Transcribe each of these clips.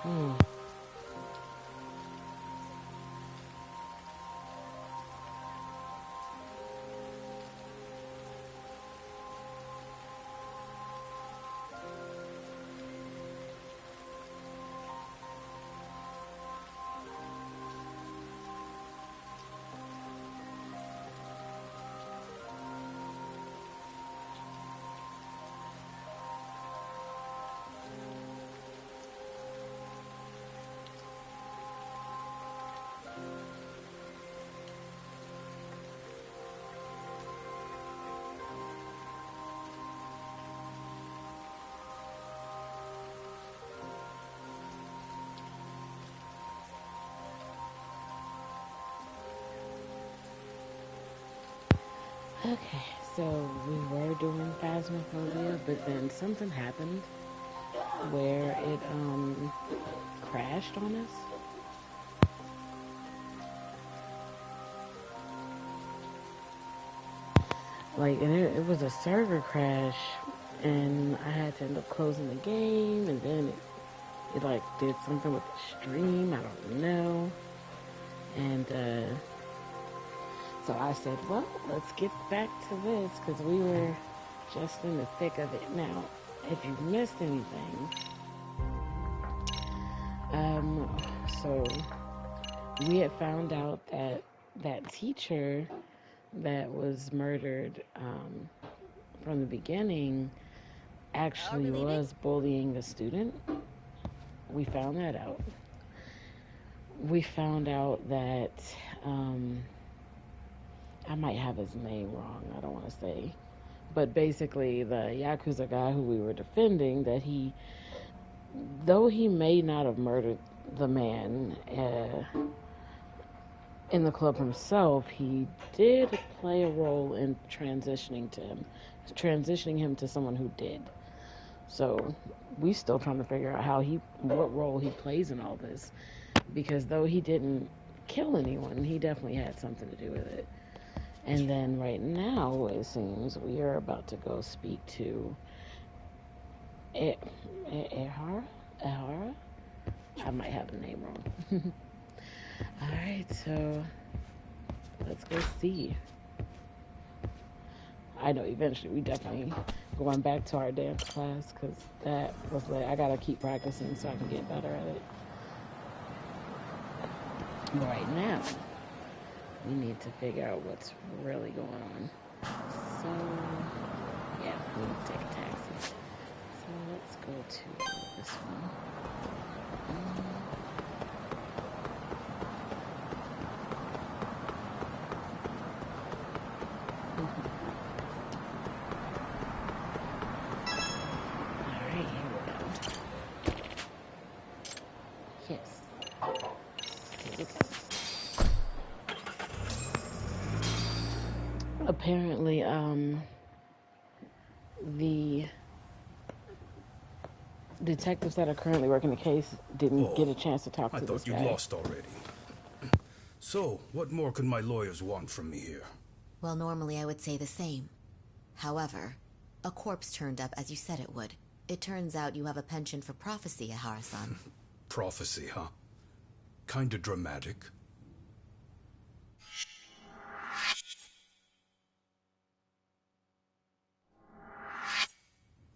Hmm. Okay, so we were doing Phasmophobia, but then something happened where it crashed on us. Like, and it was a server crash, and I had to end up closing the game, and then it like did something with the stream. I don't know, and so I said, well, let's get back to this because we were just in the thick of it. Now, if you missed anything, so we had found out that that teacher that was murdered from the beginning actually was bullying a student. We found that out. We found out that I might have his name wrong. I don't want to say. But basically, the Yakuza guy who we were defending, that he, though he may not have murdered the man in the club himself, he did play a role in transitioning him to someone who did. So we still trying to figure out what role he plays in all this, because though he didn't kill anyone, he definitely had something to do with it. And then right now, it seems we are about to go speak to Ehara. Ehara. I might have the name wrong. All right, so let's go see. I know eventually we definitely going back to our dance class because that was like I gotta keep practicing so I can get better at it. But right now, we need to figure out what's really going on. So yeah, we need to take a taxi. So let's go to this one. Alright, here we go. Yes. Apparently, the detectives that are currently working the case didn't get a chance to talk I to this thought you guy. lost already. So, what more can my lawyers want from me here? Well, normally I would say the same. However, a corpse turned up as you said it would. It turns out you have a penchant for prophecy, Ahara-san. Prophecy, huh? Kinda dramatic.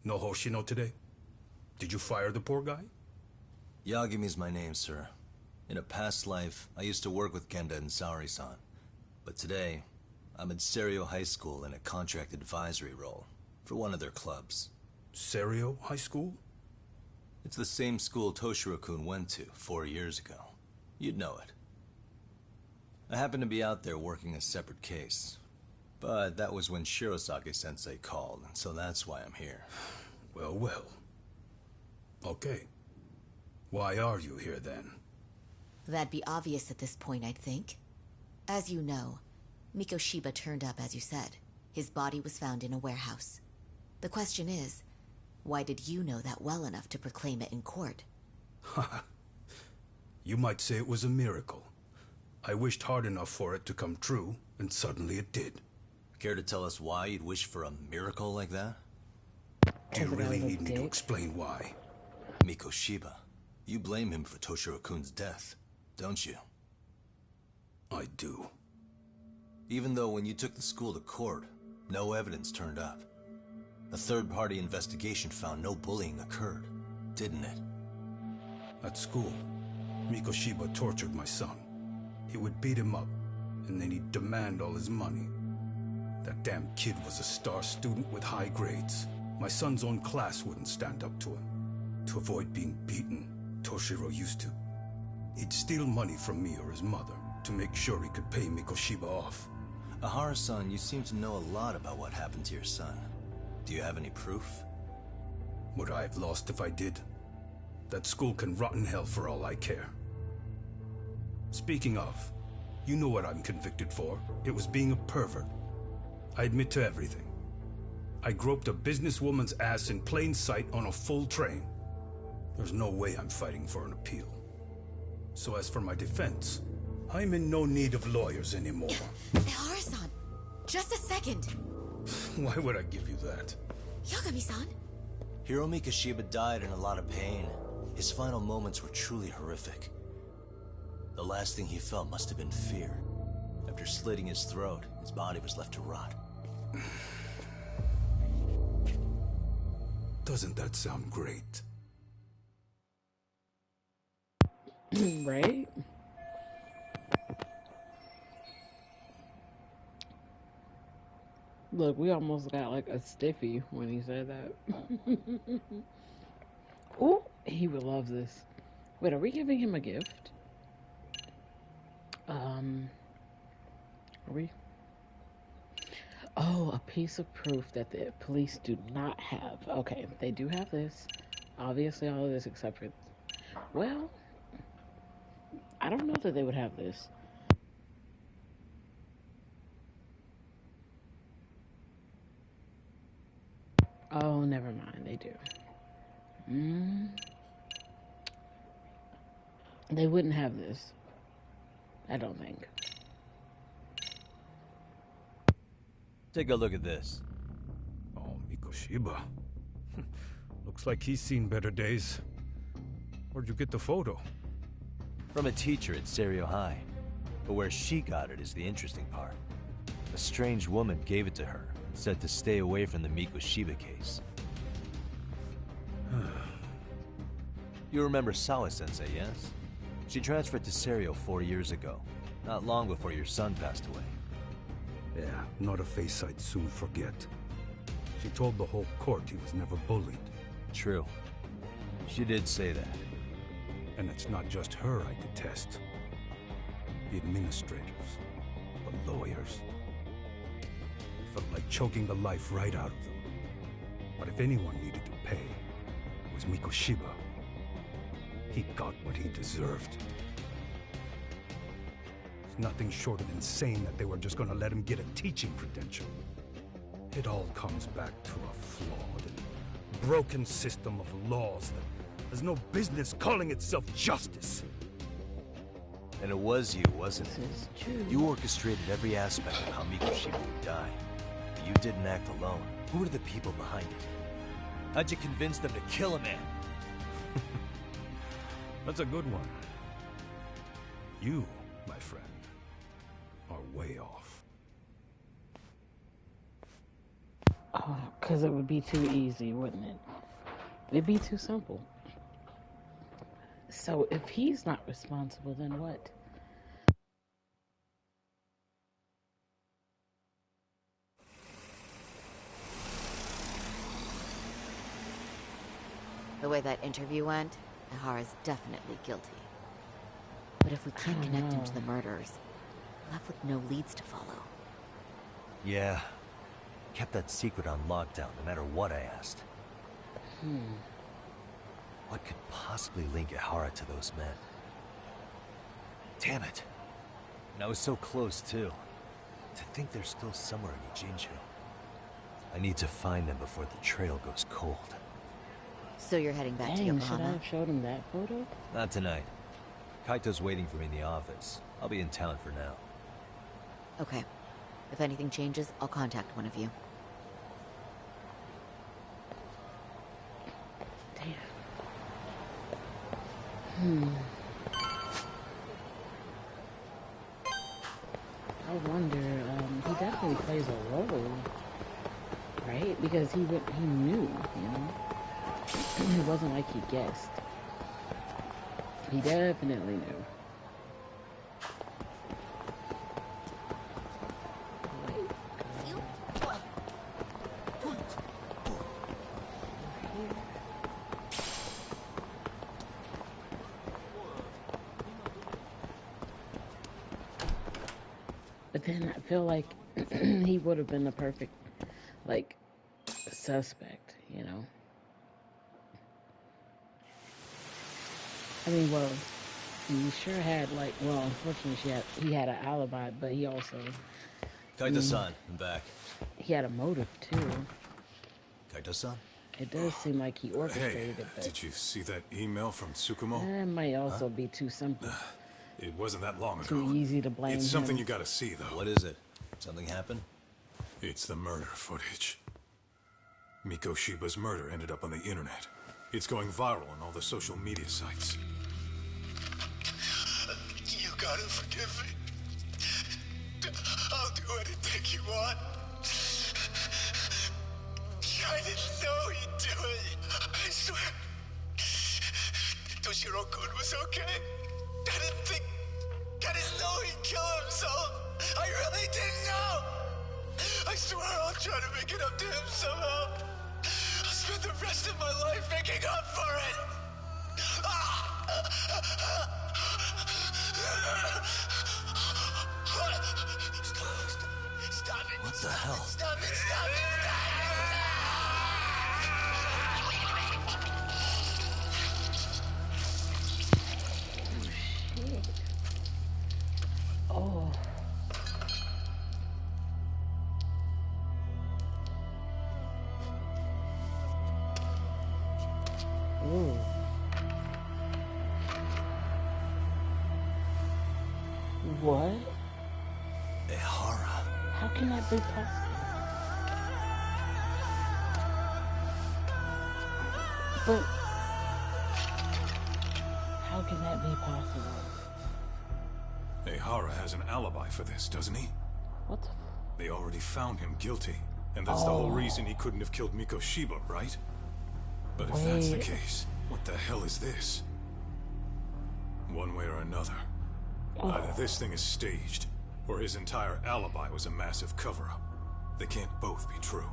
No Hoshino today? Did you fire the poor guy? Yagami's my name, sir. In a past life, I used to work with Kenda and Saori-san. But today, I'm at Serio High School in a contract advisory role for one of their clubs. Serio High School? It's the same school Toshiro-kun went to 4 years ago. You'd know it. I happened to be out there working a separate case. But that was when Shirosake-sensei called, so that's why I'm here. Well, well. Okay. Why are you here then? That'd be obvious at this point, I'd think. As you know, Mikoshiba turned up as you said. His body was found in a warehouse. The question is, why did you know that well enough to proclaim it in court? You might say it was a miracle. I wished hard enough for it to come true, and suddenly it did. Care to tell us why you'd wish for a miracle like that? Do you really need me to explain why? Mikoshiba. You blame him for Toshiro-kun's death, don't you? I do. Even though when you took the school to court, no evidence turned up. A third-party investigation found no bullying occurred, didn't it? At school, Mikoshiba tortured my son. He would beat him up, and then he'd demand all his money. That damn kid was a star student with high grades. My son's own class wouldn't stand up to him. To avoid being beaten, Toshiro used to. He'd steal money from me or his mother to make sure he could pay Mikoshiba off. Ahara-san, you seem to know a lot about what happened to your son. Do you have any proof? Would I have lost if I did? That school can rot in hell for all I care. Speaking of, you know what I'm convicted for. It was being a pervert. I admit to everything. I groped a businesswoman's ass in plain sight on a full train. There's no way I'm fighting for an appeal. So as for my defense, I'm in no need of lawyers anymore. Ahara-san, just a second. Why would I give you that? Yagami-san. Hiro Mikoshiba died in a lot of pain. His final moments were truly horrific. The last thing he felt must have been fear. After slitting his throat, his body was left to rot. Doesn't that sound great? Right? Look, we almost got like a stiffy when he said that. Ooh, he would love this. Wait, are we giving him a gift? Are we? Oh, a piece of proof that the police do not have. Okay, they do have this. Obviously, all of this except for... Well, I don't know that they would have this. Oh, never mind. They do. They wouldn't have this. I don't think. Take a look at this. Oh, Mikoshiba. Looks like he's seen better days. Where'd you get the photo? From a teacher at Serio High. But where she got it is the interesting part. A strange woman gave it to her and said to stay away from the Mikoshiba case. You remember Sawa-sensei, yes? She transferred to Serio 4 years ago, not long before your son passed away. Yeah, not a face I'd soon forget. She told the whole court he was never bullied. True. She did say that. And it's not just her I detest. The administrators, the lawyers. It felt like choking the life right out of them. But if anyone needed to pay, it was Mikoshiba. He got what he deserved. It's nothing short of insane that they were just gonna let him get a teaching credential. It all comes back to a flawed and broken system of laws that has no business calling itself justice. And it was you, wasn't it? This is true. You orchestrated every aspect of how Mikoshiba would die. But you didn't act alone. Who were the people behind it? How'd you convince them to kill a man? That's a good one. You, my friend, are way off. Oh, because it would be too easy, wouldn't it? It'd be too simple. So if he's not responsible, then what? The way that interview went, Ahara's definitely guilty. But if we can't connect him to the murderers, we're left with no leads to follow. Yeah. Kept that secret on lockdown, no matter what I asked. What could possibly link Ahara to those men? Damn it. And I was so close, too. To think they're still somewhere in Ijincho. I need to find them before the trail goes cold. So you're heading back to Dang, should I Yokohama? have showed him that photo? Not tonight. Kaito's waiting for me in the office. I'll be in town for now. Okay. If anything changes, I'll contact one of you. Damn. I wonder, he definitely plays a role, right? Because he knew, you know? It wasn't like he guessed. He definitely knew. But then I feel like he would have been the perfect, like, suspect, you know? I mean, well, he sure had, like, well, unfortunately, he had an alibi, but he also, I mean, Kaito-san, I'm back. he had a motive, too. Kaito-san? It does seem like he Hey, orchestrated it, but did you see that email from Tsukumo? it might also be too simple, It wasn't that long ago. too easy to blame It's something him. you gotta see, though. What is it? Something happened? It's the murder footage. Miko Shiba's murder ended up on the internet. It's going viral on all the social media sites. You gotta forgive me. I'll do anything you want. I didn't know he'd do it. I swear. Toshiro-kun was okay. I didn't know he'd kill himself. I really didn't know. I swear I'll try to make it up to him somehow. I'll spend the rest of my life making up for it. Stop it. What the hell? Stop it. Stop it. Oh. Ooh. What? Ehara. How can that be possible? But how can that be possible? Ehara has an alibi for this, doesn't he? What the They already found him guilty. And that's the whole reason he couldn't have killed Miko Shiba, right? But if that's the Wait. case, what the hell is this? One way or another, either this thing is staged, or his entire alibi was a massive cover-up. They can't both be true.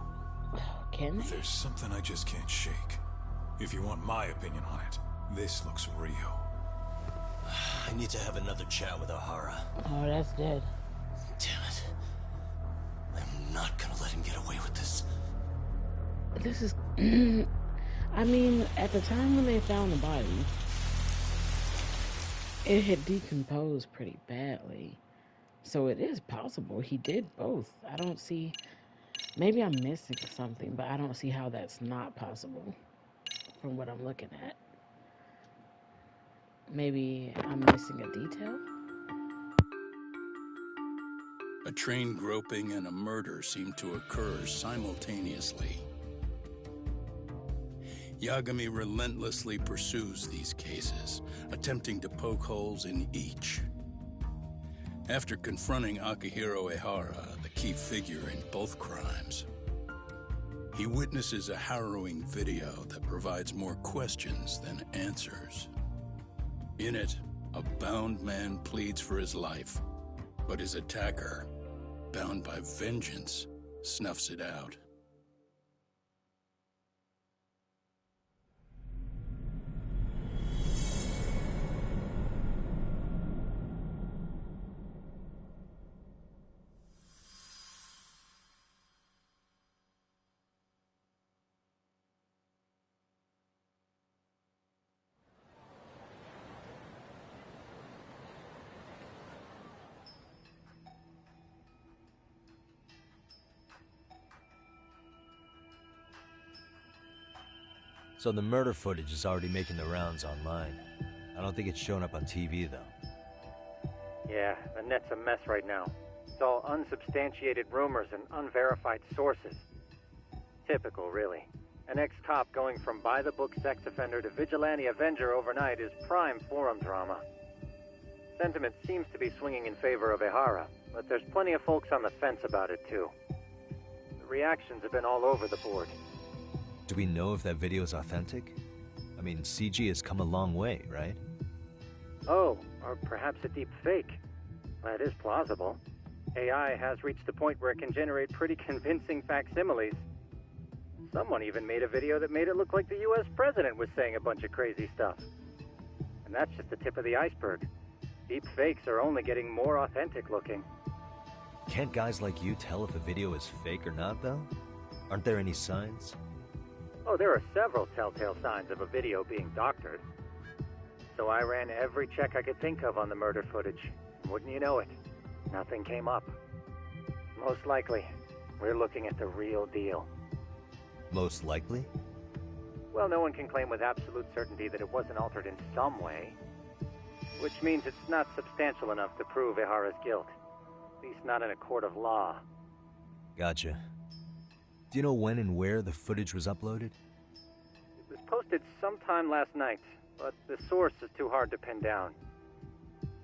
Can they? There's something I just can't shake. If you want my opinion on it, this looks real. I need to have another chat with Ehara. Oh, that's dead. Damn it. I'm not gonna let him get away with this. This is... I mean, at the time when they found the body, it had decomposed pretty badly. So it is possible he did both. I don't see... Maybe I'm missing something, but I don't see how that's not possible from what I'm looking at. Maybe I'm missing a detail? A train groping and a murder seem to occur simultaneously. Yagami relentlessly pursues these cases, attempting to poke holes in each. After confronting Akihiro Ehara, the key figure in both crimes, he witnesses a harrowing video that provides more questions than answers. In it, a bound man pleads for his life, but his attacker, bound by vengeance, snuffs it out. So the murder footage is already making the rounds online. I don't think it's showing up on TV, though. Yeah, the net's a mess right now. It's all unsubstantiated rumors and unverified sources. Typical, really. An ex-cop going from by-the-book sex offender to vigilante avenger overnight is prime forum drama. Sentiment seems to be swinging in favor of Ehara, but there's plenty of folks on the fence about it too. The reactions have been all over the board. Do we know if that video is authentic? I mean, CG has come a long way, right? Oh, or perhaps a deep fake. That is plausible. AI has reached the point where it can generate pretty convincing facsimiles. Someone even made a video that made it look like the US president was saying a bunch of crazy stuff. And that's just the tip of the iceberg. Deep fakes are only getting more authentic looking. Can't guys like you tell if a video is fake or not, though? Aren't there any signs? Oh, there are several telltale signs of a video being doctored. So I ran every check I could think of on the murder footage. Wouldn't you know it, nothing came up. Most likely, we're looking at the real deal. Most likely? Well, no one can claim with absolute certainty that it wasn't altered in some way. Which means it's not substantial enough to prove Ehara's guilt. At least not in a court of law. Gotcha. Do you know when and where the footage was uploaded? It was posted sometime last night, but the source is too hard to pin down.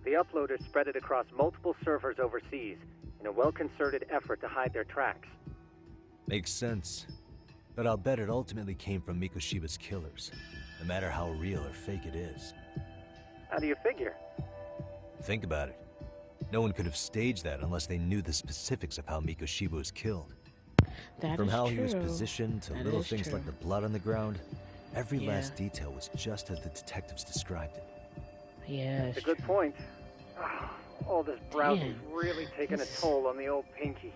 The uploaders spread it across multiple servers overseas in a well-concerted effort to hide their tracks. Makes sense. But I'll bet it ultimately came from Mikoshiba's killers, no matter how real or fake it is. How do you figure? Think about it. No one could have staged that unless they knew the specifics of how Mikoshiba was killed. From how he was positioned to little things like the blood on the ground, every last detail was just as the detectives described it. Yeah, it's a good point. All this browsing's really taken a toll on the old pinky.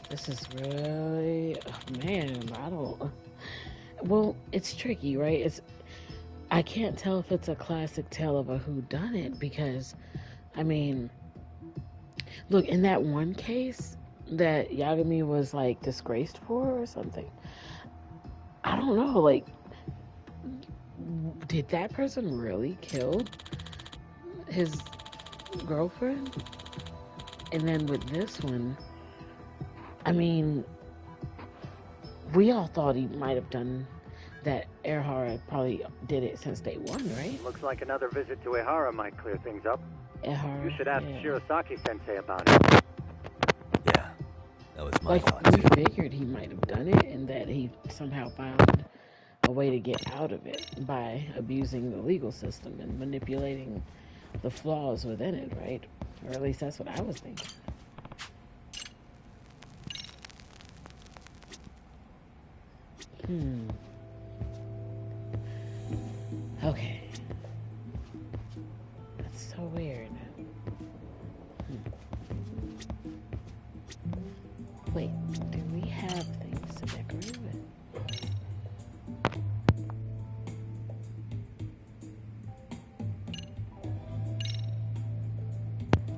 This is really, man, I don't. Well, it's tricky, right? I can't tell if it's a classic tale of a whodunit because, I mean, look, in that one case that Yagami was like disgraced for or something, I don't know, like, did that person really kill his girlfriend? And then with this one, I mean, we all thought he might have done that. Ehara probably did it since day one, right? Looks like another visit to Ehara might clear things up. Ehara, you should ask Shirosaki-sensei about it. Yeah, that was my thought we too. figured he might have done it and that he somehow found a way to get out of it by abusing the legal system and manipulating the flaws within it, right? Or at least that's what I was thinking. Okay. That's so weird. Wait, do we have things to decorate with?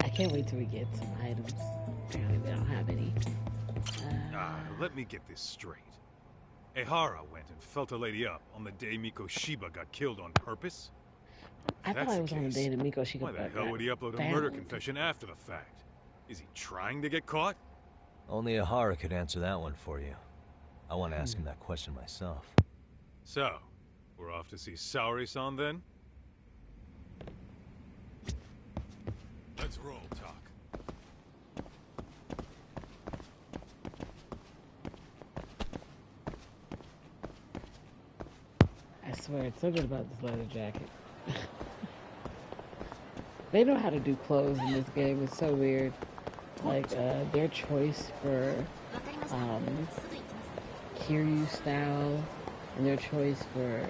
I can't wait till we get some items. Apparently we don't have any. Let me get this straight. Ehara went and felt a lady up on the day Mikoshiba got killed on purpose? I thought it was on the day that Mikoshiba got Why the hell would he upload a murder confession after the fact? Is he trying to get caught? Only Ehara could answer that one for you. I want to ask him that question myself. So, we're off to see Saori-san then? Let's roll, Talk. I swear, it's so good about this leather jacket. They know how to do clothes in this game. It's so weird. Like, their choice for Kiryu style and their choice for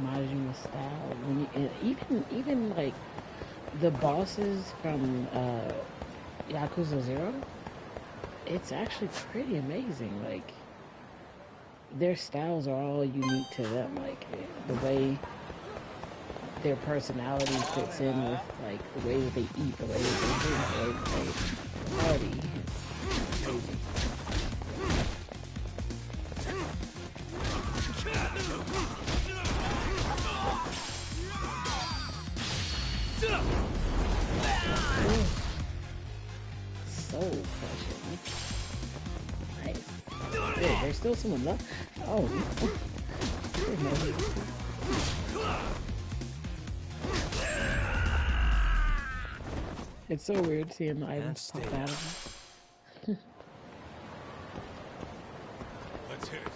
Majima style. And even like the bosses from Yakuza 0, it's actually pretty amazing. Like, their styles are all unique to them. Like, the way their personality fits in with, like, the way that they eat, the way that they drink, the way that they party. It's crazy. So crushing. Nice. Wait, there's still someone left? Oh. It's so weird seeing the items pop out of them. Let's hit it.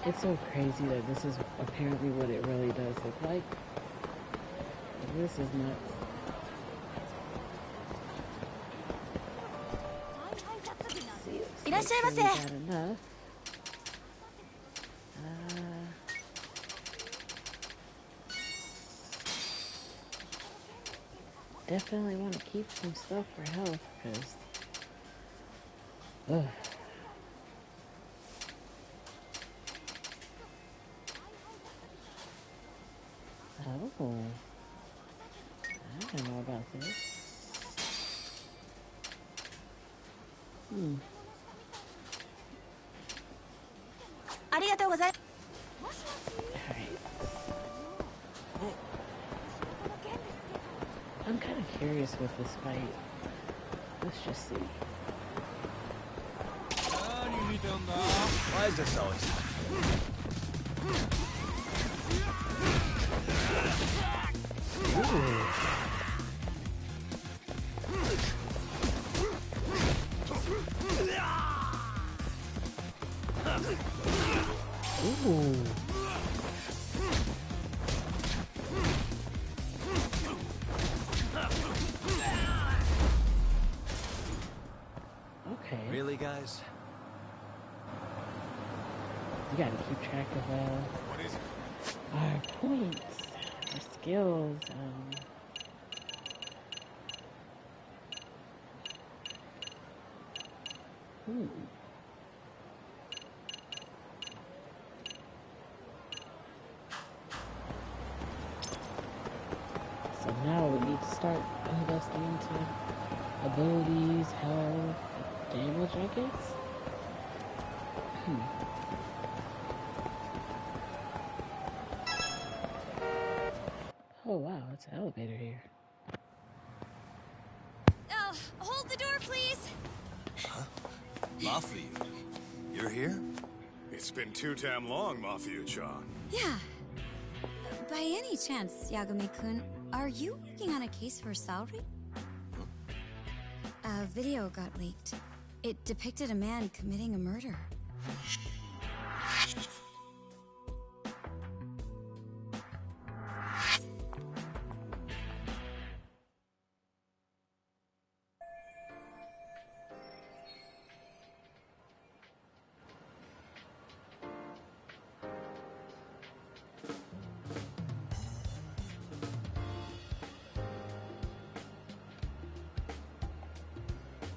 It's so crazy that this is apparently what it really does look like. This is nuts. See, let's make sure we got enough. Definitely want to keep some stuff for health, because oh, I don't know about this. Alright. I'm kind of curious with this fight. Let's just see. Why is this always happening? Ooh. Okay. Really, guys? You gotta keep track of What is it? our points, our skills. So now we need to start investing into abilities, health, damage, I guess. Oh wow, it's an elevator here. Hold the door, please. Mafia, you're here? It's been too damn long, Mafia-chan. Yeah. By any chance, Yagami-kun, are you working on a case for Saori? A video got leaked. It depicted a man committing a murder.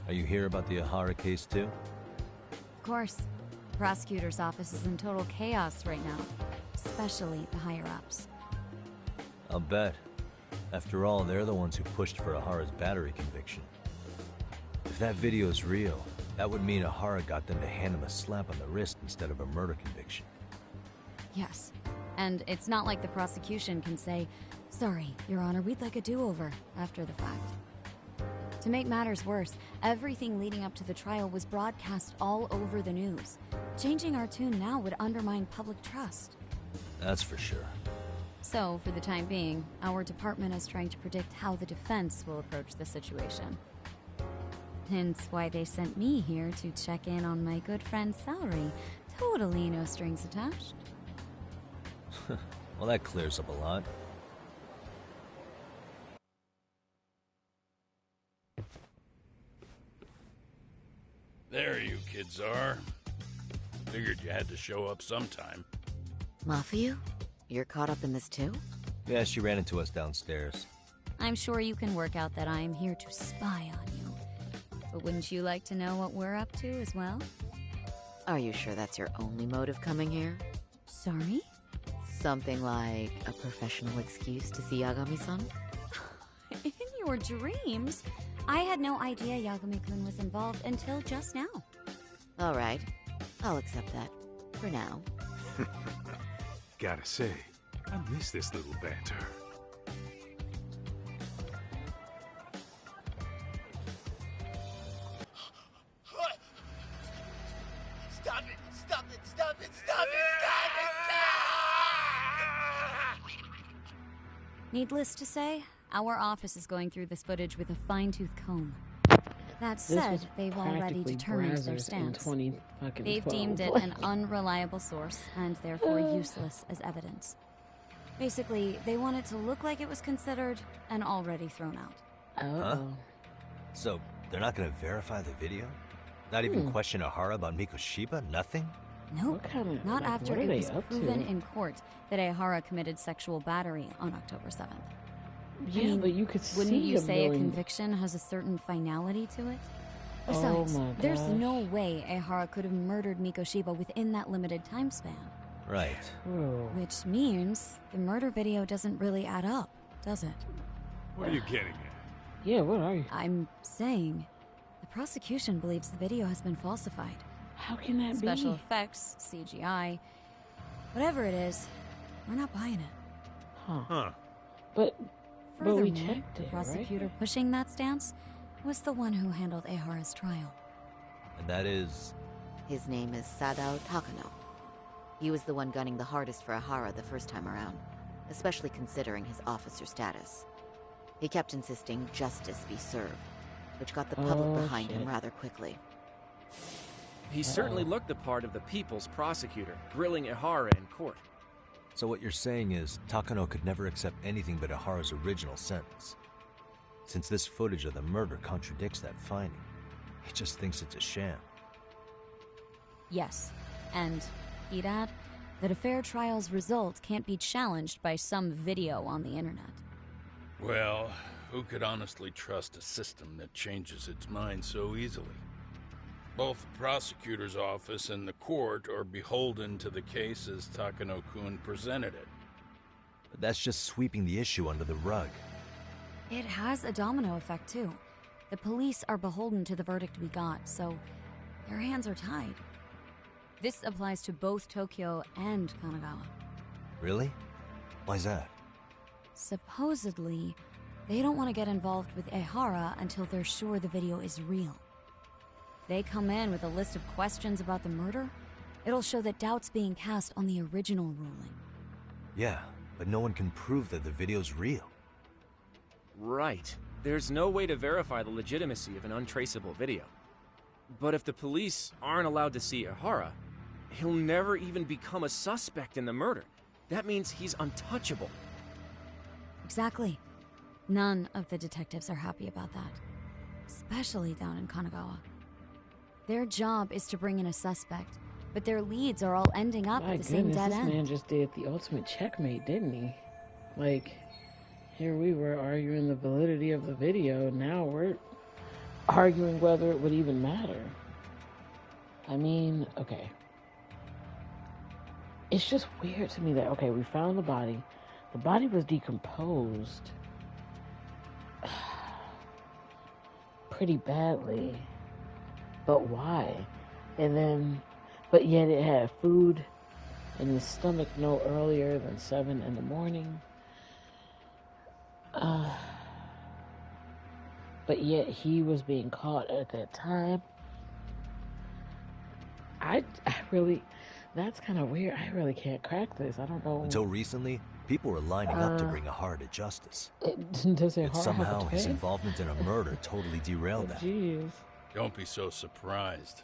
Are you here about the Ahara case too? Of course. The prosecutor's office is in total chaos right now, especially the higher-ups. I'll bet. After all, they're the ones who pushed for Ahara's battery conviction. If that video is real, that would mean Ahara got them to hand him a slap on the wrist instead of a murder conviction. Yes. And it's not like the prosecution can say, "Sorry, Your Honor, we'd like a do-over," after the fact. To make matters worse, everything leading up to the trial was broadcast all over the news. Changing our tune now would undermine public trust. That's for sure. So, for the time being, our department is trying to predict how the defense will approach the situation. Hence why they sent me here to check in on my good friend Saori. Totally no strings attached. Well, that clears up a lot. There you kids are. Figured you had to show up sometime. Mafia? You're caught up in this too? Yeah, she ran into us downstairs. I'm sure you can work out that I am here to spy on you. But wouldn't you like to know what we're up to as well? Are you sure that's your only motive coming here? Sorry? Something like a professional excuse to see Yagami-san? In your dreams? I had no idea Yagami-kun was involved until just now. All right. I'll accept that. For now. Gotta say, I miss this little banter. Stop it! Stop it! Stop it! Stop it! Needless to say, our office is going through this footage with a fine-tooth comb. That This said, was they've already practically determined their Brazzers in stance. 2012. They've deemed it an unreliable source and therefore useless as evidence. Basically, they want it to look like it was considered and already thrown out. Oh. Huh? So, they're not gonna verify the video? Not even question Ahara about Mikoshiba? Nothing? Nope, What kind of, not like, after what are it they was up proven to? in court that Ehara committed sexual battery on October 7th. Yeah, I mean, but you could wouldn't see you him say a going- conviction has a certain finality to it? Oh Besides, my there's gosh. no way Ehara could have murdered Mikoshiba within that limited time span. Right. Oh. Which means the murder video doesn't really add up, does it? What are you getting at? Yeah, what are you? I'm saying the prosecution believes the video has been falsified. How can that Special be? effects, CGI, whatever it is, we're not buying it. Huh. But we Furthermore, checked the it, prosecutor right? pushing that stance was the one who handled Ehara's trial. And that is... His name is Sadao Takano. He was the one gunning the hardest for Ahara the first time around, especially considering his officer status. He kept insisting justice be served, which got the public Oh, behind him shit. rather quickly. He certainly looked the part of the people's prosecutor, grilling Ehara in court. So what you're saying is, Takano could never accept anything but Ahara's original sentence. Since this footage of the murder contradicts that finding, he just thinks it's a sham. Yes, and he'd add that a fair trial's result can't be challenged by some video on the internet. Well, who could honestly trust a system that changes its mind so easily? Both the prosecutor's office and the court are beholden to the case as Takano-kun presented it. But that's just sweeping the issue under the rug. It has a domino effect, too. The police are beholden to the verdict we got, so their hands are tied. This applies to both Tokyo and Kanagawa. Really? Why's that? Supposedly, they don't want to get involved with Ehara until they're sure the video is real. If they come in with a list of questions about the murder, it'll show that doubt's being cast on the original ruling. Yeah, but no one can prove that the video's real. Right. There's no way to verify the legitimacy of an untraceable video. But if the police aren't allowed to see Ehara, he'll never even become a suspect in the murder. That means he's untouchable. Exactly. None of the detectives are happy about that. Especially down in Kanagawa. Their job is to bring in a suspect, but their leads are all ending up My at the same goodness, dead this end. man just did the ultimate checkmate, didn't he? Like, here we were arguing the validity of the video, now we're arguing whether it would even matter. I mean, okay. It's just weird to me that, okay, we found the body. The body was decomposed pretty badly. But why? And then, but yet it had food in his stomach no earlier than 7 in the morning. But yet he was being caught at that time. I really, that's kind of weird. I really can't crack this. I don't know. Until recently, people were lining up to bring Ahara to justice. Does it Yet hard somehow his head? involvement in a murder totally derailed that. Jeez. Don't be so surprised.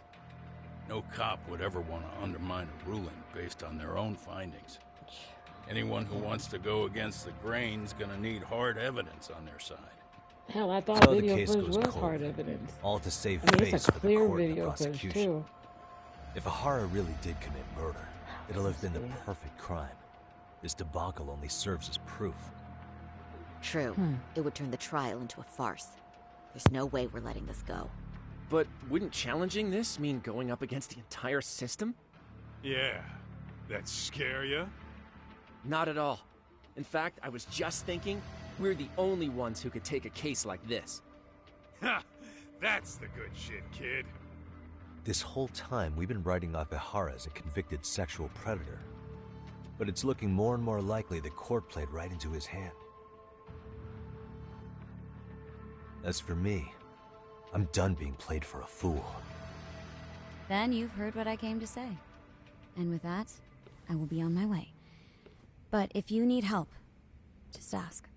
No cop would ever want to undermine a ruling based on their own findings. Anyone who wants to go against the grain's gonna need hard evidence on their side. Hell, I thought So the video case footage goes was cold. hard evidence. All to save I mean, face it's a for the clear court and the video footage prosecution. too. If Ahara really did commit murder, it'll have been the perfect crime. This debacle only serves as proof. True. It would turn the trial into a farce. There's no way we're letting this go. But wouldn't challenging this mean going up against the entire system? Yeah. That scare ya? Not at all. In fact, I was just thinking, we're the only ones who could take a case like this. Ha! That's the good shit, kid. This whole time, we've been writing off Ihara as a convicted sexual predator. But it's looking more and more likely the court played right into his hand. As for me, I'm done being played for a fool. Then you've heard what I came to say. And with that, I will be on my way. But if you need help, just ask.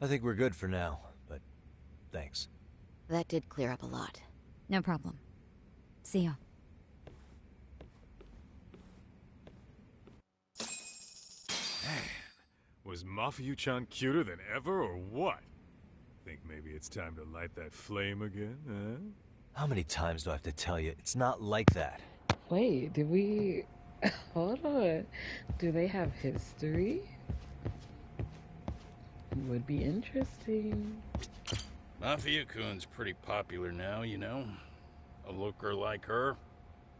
I think we're good for now, but thanks. That did clear up a lot. No problem. See ya. Was Mafuyu-chan cuter than ever, or what? Think maybe it's time to light that flame again, huh? How many times do I have to tell you? It's not like that. Wait, did we... Hold on. Do they have history? Would be interesting. Mafuyu-kun's pretty popular now, you know. A looker like her,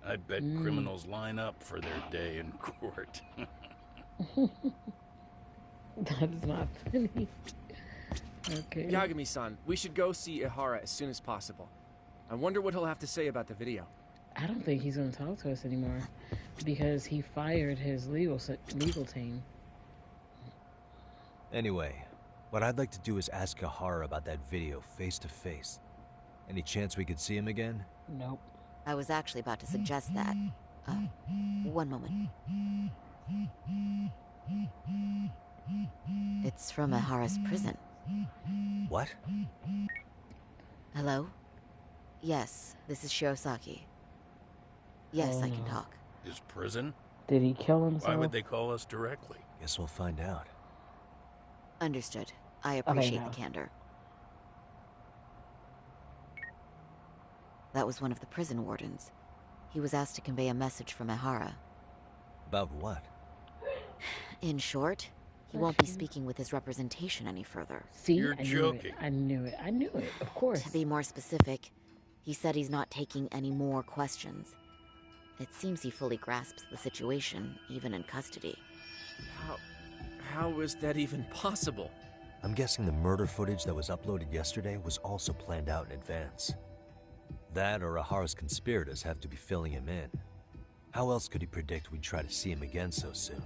I bet criminals line up for their day in court. That's not funny. Okay. Yagami-san, we should go see Ihara as soon as possible. I wonder what he'll have to say about the video. I don't think he's going to talk to us anymore because he fired his legal team. Anyway, what I'd like to do is ask Ihara about that video face to face. Any chance we could see him again? Nope. I was actually about to suggest that. One moment. It's from Ihara's prison. What? Hello? Yes, this is Shirosaki. Yes, I can talk. His prison? Did he kill himself? Why would they call us directly? Guess we'll find out. Understood. I appreciate the candor. That was one of the prison wardens. He was asked to convey a message from Ihara. About what? In short, he won't be speaking with his representation any further. See, You're joking. I knew it. I knew it. Of course. To be more specific, he said he's not taking any more questions. It seems he fully grasps the situation, even in custody. How is that even possible? I'm guessing the murder footage that was uploaded yesterday was also planned out in advance. That or Ihara's conspirators have to be filling him in. How else could he predict we'd try to see him again so soon?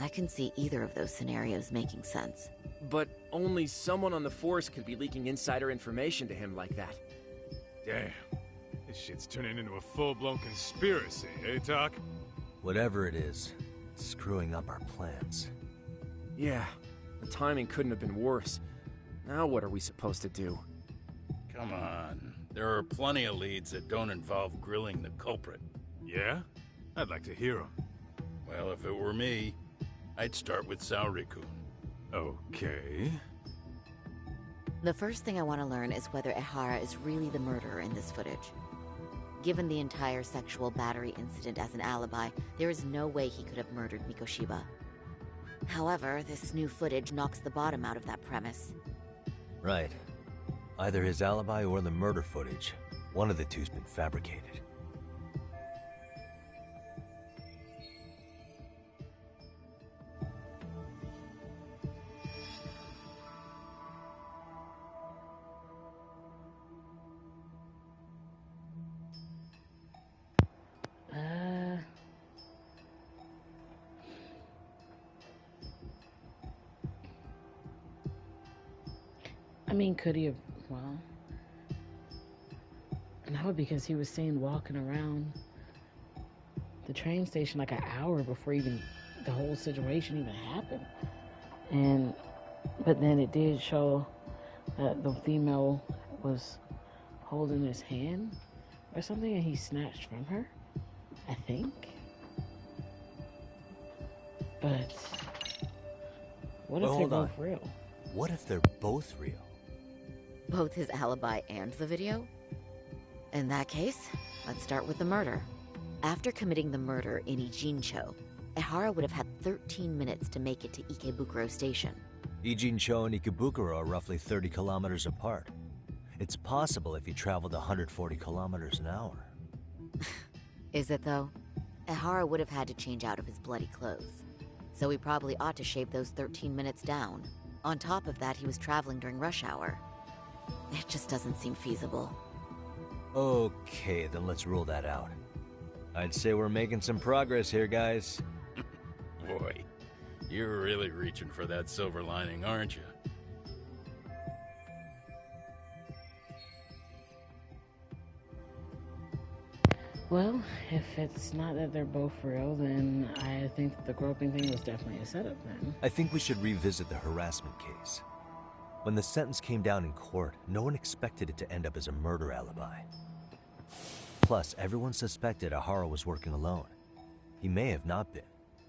I can see either of those scenarios making sense. But only someone on the force could be leaking insider information to him like that. Damn. This shit's turning into a full-blown conspiracy, eh, Doc? Whatever it is, it's screwing up our plans. Yeah, the timing couldn't have been worse. Now what are we supposed to do? Come on. There are plenty of leads that don't involve grilling the culprit. Yeah? I'd like to hear them. Well, if it were me, I'd start with Saori-kun. Okay. The first thing I want to learn is whether Ihara is really the murderer in this footage. Given the entire sexual battery incident as an alibi, there is no way he could have murdered Mikoshiba. However, this new footage knocks the bottom out of that premise. Right. Either his alibi or the murder footage. One of the two's been fabricated. I mean, could he have, well, no, because he was seen walking around the train station like an hour before even the whole situation even happened. But then it did show that the female was holding his hand or something and he snatched from her, I think. But what if they're both real? What if they're both real? Both his alibi and the video? In that case, let's start with the murder. After committing the murder in Ijincho, Ihara would have had 13 minutes to make it to Ikebukuro Station. Ijincho and Ikebukuro are roughly 30 kilometers apart. It's possible if he traveled 140 kilometers an hour. Is it though? Ehara would have had to change out of his bloody clothes. So he probably ought to shave those 13 minutes down. On top of that, he was traveling during rush hour. It just doesn't seem feasible. Okay, then let's rule that out. I'd say we're making some progress here, guys. Boy, you're really reaching for that silver lining, aren't you? Well, if it's not that they're both real, then I think that the groping thing was definitely a setup then. I think we should revisit the harassment case. When the sentence came down in court, no one expected it to end up as a murder alibi. Plus, everyone suspected Ehara was working alone. He may have not been.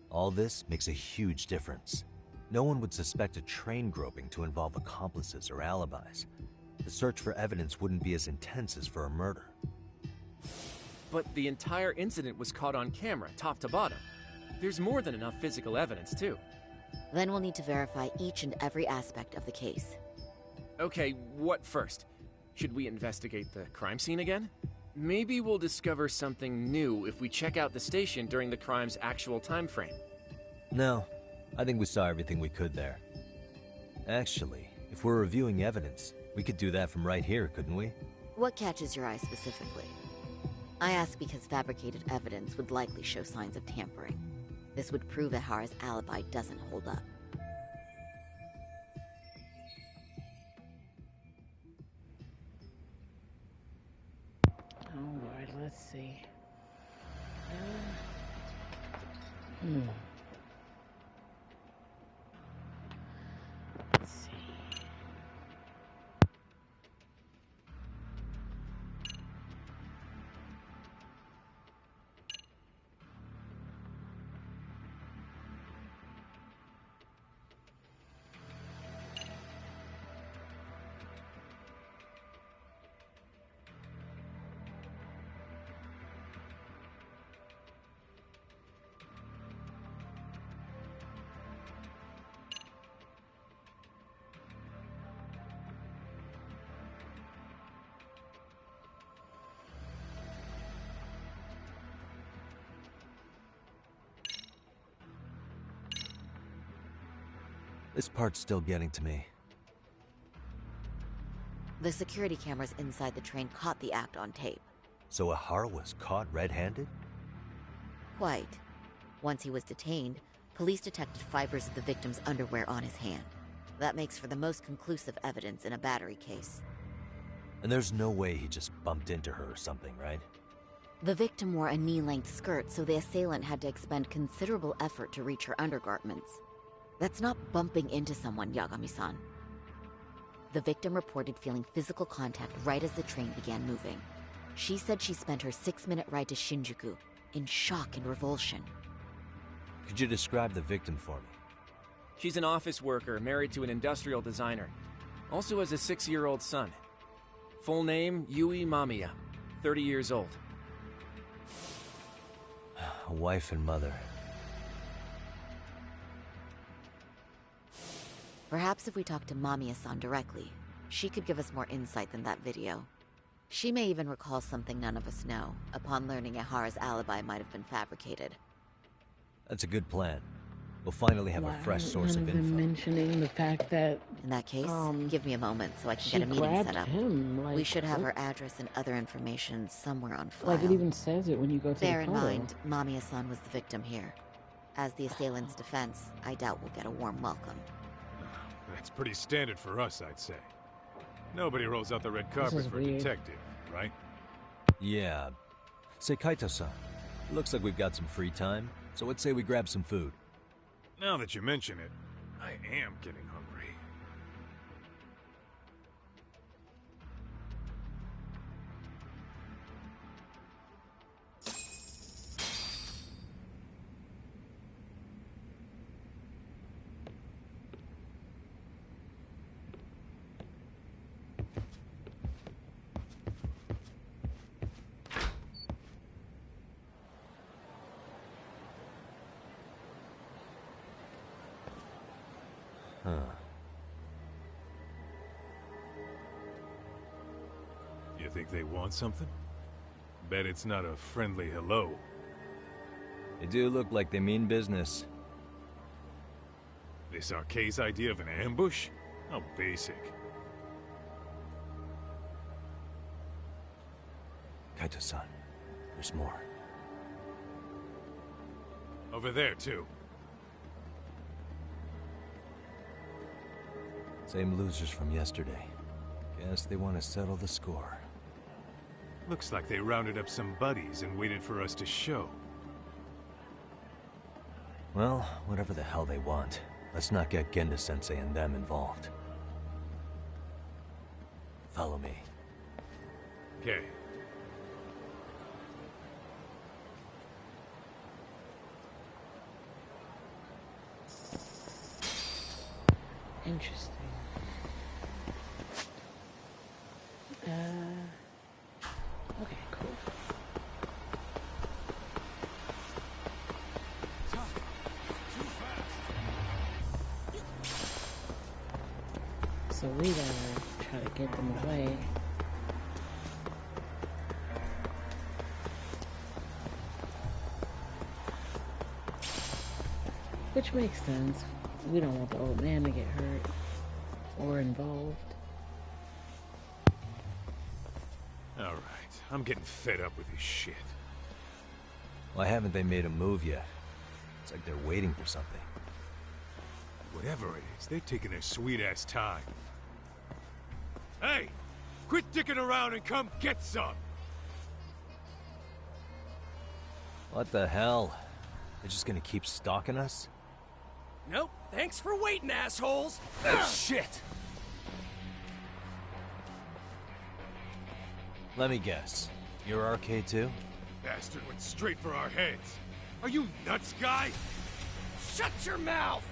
All this makes a huge difference. No one would suspect a train groping to involve accomplices or alibis. The search for evidence wouldn't be as intense as for a murder. But the entire incident was caught on camera, top to bottom. There's more than enough physical evidence, too. Then we'll need to verify each and every aspect of the case. Okay, what first? Should we investigate the crime scene again? Maybe we'll discover something new if we check out the station during the crime's actual time frame. No, I think we saw everything we could there. Actually, if we're reviewing evidence, we could do that from right here, couldn't we? What catches your eye specifically? I ask because fabricated evidence would likely show signs of tampering. This would prove Ehara's alibi doesn't hold up. Alright, let's see. Let's see. This part's still getting to me. The security cameras inside the train caught the act on tape. So Ehara was caught red-handed? Quite. Once he was detained, police detected fibers of the victim's underwear on his hand. That makes for the most conclusive evidence in a battery case. And there's no way he just bumped into her or something, right? The victim wore a knee-length skirt, so the assailant had to expend considerable effort to reach her undergarments. That's not bumping into someone, Yagami-san. The victim reported feeling physical contact right as the train began moving. She said she spent her 6-minute ride to Shinjuku in shock and revulsion. Could you describe the victim for me? She's an office worker married to an industrial designer. Also has a 6-year-old son. Full name, Yui Mamiya, 30 years old. A wife and mother. Perhaps if we talk to Mamiya-san directly, she could give us more insight than that video. She may even recall something none of us know, upon learning Ehara's alibi might have been fabricated. That's a good plan. We'll finally have a fresh source of info. Mentioning the fact that in that case, give me a moment so I can she get a meeting grabbed set up. Him, like, we should have her address and other information somewhere on file. Like it even says it when you go to Bear the in photo. mind, Mamiya-san was the victim here. As the assailant's defense, I doubt we'll get a warm welcome. That's pretty standard for us, I'd say. Nobody rolls out the red carpet for a detective, right? Yeah. Say, Kaito-san, looks like we've got some free time, so let's say we grab some food. Now that you mention it, I am getting hungry. You think they want something? Bet it's not a friendly hello. They do look like they mean business. This Arcay's idea of an ambush? How basic. Kaito-san, there's more. Over there, too. Same losers from yesterday. Guess they want to settle the score. Looks like they rounded up some buddies and waited for us to show. Well, whatever the hell they want, let's not get Genda-sensei and them involved. Follow me. Okay. Interesting. Okay, cool. So we gotta try to get them away. Which makes sense. We don't want the old man to get hurt or involved. Alright, I'm getting fed up with this shit. Why haven't they made a move yet? It's like they're waiting for something. Whatever it is, they're taking their sweet-ass time. Hey! Quit dicking around and come get some! What the hell? They're just gonna keep stalking us? Nope. Thanks for waiting, assholes. Shit! Let me guess. You're Arcade too? Bastard went straight for our heads. Are you nuts, guy? Shut your mouth!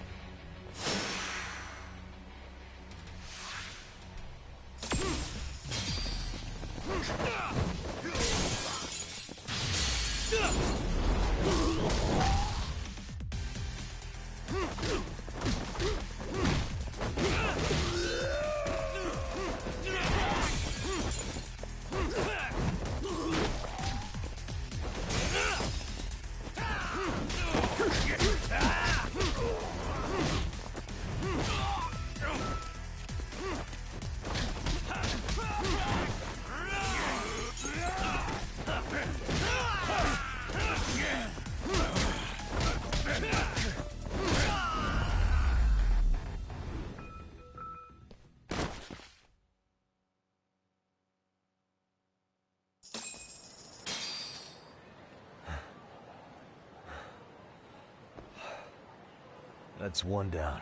That's one down.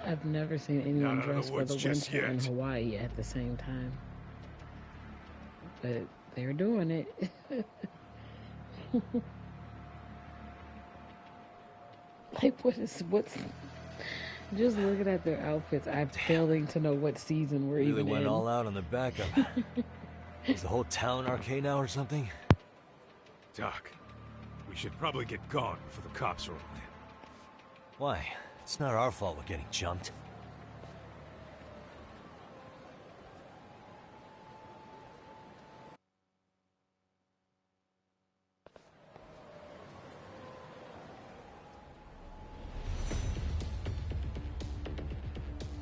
I've never seen anyone dress for the winter in Hawaii at the same time. But they're doing it. Like, what's... Just looking at their outfits, I'm failing to know what season we're really even went in. all out on the backup. Is the whole town arcade now or something? Doc, we should probably get gone before the cops roll in. Why? It's not our fault we're getting jumped.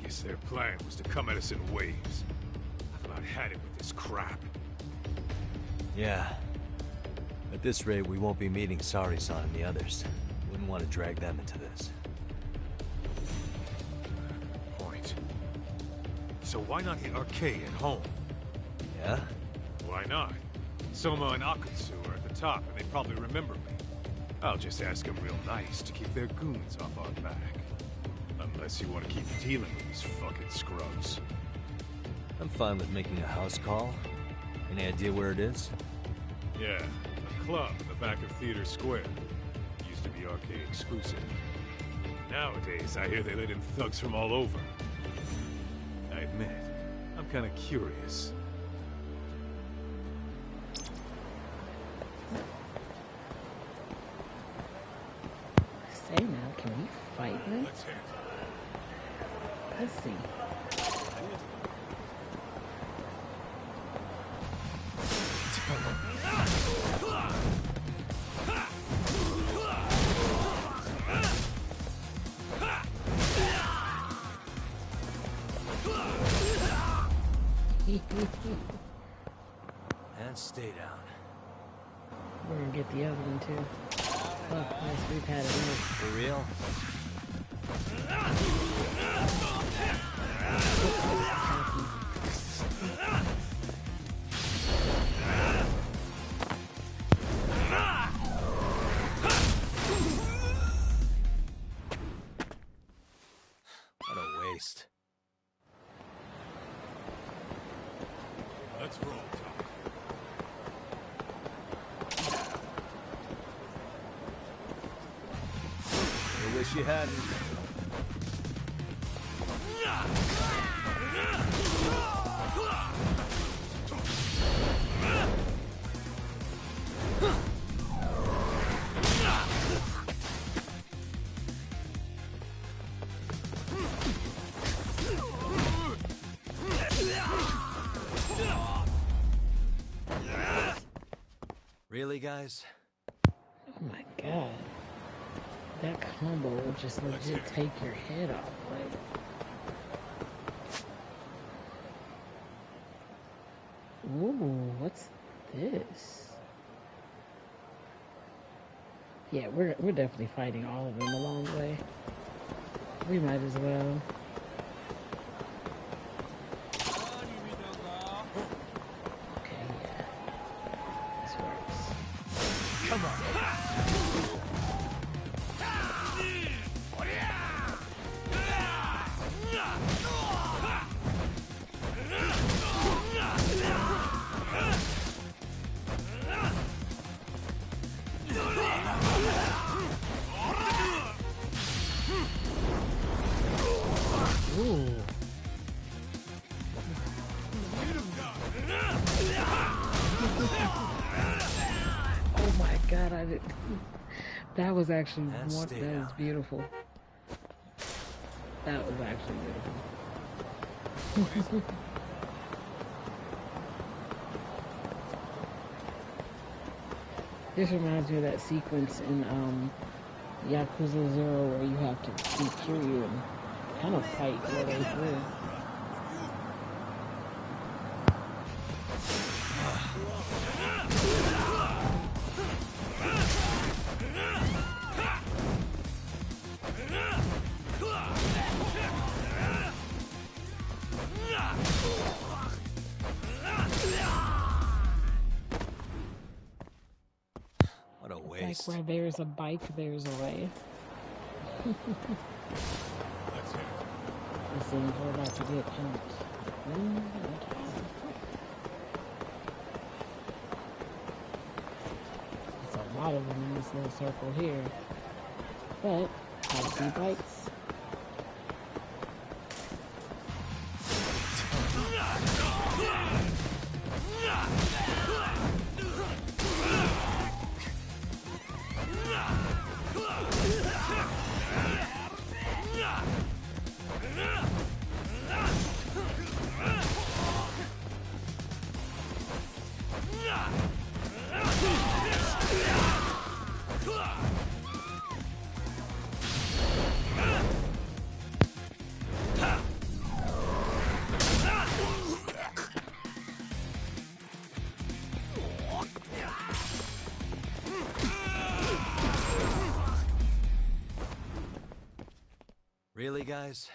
Guess their plan was to come at us in waves. I've about had it with this crap. Yeah. At this rate, we won't be meeting Sari-san and the others. Wouldn't want to drag them into this. Point. So why not hit Arcade at home? Yeah? Why not? Soma and Akutsu are at the top, and they probably remember me. I'll just ask them real nice to keep their goons off our back. Unless you want to keep dealing with these fucking scrubs. I'm fine with making a house call. Any idea where it is? Yeah, a club in the back of Theater Square. Used to be arcade exclusive. Nowadays, I hear they let in thugs from all over. I admit, I'm kind of curious. Say now, can we fight them? Let's hit. Let's see. And stay down. We're gonna get the other one too. Oh, yes, we've had enough. For real? What a waste. Let's roll, Tom. I wish you hadn't. Really, guys? Oh my god. That combo will just legit take your head off. Like, ooh, what's this? Yeah, we're definitely fighting all of them along the way. We might as well. Okay, yeah. This works. Come on. Ooh. Oh my god, I did. That was actually And one. stay That was down. beautiful. That was actually beautiful. This reminds me of that sequence in Yakuza 0 where you have to beat Kiryu and kind of fight your way through. What a Like waste. where there's a bike, there's a way. Let's hit it. It seems we're about to get jumped. There's a lot of them in this little circle here. But I see bikes. Really, guys?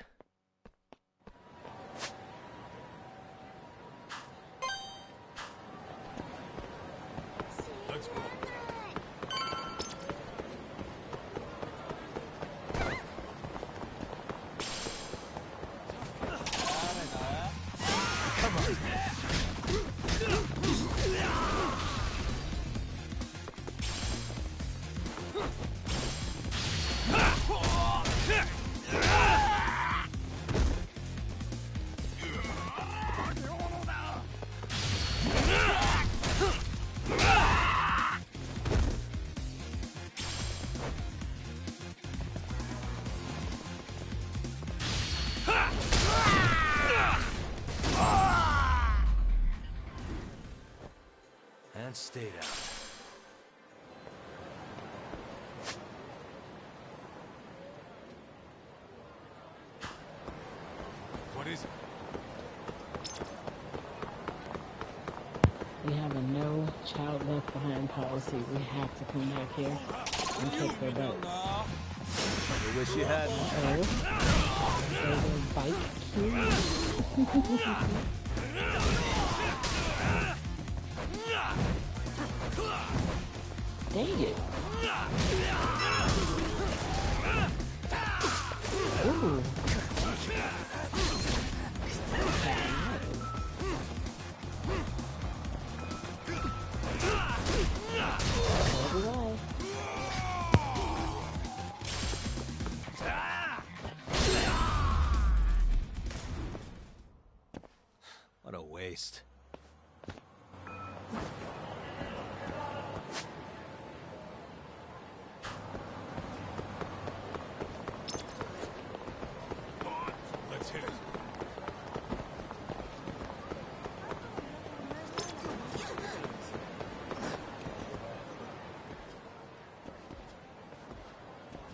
Let's roll. And stay down. What is it? We have a no child left behind policy. We have to come back here and kick their butt. I wish you had. There's a bike here. Dang it. Ooh. What a waste. Let's hit it.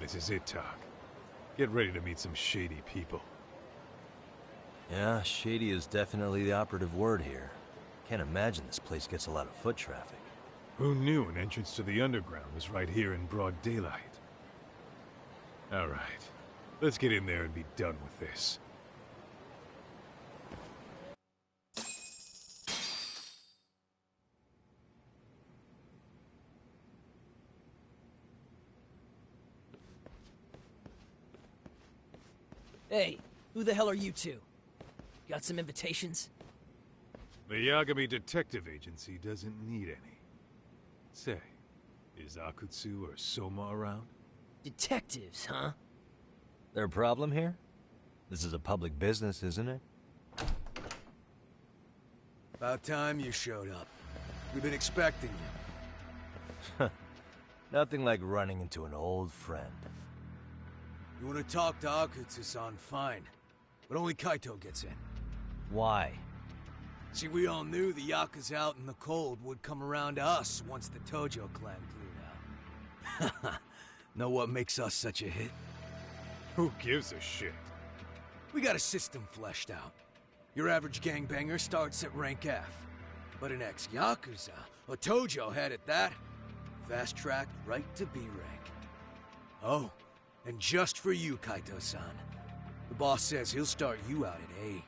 This is it, Talk. Get ready to meet some shady people. Yeah, shady is definitely the operative word here. Can't imagine this place gets a lot of foot traffic. Who knew an entrance to the underground was right here in broad daylight? All right, let's get in there and be done with this. Hey, who the hell are you two? Got some invitations? The Yagami Detective Agency doesn't need any. Say, is Akutsu or Soma around? Detectives, huh? There a problem here? This is a public business, isn't it? About time you showed up. We've been expecting you. Nothing like running into an old friend. You want to talk to Akutsu-san, fine. But only Kaito gets in. Why? See, we all knew the Yakuza out in the cold would come around to us once the Tojo clan cleared out. Know what makes us such a hit? Who gives a shit? We got a system fleshed out. Your average gangbanger starts at rank F. But an ex-Yakuza, a Tojo head at that, fast-tracked right to B rank. Oh, and just for you, Kaito-san. The boss says he'll start you out at A.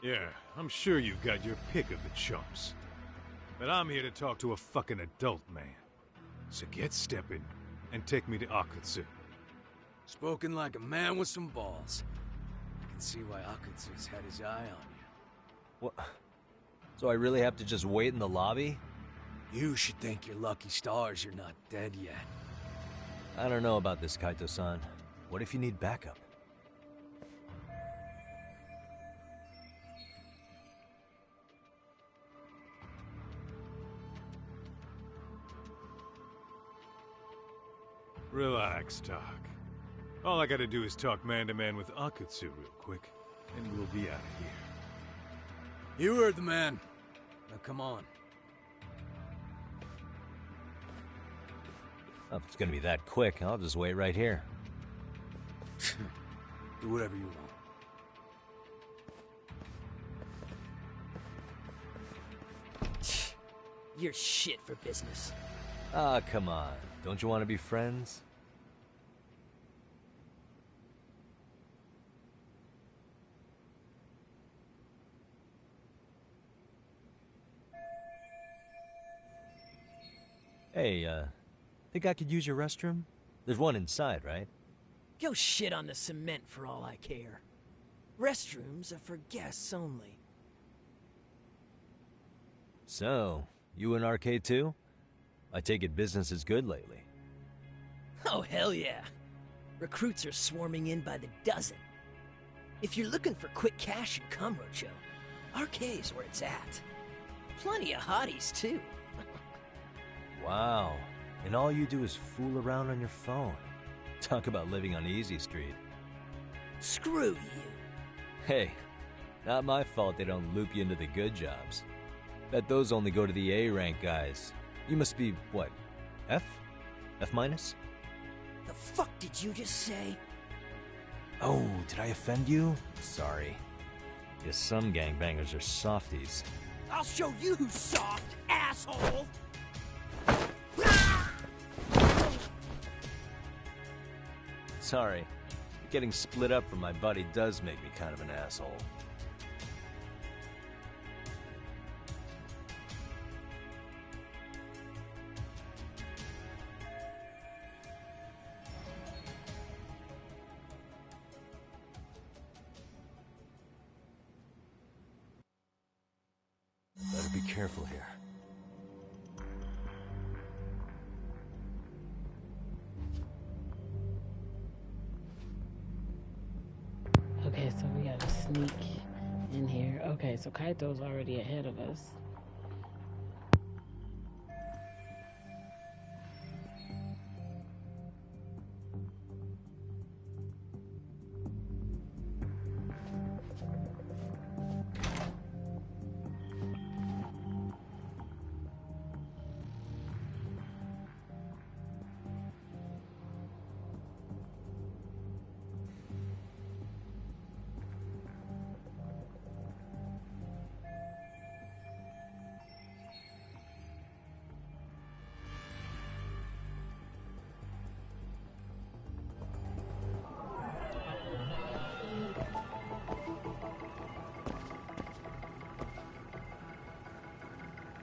Yeah, I'm sure you've got your pick of the chumps. But I'm here to talk to a fucking adult man. So get stepping and take me to Akutsu. Spoken like a man with some balls. I can see why Akutsu's had his eye on you. What? So I really have to just wait in the lobby? You should thank your lucky stars you're not dead yet. I don't know about this, Kaito-san. What if you need backup? Relax, Doc. All I gotta do is talk man-to-man with Akutsu real quick, and we'll be out of here. You heard the man. Now come on. Well, if it's gonna be that quick, I'll just wait right here. Do whatever you want. You're shit for business. Ah, come on. Don't you want to be friends? Hey, think I could use your restroom? There's one inside, right? Go shit on the cement for all I care. Restrooms are for guests only. So, you in arcade too? I take it business is good lately. Oh, hell yeah. Recruits are swarming in by the dozen. If you're looking for quick cash in Kamurocho, arcade's where it's at. Plenty of hotties, too. Wow. And all you do is fool around on your phone. Talk about living on Easy Street. Screw you. Hey, not my fault they don't loop you into the good jobs. Bet those only go to the A-rank guys. You must be, what, F? F minus? The fuck did you just say? Oh, did I offend you? Sorry. Guess some gangbangers are softies. I'll show you who's soft, asshole! Sorry. Getting split up from my buddy does make me kind of an asshole. Better be careful here. Okay, so we gotta sneak in here. Okay, so Kaito's already ahead of us.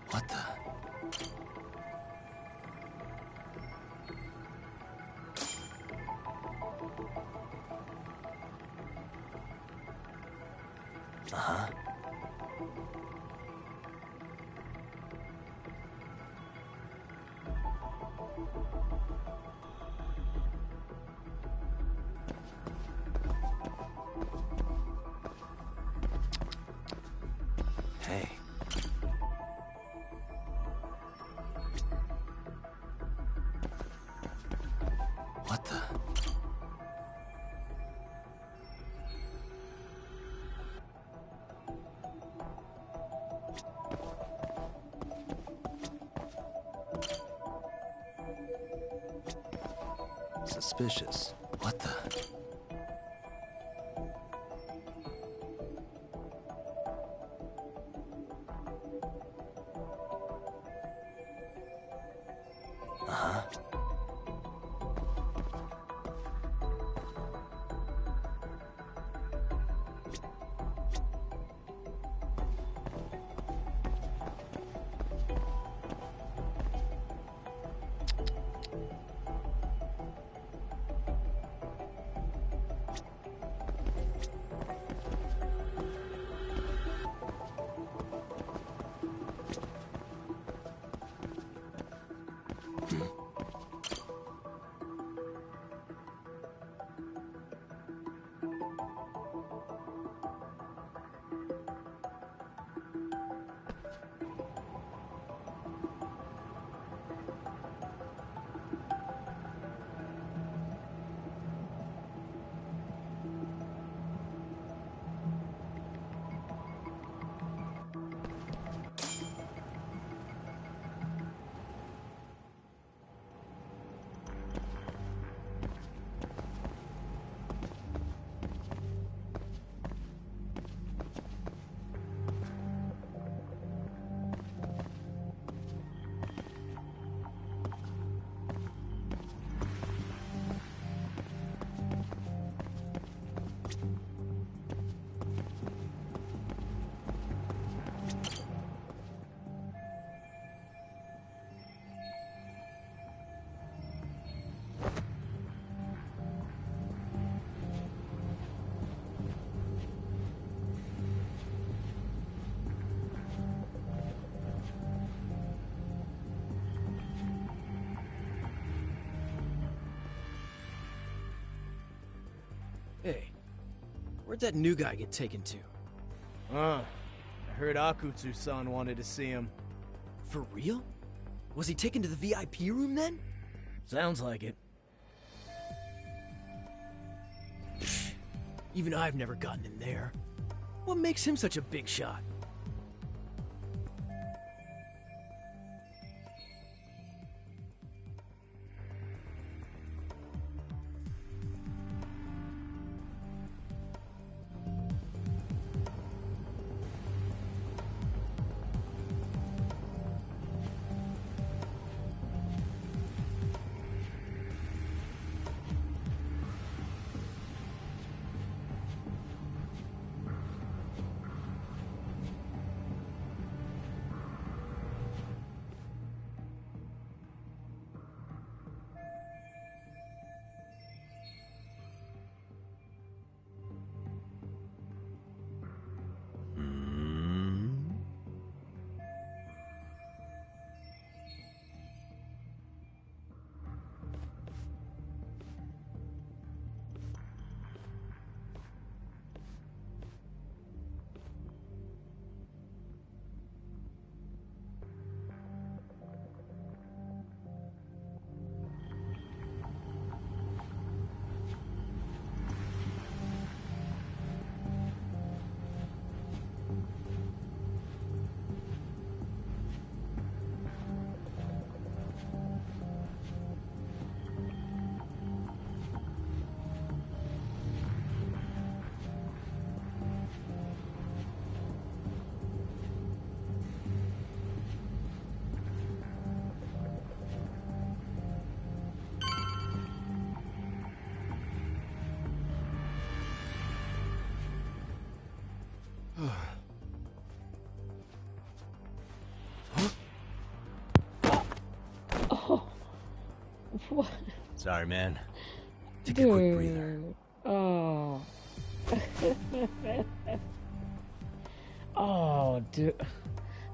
What the? Uh-huh. Hey. What the? Suspicious. What the? Uh-huh. Hey, where'd that new guy get taken to? I heard Akutsu-san wanted to see him. For real? Was he taken to the VIP room then? Sounds like it. Even I've never gotten in there. What makes him such a big shot? Sorry, man. Take a quick breather. Oh. Oh, dude.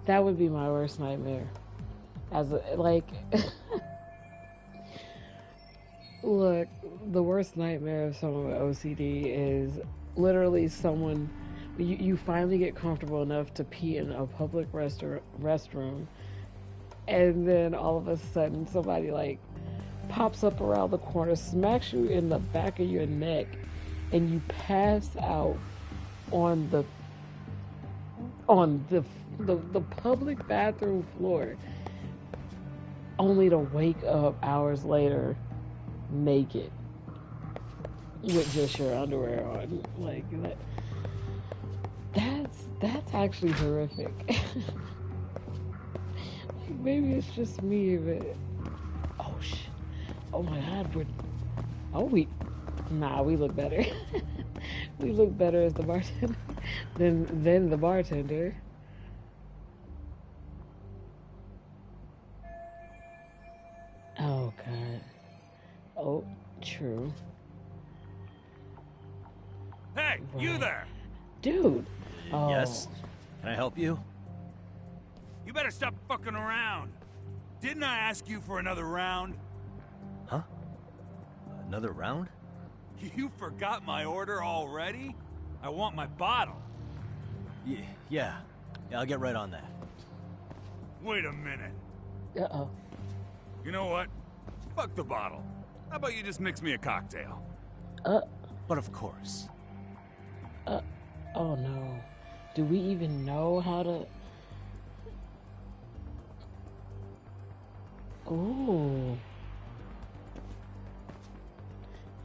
That would be my worst nightmare. Look, the worst nightmare of someone with OCD is literally someone, you finally get comfortable enough to pee in a public restroom, and then all of a sudden somebody like pops up around the corner, smacks you in the back of your neck, and you pass out on the public bathroom floor, only to wake up hours later naked with just your underwear on. Like that's actually horrific. Like, maybe it's just me, but oh shit. Oh my god, we look better. We look better as the bartender than the bartender. Oh god. Oh, true. Hey, Right. you there! Dude. Oh. Yes? Can I help you? You better stop fucking around. Didn't I ask you for another round? Huh? Another round? You forgot my order already? I want my bottle. Yeah, I'll get right on that. Wait a minute. Uh-oh. You know what? Fuck the bottle. How about you just mix me a cocktail? But of course. Oh no. Do we even know how to... Ooh.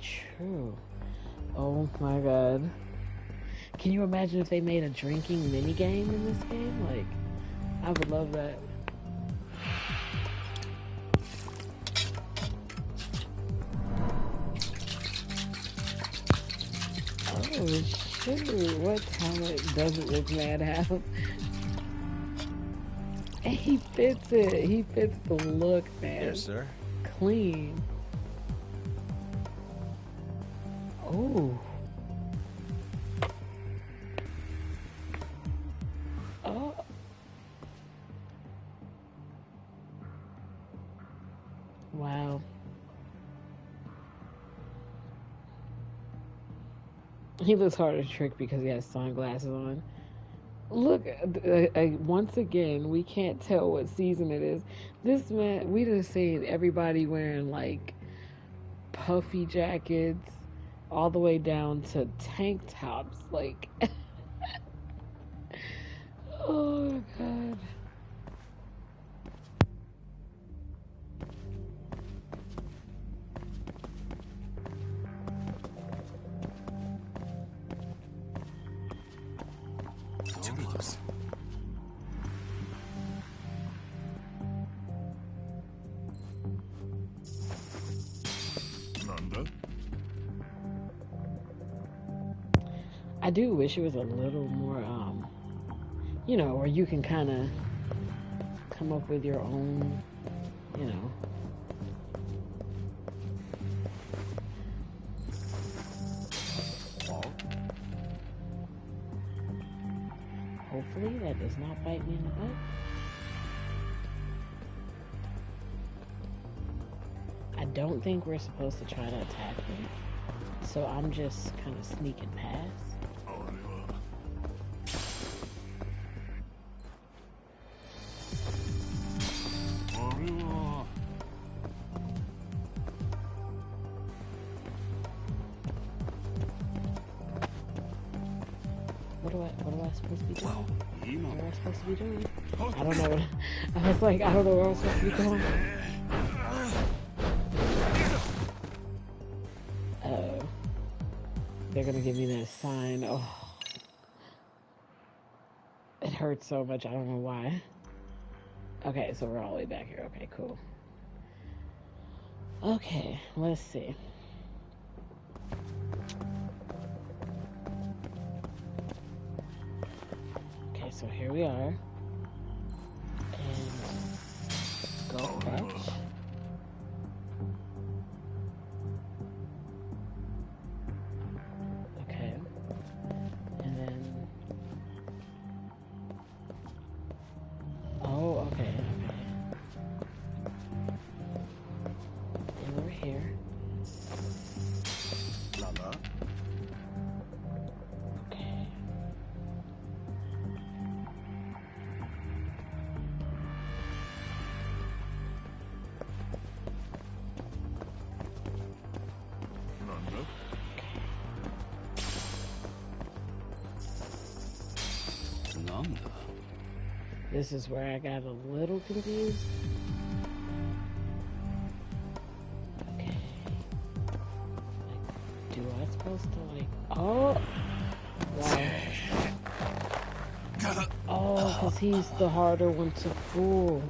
True. Oh my god. Can you imagine if they made a drinking minigame in this game? Like, I would love that. Oh shoot, what talent doesn't this man have? And he fits it. He fits the look, man. Here, sir. Clean. Oh. Oh. Wow. He looks hard to trick because he has sunglasses on. Look, once again, we can't tell what season it is. This man, we just seen everybody wearing like puffy jackets all the way down to tank tops. Like, oh god. I do wish it was a little more, you know, where you can kind of come up with your own, you know. Hopefully that does not bite me in the butt. I don't think we're supposed to try to attack them, so I'm just kind of sneaking past. What am I supposed to be doing? What am I supposed to be doing? I don't know what... I was like, I don't know where I'm supposed to be going. Uh-oh. They're gonna give me that sign. Oh. It hurts so much, I don't know why. Okay, so we're all the way back here. Okay, cool. Okay, let's see. So here we are, and go fetch. This is where I got a little confused. Okay. Like, do I supposed to like... Oh! Wow. Oh, because he's the harder one to fool.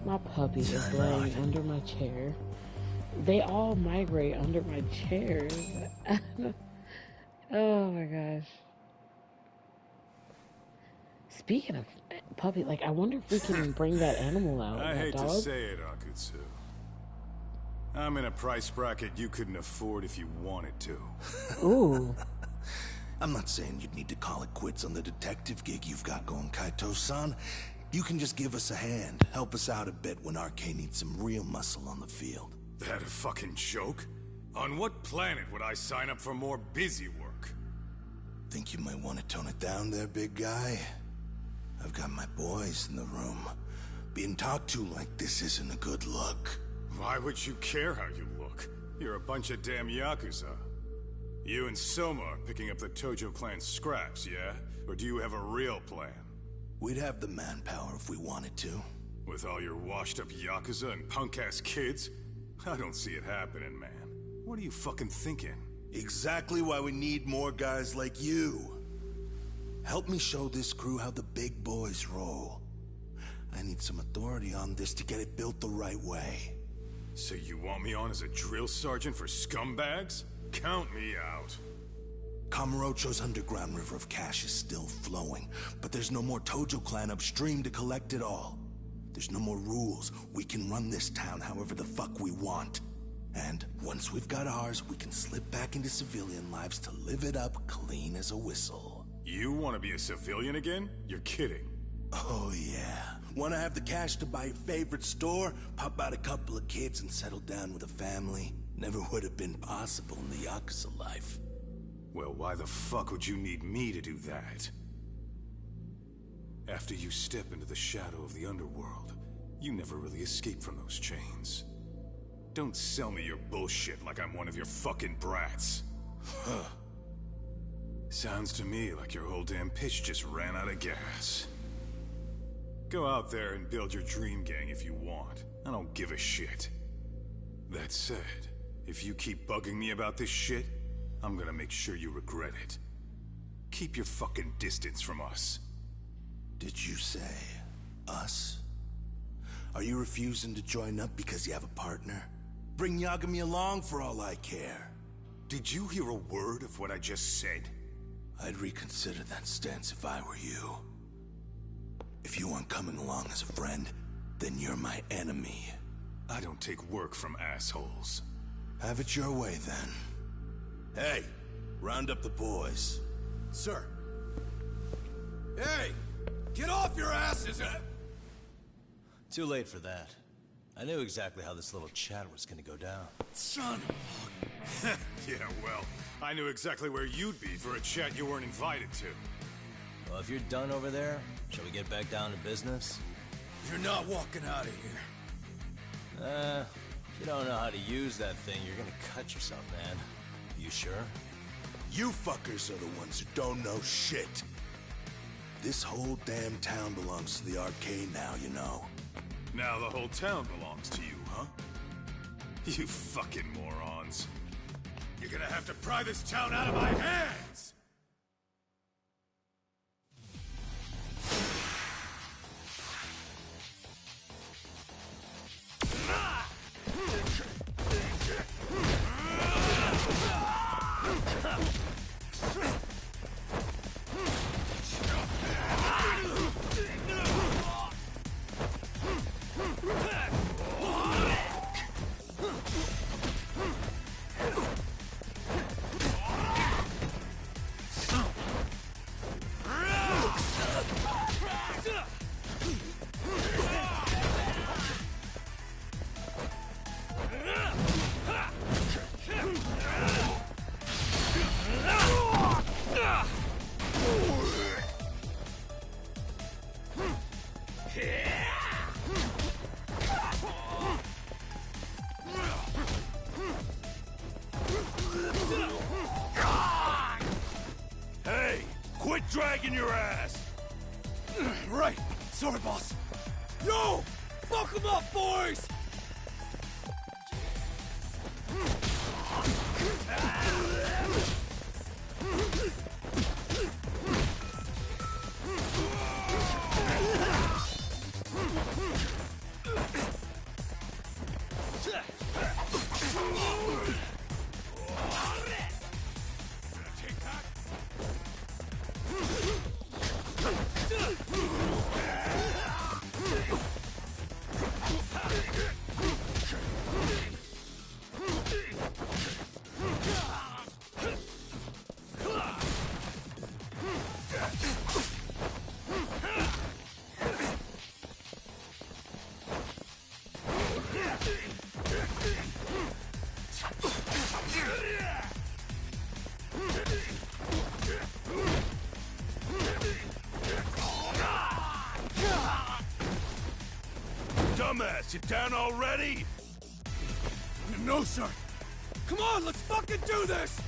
My puppy is laying under my chair. They all migrate under my chairs. Oh my gosh. Speaking of puppy, like, I wonder if we can bring that animal out. I hate dog. to say it, Akutsu. I'm in a price bracket you couldn't afford if you wanted to. Ooh. I'm not saying you'd need to call it quits on the detective gig you've got going, Kaito-san. You can just give us a hand, help us out a bit when RK needs some real muscle on the field. That a fucking joke? On what planet would I sign up for more busy work? Think you might want to tone it down there, big guy? I've got my boys in the room. Being talked to like this isn't a good look. Why would you care how you look? You're a bunch of damn Yakuza. You and Soma are picking up the Tojo clan's scraps, yeah? Or do you have a real plan? We'd have the manpower if we wanted to. With all your washed-up Yakuza and punk-ass kids? I don't see it happening, man. What are you fucking thinking? Exactly why we need more guys like you. Help me show this crew how the big boys roll. I need some authority on this to get it built the right way. So you want me on as a drill sergeant for scumbags? Count me out. Kamurocho's underground river of cash is still flowing, but there's no more Tojo clan upstream to collect it all. There's no more rules. We can run this town however the fuck we want. And once we've got ours, we can slip back into civilian lives to live it up clean as a whistle. You want to be a civilian again? You're kidding. Oh yeah. Want to have the cash to buy your favorite store, pop out a couple of kids and settle down with a family? Never would have been possible in the Yakuza life. Well, why the fuck would you need me to do that? After you step into the shadow of the underworld, you never really escape from those chains. Don't sell me your bullshit like I'm one of your fucking brats. Huh. Sounds to me like your whole damn pitch just ran out of gas. Go out there and build your dream gang if you want. I don't give a shit. That said, if you keep bugging me about this shit, I'm gonna make sure you regret it. Keep your fucking distance from us. Did you say us? Are you refusing to join up because you have a partner? Bring Yagami along for all I care. Did you hear a word of what I just said? I'd reconsider that stance if I were you. If you aren't coming along as a friend, then you're my enemy. I don't take work from assholes. Have it your way, then. Hey, round up the boys. Sir. Hey! Get off your asses! Too late for that. I knew exactly how this little chat was gonna go down. Son of Yeah, well, I knew exactly where you'd be for a chat you weren't invited to. Well, if you're done over there, shall we get back down to business? You're not walking out of here. If you don't know how to use that thing, you're gonna cut yourself, man. You sure? You fuckers are the ones who don't know shit. This whole damn town belongs to the arcade now, you know. Now the whole town belongs to you, huh? You fucking morons. You're gonna have to pry this town out of my hands! Quit dragging your ass! Right. Sorry, boss. Yo! Fuck them up, boys! Dumbass, you down already? No, sir. Come on, let's fucking do this!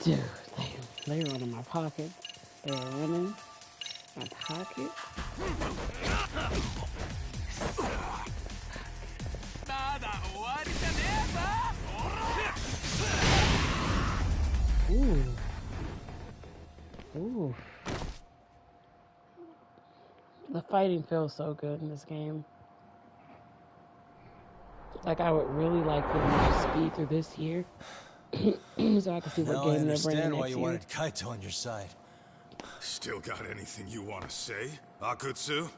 Dude, they were in my pocket. They were running my pocket. Ooh. Ooh. The fighting feels so good in this game. Like, I would really like for them to speed through this year. So I can see what now game I they're bringing understand why next you year. wanted Kaito on your side. Still got anything you want to say, Akutsu?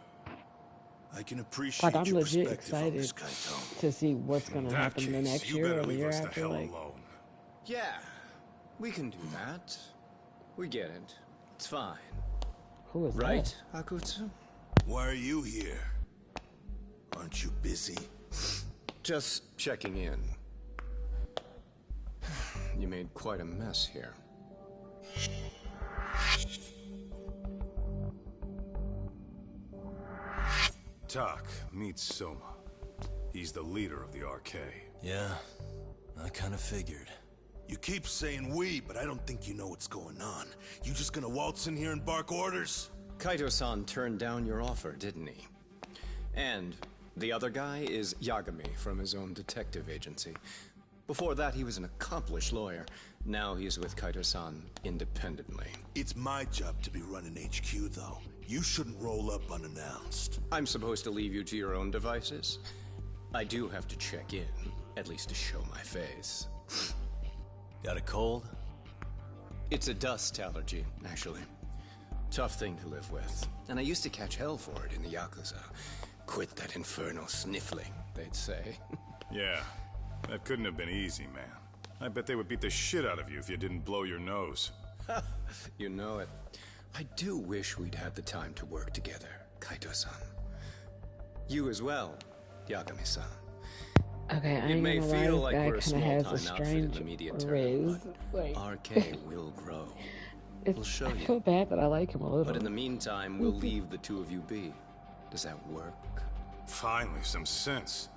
I can appreciate Like, I'm your legit perspective on this, excited Kaito. to see what's going In to that happen the case, next you year better or the leave year us the after. hell Like, alone. Yeah, we can do that. We get it. It's fine. who is Right, Akutsu? Why are you here? Aren't you busy? Just checking in. You made quite a mess here. Tak, meet Soma. He's the leader of the RK. Yeah, I kind of figured. You keep saying we, but I don't think you know what's going on. You just gonna waltz in here and bark orders? Kaito-san turned down your offer, didn't he? And the other guy is Yagami from his own detective agency. Before that, he was an accomplished lawyer. Now he's with Kaito-san independently. It's my job to be running HQ, though. You shouldn't roll up unannounced. I'm supposed to leave you to your own devices? I do have to check in, at least to show my face. Got a cold? It's a dust allergy, actually. Tough thing to live with. And I used to catch hell for it in the Yakuza. Quit that infernal sniffling, they'd say. Yeah, that couldn't have been easy, man. I bet they would beat the shit out of you if you didn't blow your nose. You know it. I do wish we'd had the time to work together, Kaito-san. You as well, Yagami-san. okay, I It ain't may gonna lie, feel this like guy we're a kind of small has a time outfit in strange the media riz. term, Like, but RK will grow. We'll show I you. feel bad that I like him a little. But in the meantime, we'll leave the two of you be. Does that work? Finally, some sense.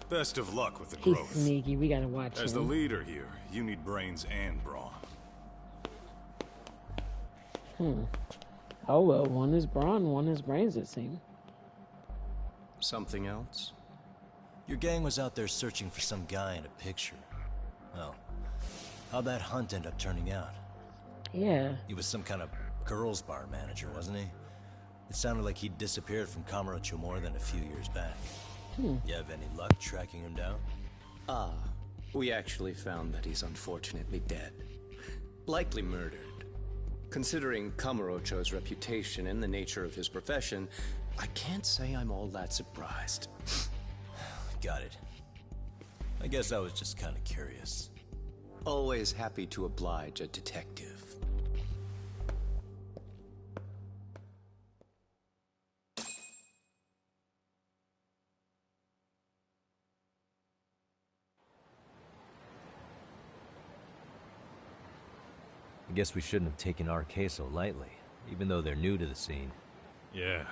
Best of luck with the He's growth. sneaky. We gotta watch As him. the leader here, you need brains and brawn. Oh well, one is brawn, one is brains, it seems. Something else? Your gang was out there searching for some guy in a picture. Well, how'd that hunt end up turning out? Yeah. He was some kind of girls' bar manager, wasn't he? It sounded like he'd disappeared from Kamurocho more than a few years back. You have any luck tracking him down? We actually found that he's unfortunately dead. Likely murdered. Considering Kamurocho's reputation and the nature of his profession, I can't say I'm all that surprised. Got it. I guess I was just kind of curious. Always happy to oblige a detective. I guess we shouldn't have taken RK so lightly, even though they're new to the scene. Yeah.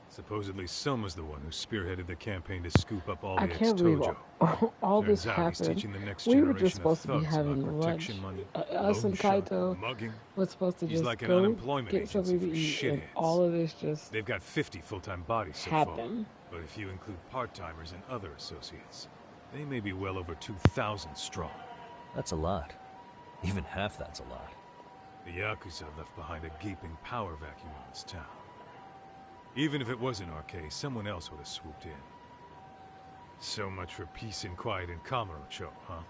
Supposedly Selma's the one who spearheaded the campaign to scoop up all I the can't believe ex-Tojo. all this Turns out he's happened. teaching the next We were generation just supposed to of be thugs having about lunch. protection money, Us and loan sharking, Kaito mugging. was supposed to He's just like an go unemployment get agency something to for eat, and shitheads. all of this just They've got 50 full-time bodies so happened. far. But if you include part-timers and other associates, they may be well over 2,000 strong. That's a lot. Even half that's a lot. The Yakuza left behind a gaping power vacuum in this town. Even if it wasn't RK, someone else would have swooped in. So much for peace and quiet in Kamurocho, huh?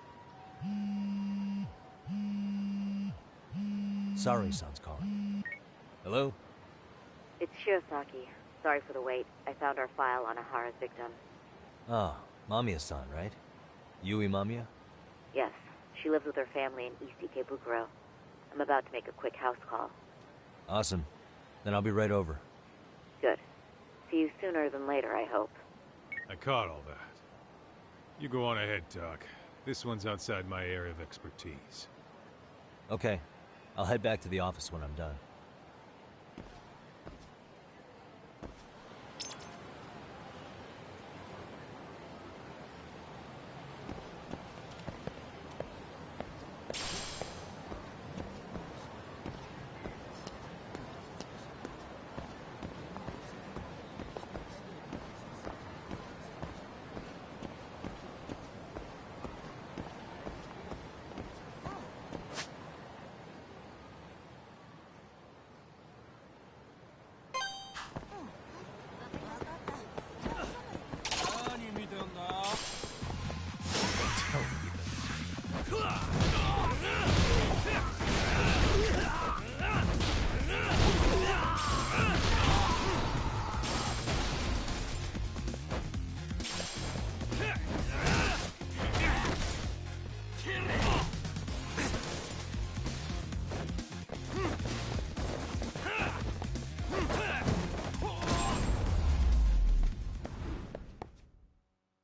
Sorry-san's calling. Hello? It's Shirosaki. Sorry for the wait. I found our file on Ahara's victim. Ah, Mamiya-san, right? Yui Mamiya? Yes, she lives with her family in East Ikebukuro. I'm about to make a quick house call. Awesome. Then I'll be right over. Good. See you sooner than later, I hope. I caught all that. You go on ahead, Doc. This one's outside my area of expertise. Okay. I'll head back to the office when I'm done.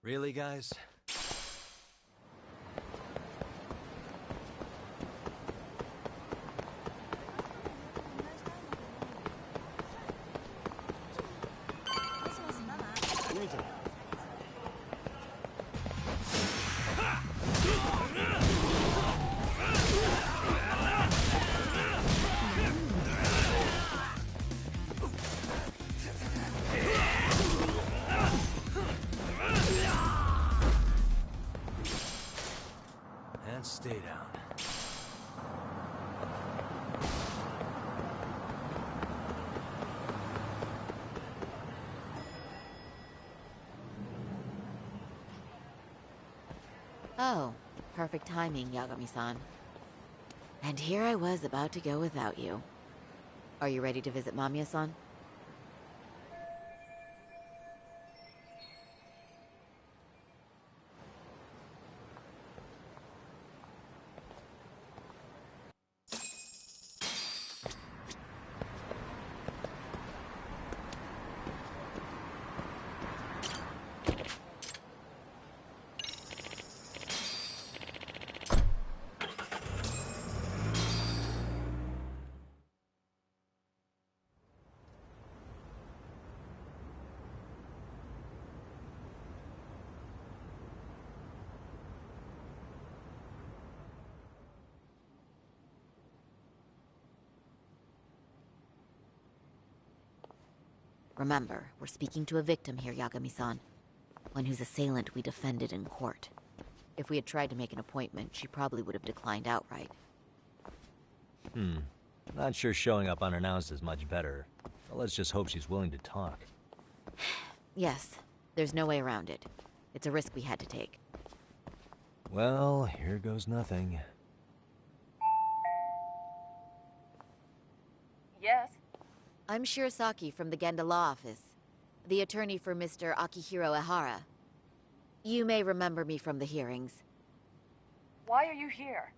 Really, guys? And stay down. Oh, perfect timing, Yagami-san. And here I was about to go without you. Are you ready to visit Mamiya-san? Remember, we're speaking to a victim here, Yagami-san. One whose assailant we defended in court. If we had tried to make an appointment, she probably would have declined outright. Not sure showing up unannounced is much better. But let's just hope she's willing to talk. Yes, there's no way around it. It's a risk we had to take. Well, here goes nothing. Yes? I'm Shirasaki from the Genda Law Office, the attorney for Mr. Akihiro Ehara. You may remember me from the hearings. Why are you here?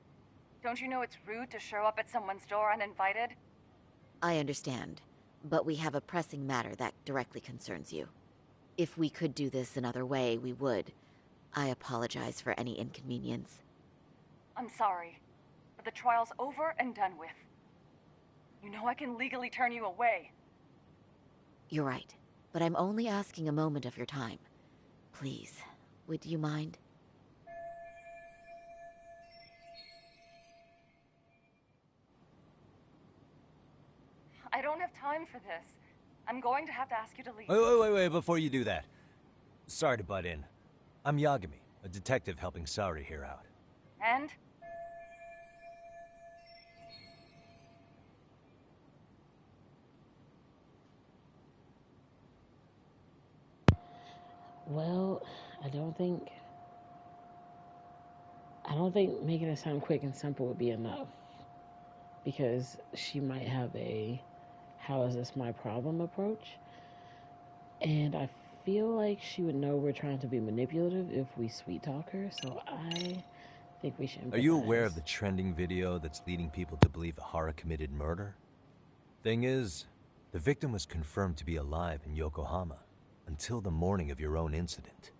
Don't you know it's rude to show up at someone's door uninvited? I understand, but we have a pressing matter that directly concerns you. If we could do this another way, we would. I apologize for any inconvenience. I'm sorry, but the trial's over and done with. You know I can legally turn you away. You're right, but I'm only asking a moment of your time. Please, would you mind? I don't have time for this. I'm going to have to ask you to leave. Wait, before you do that. Sorry to butt in. I'm Yagami, a detective helping Saori here out. And? Well, I don't think making it sound quick and simple would be enough. Because she might have a how is this my problem approach. And I feel like she would know we're trying to be manipulative if we sweet talk her, so I think we should empathize. Are you aware of the trending video that's leading people to believe Ehara committed murder? Thing is, the victim was confirmed to be alive in Yokohama until the morning of your own incident.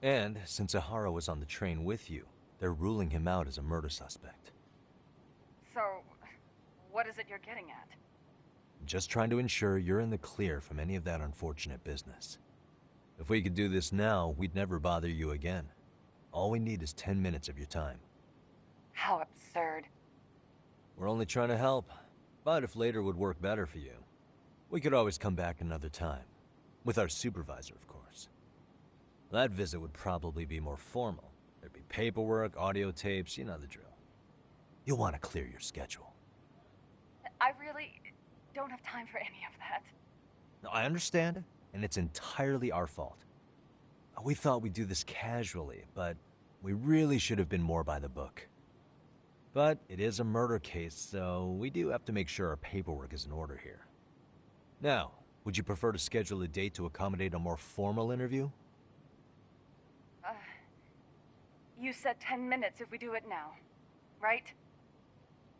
And since Ehara was on the train with you, they're ruling him out as a murder suspect. So, what is it you're getting at? Just trying to ensure you're in the clear from any of that unfortunate business. If we could do this now, we'd never bother you again. All we need is 10 minutes of your time. How absurd. We're only trying to help, but if later would work better for you, we could always come back another time. With our supervisor, of course. That visit would probably be more formal. There'd be paperwork, audio tapes, you know the drill. You'll want to clear your schedule. I really don't have time for any of that. No, I understand, and it's entirely our fault. We thought we'd do this casually, but we really should have been more by the book. But it is a murder case, so we do have to make sure our paperwork is in order here. Now, would you prefer to schedule a date to accommodate a more formal interview? You said 10 minutes if we do it now, right?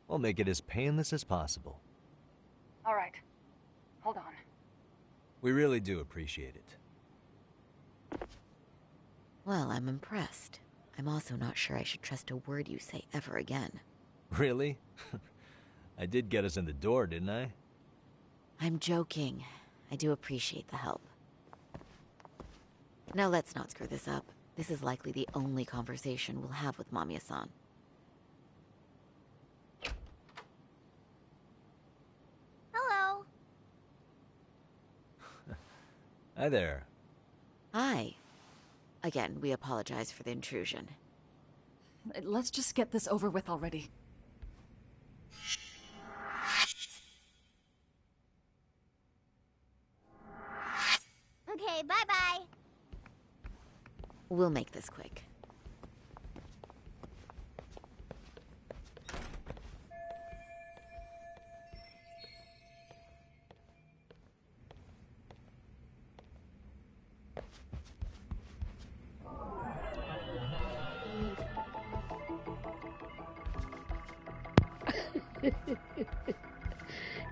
We'll make it as painless as possible. All right. Hold on. We really do appreciate it. Well, I'm impressed. I'm also not sure I should trust a word you say ever again. Really? I did get us in the door, didn't I? I'm joking. I do appreciate the help. Now let's not screw this up. This is likely the only conversation we'll have with Mamiya-san. Hello. Hi there. Hi. Again, we apologize for the intrusion. Let's just get this over with already. Okay, bye-bye. We'll make this quick.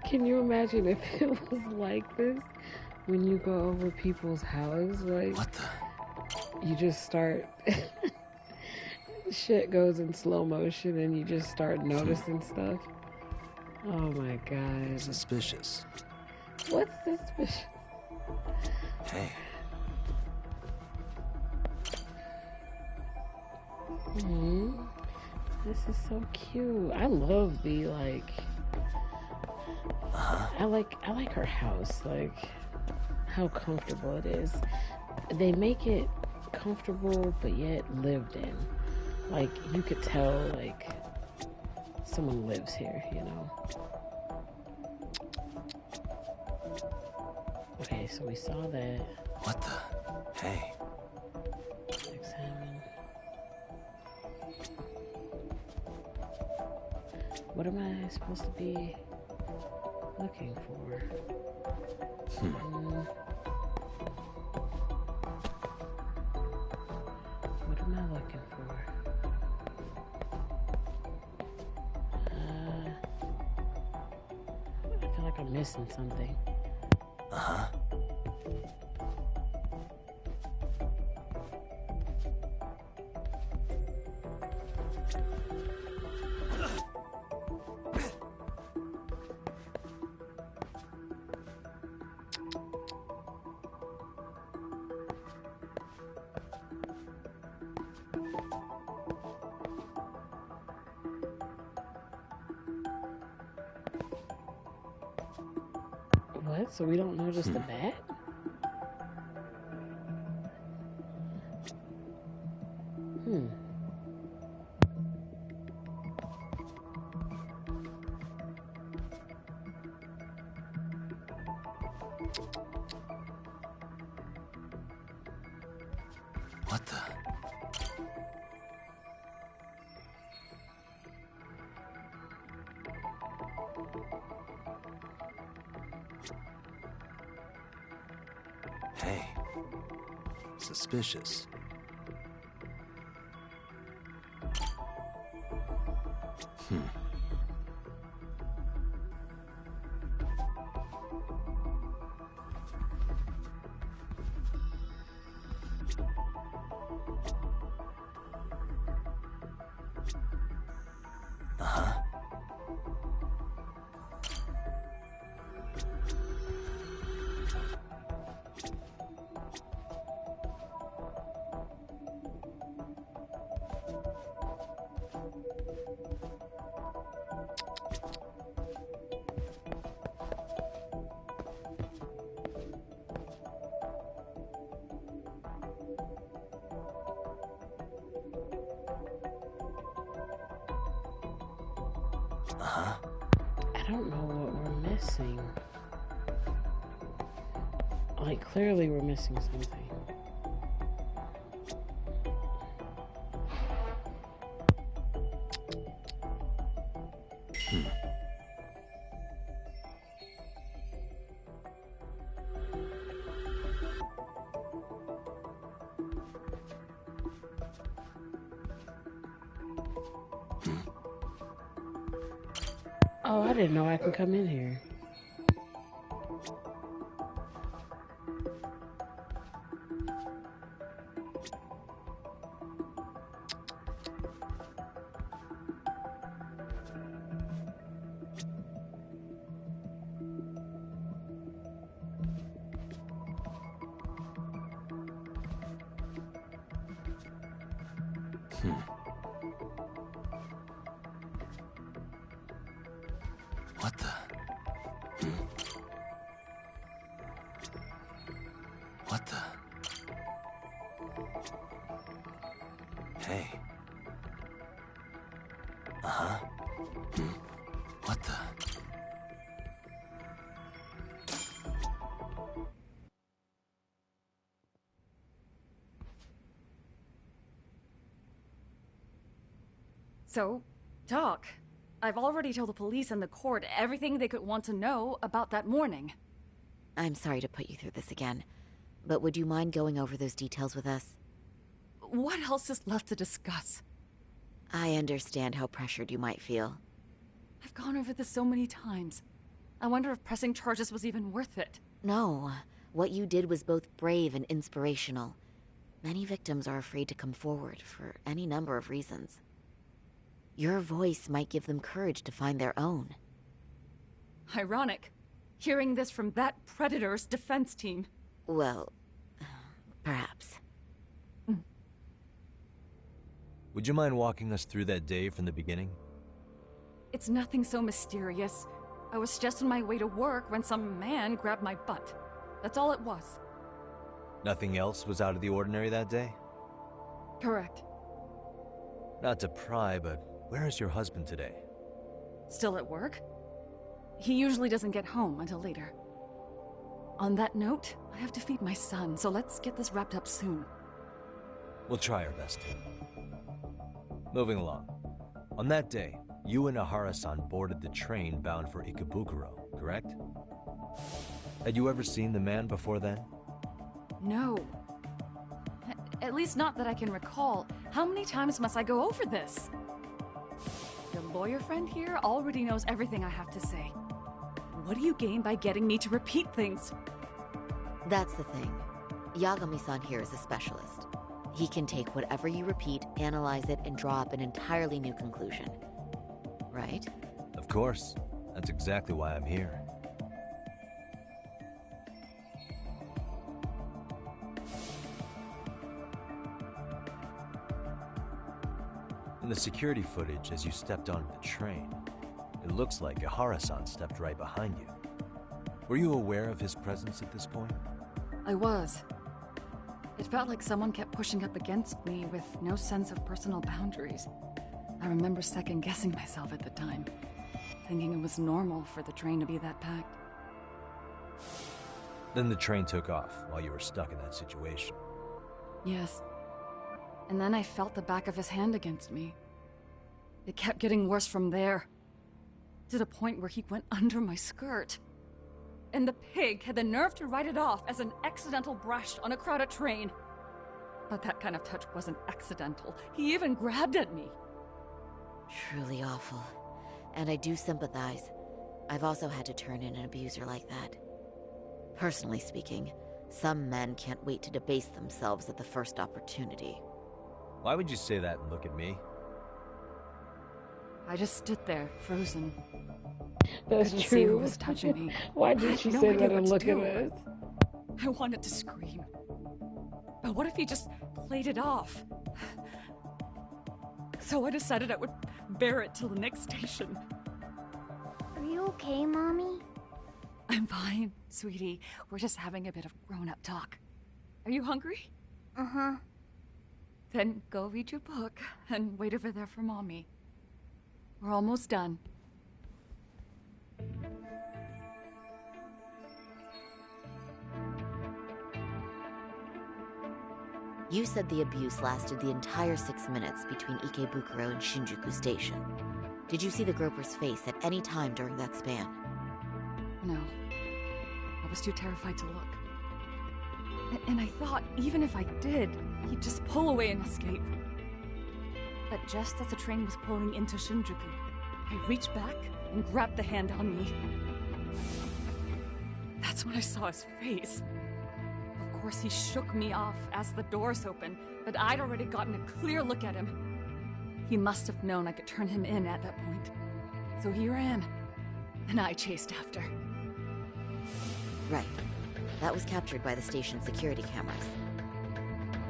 Can you imagine if it was like this when you go over people's house? Like, what the? You just start shit goes in slow motion and you just start noticing stuff. Oh my god. Suspicious. What's suspicious? Hey. This is so cute. I love the like I like her house. Like how comfortable it is. They make it comfortable, but yet lived in. Like, you could tell, like, someone lives here, you know? Okay, so we saw that. What the? Hey. Examine. What am I supposed to be looking for? What am I looking for? I feel like I'm missing something. Uh-huh. What? So we don't notice the bat? What the? Hey. Suspicious. Uh-huh. Uh-huh. I don't know what we're missing. Like, clearly we're missing something. Oh, I didn't know I could come in here. What the? What the? Hey. Uh-huh. What the? So, talk. I've already told the police and the court everything they could want to know about that morning. I'm sorry to put you through this again, but would you mind going over those details with us? What else is left to discuss? I understand how pressured you might feel. I've gone over this so many times. I wonder if pressing charges was even worth it. No, what you did was both brave and inspirational. Many victims are afraid to come forward for any number of reasons. Your voice might give them courage to find their own. Ironic. Hearing this from that predator's defense team. Well, perhaps. Would you mind walking us through that day from the beginning? It's nothing so mysterious. I was just on my way to work when some man grabbed my butt. That's all it was. Nothing else was out of the ordinary that day? Correct. Not to pry, but where is your husband today? Still at work? He usually doesn't get home until later. On that note, I have to feed my son, so let's get this wrapped up soon. We'll try our best to. Moving along. On that day, you and Ahara-san boarded the train bound for Ikebukuro, correct? Had you ever seen the man before then? No. At least not that I can recall. How many times must I go over this? Your lawyer friend here already knows everything I have to say. What do you gain by getting me to repeat things? That's the thing. Yagami-san here is a specialist. He can take whatever you repeat, analyze it, and draw up an entirely new conclusion. Right? Of course. That's exactly why I'm here. In the security footage as you stepped onto the train, it looks like Ahara-san stepped right behind you. Were you aware of his presence at this point? I was. It felt like someone kept pushing up against me with no sense of personal boundaries. I remember second-guessing myself at the time, thinking it was normal for the train to be that packed. Then the train took off while you were stuck in that situation. Yes. And then I felt the back of his hand against me. It kept getting worse from there, to the point where he went under my skirt. And the pig had the nerve to write it off as an accidental brush on a crowded train. But that kind of touch wasn't accidental. He even grabbed at me. Truly awful. And I do sympathize. I've also had to turn in an abuser like that. Personally speaking, some men can't wait to debase themselves at the first opportunity. Why would you say that and look at me? I just stood there, frozen. That's Couldn't true. see who was touching me. Why did she say that and look at us? I wanted to scream. But what if he just played it off? So I decided I would bear it till the next station. Are you okay, Mommy? I'm fine, sweetie. We're just having a bit of grown-up talk. Are you hungry? Uh-huh. Then go read your book and wait over there for Mommy. We're almost done. You said the abuse lasted the entire 6 minutes between Ikebukuro and Shinjuku Station. Did you see the groper's face at any time during that span? No. I was too terrified to look. And I thought, even if I did, he'd just pull away and escape. But just as the train was pulling into Shinjuku, I reached back and grabbed the hand on me. That's when I saw his face. Of course, he shook me off as the doors opened, but I'd already gotten a clear look at him. He must have known I could turn him in at that point. So he ran, and I chased after. Right. That was captured by the station's security cameras.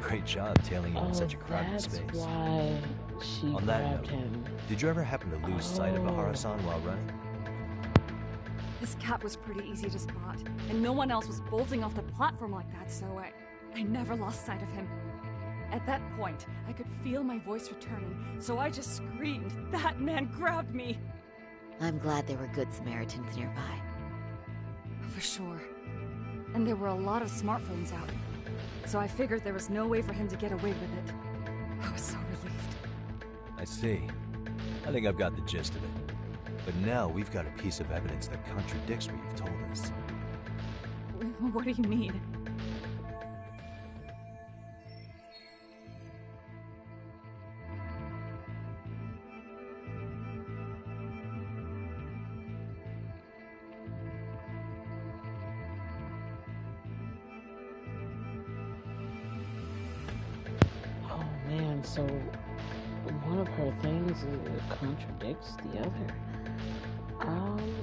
Great job tailing him in such a crowded that's space. Why she On that grabbed note, him. did you ever happen to lose sight of Ahara-san while running? His cap was pretty easy to spot, and no one else was bolting off the platform like that, so I never lost sight of him. At that point, I could feel my voice returning, so I just screamed, "That man grabbed me!" I'm glad there were good Samaritans nearby. For sure. And there were a lot of smartphones out, so I figured there was no way for him to get away with it. I was so relieved. I see. I think I've got the gist of it. But now we've got a piece of evidence that contradicts what you've told us. What do you mean? Oh man, so one of her things contradicts the other.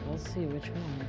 Let's see which one.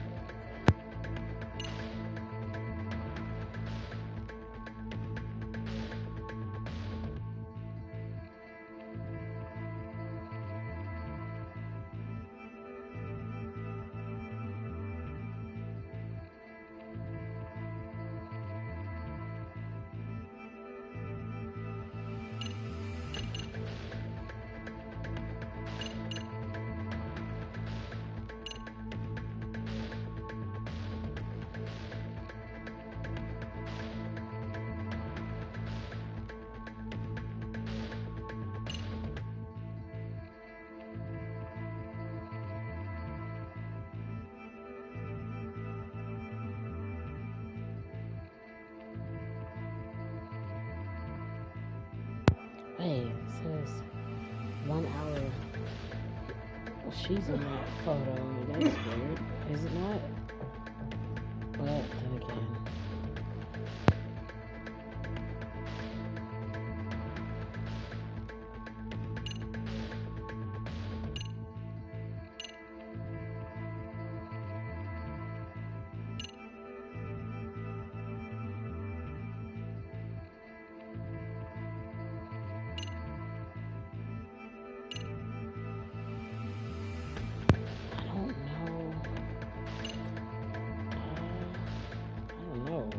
1 hour. Well, she's in that photo. That's weird, is it not? But then again.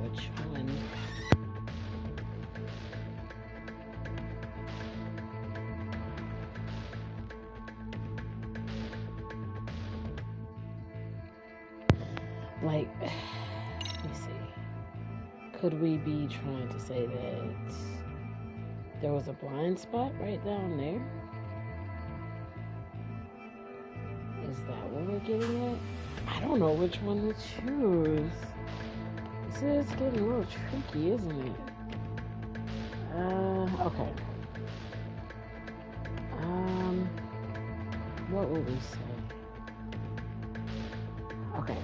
Which one? Like, let me see. Could we be trying to say that there was a blind spot right down there? Is that what we're getting at? I don't know which one to choose. It's getting a little tricky, isn't it? Okay. What would we say? Okay.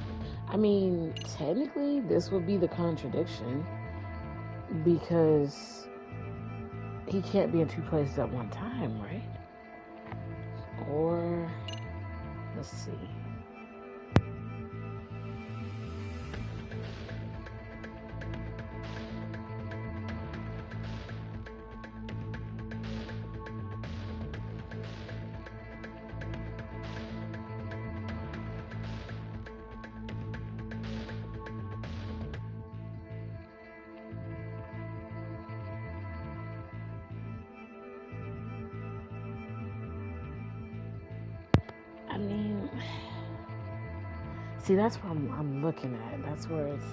I mean, technically, this would be the contradiction because he can't be in two places at one time, right? Or, let's see. I mean, see, that's what I'm looking at. That's where it's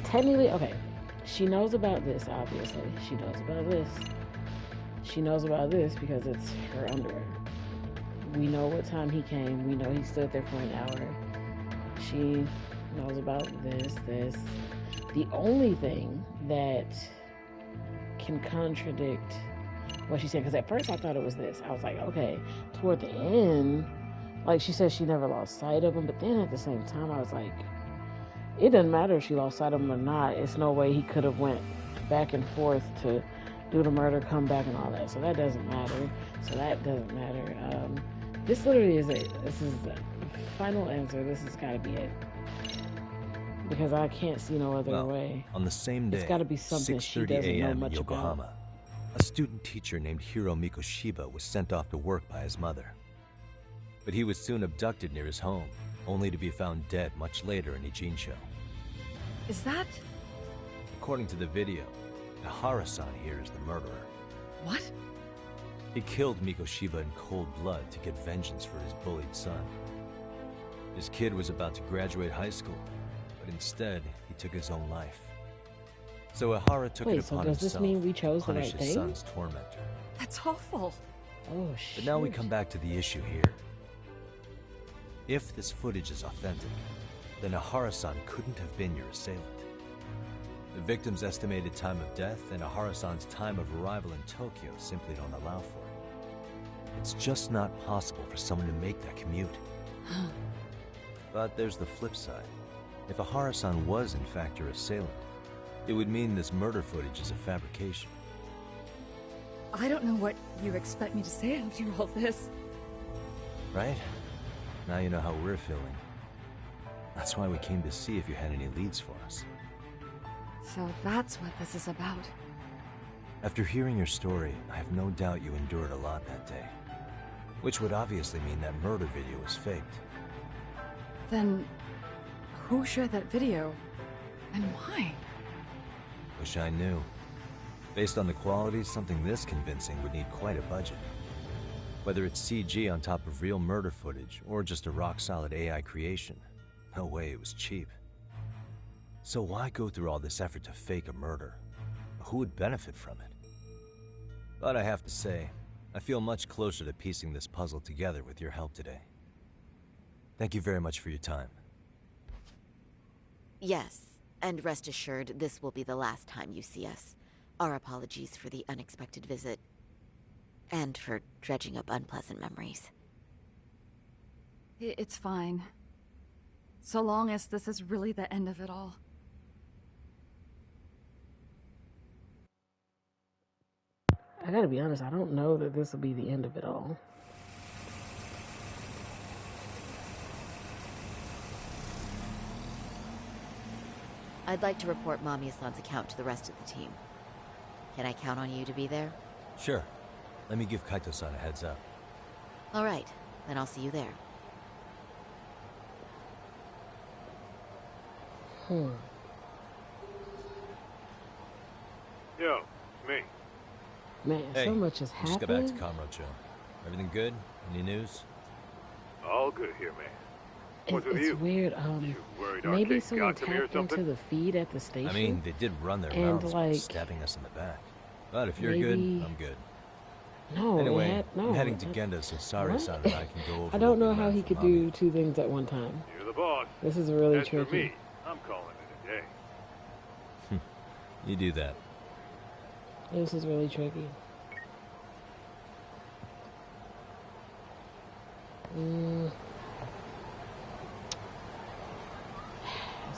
technically okay. She knows about this, obviously. She knows about this. She knows about this because it's her underwear. We know what time he came. We know he stood there for an hour. She knows about this. The only thing that can contradict what she said, because at first I thought it was this. I was like, okay, toward the end, like she said she never lost sight of him, but then at the same time I was like, it doesn't matter if she lost sight of him or not. It's no way he could have went back and forth to do the murder, come back and all that. So that doesn't matter. This literally is it. This is the final answer. This has got to be it. Because I can't see no other way. On the same day, it's got to be something she 6:30 doesn't know a.m. much in Yokohama, about. a student teacher named Hiro Mikoshiba was sent off to work by his mother. But he was soon abducted near his home, only to be found dead much later in Ijincho. Is that... According to the video, Ihara-san here is the murderer. What? He killed Mikoshiba in cold blood to get vengeance for his bullied son. His kid was about to graduate high school, but instead, he took his own life. So Ihara took it upon himself this mean we chose to the punish right his thing? son's tormentor. That's awful. Oh, shit. But now we come back to the issue here. If this footage is authentic, then Ihara-san couldn't have been your assailant. The victim's estimated time of death and Ihara-san's time of arrival in Tokyo simply don't allow for it. It's just not possible for someone to make that commute. But there's the flip side. If Ihara-san was in fact your assailant, it would mean this murder footage is a fabrication. I don't know what you expect me to say after all this. Right? Now you know how we're feeling. That's why we came to see if you had any leads for us. So that's what this is about. After hearing your story, I have no doubt you endured a lot that day. Which would obviously mean that murder video was faked. Then, who shared that video? And why? Wish I knew. Based on the quality, something this convincing would need quite a budget. Whether it's CG on top of real murder footage, or just a rock-solid AI creation, no way it was cheap. So why go through all this effort to fake a murder? Who would benefit from it? But I have to say, I feel much closer to piecing this puzzle together with your help today. Thank you very much for your time. Yes, and rest assured, this will be the last time you see us. Our apologies for the unexpected visit. And for dredging up unpleasant memories. It's fine. So long as this is really the end of it all. I gotta be honest, I don't know that this will be the end of it all. I'd like to report Mami-san's account to the rest of the team. Can I count on you to be there? Sure. Let me give Kaito-san a heads up. All right, then I'll see you there. Yo, it's me. Man, Hey, so much has just got back happened. to Kamurocho. Everything good? Any news? All good here, man. What's with It's you? weird. Worried Maybe Arcade someone got to me or tapped into something? the feed at the station. I mean, they did run their and mouths like, stabbing us in the back. But if you're good, maybe- I'm good. No, Anyway, no. I'm heading to Genda, so Sari-san and I can go over I don't what we know how learned he from could Mami. do two things at one time. You're the boss. This is really As for tricky. me, I'm calling it a day. You do that. This is really tricky. This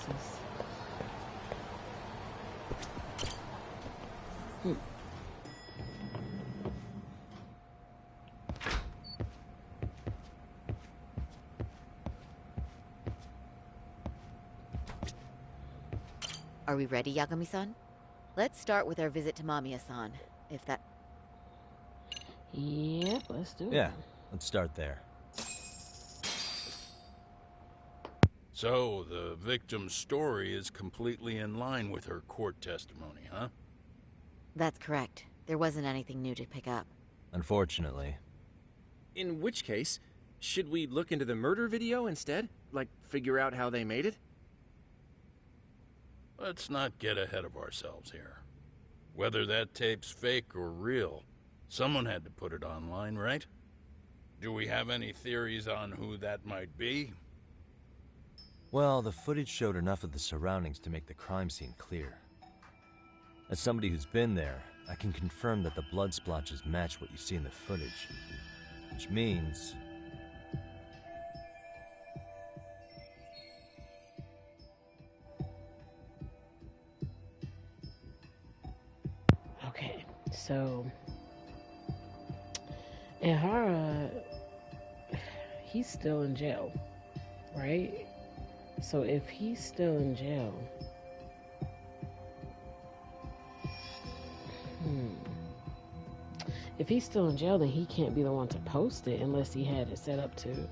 is... Are we ready, Yagami-san? Let's start with our visit to Mamiya-san, if that... Yep, let's do it. Yeah, let's start there. So, the victim's story is completely in line with her court testimony, huh? That's correct. There wasn't anything new to pick up. Unfortunately. In which case, should we look into the murder video instead? Like, figure out how they made it? Let's not get ahead of ourselves here. Whether that tape's fake or real, someone had to put it online, right? Do we have any theories on who that might be? Well, the footage showed enough of the surroundings to make the crime scene clear. As somebody who's been there, I can confirm that the blood splotches match what you see in the footage. Which means... Okay, so... Ihara... He's still in jail, right? So if he's still in jail... If he's still in jail, then he can't be the one to post it unless he had it set up to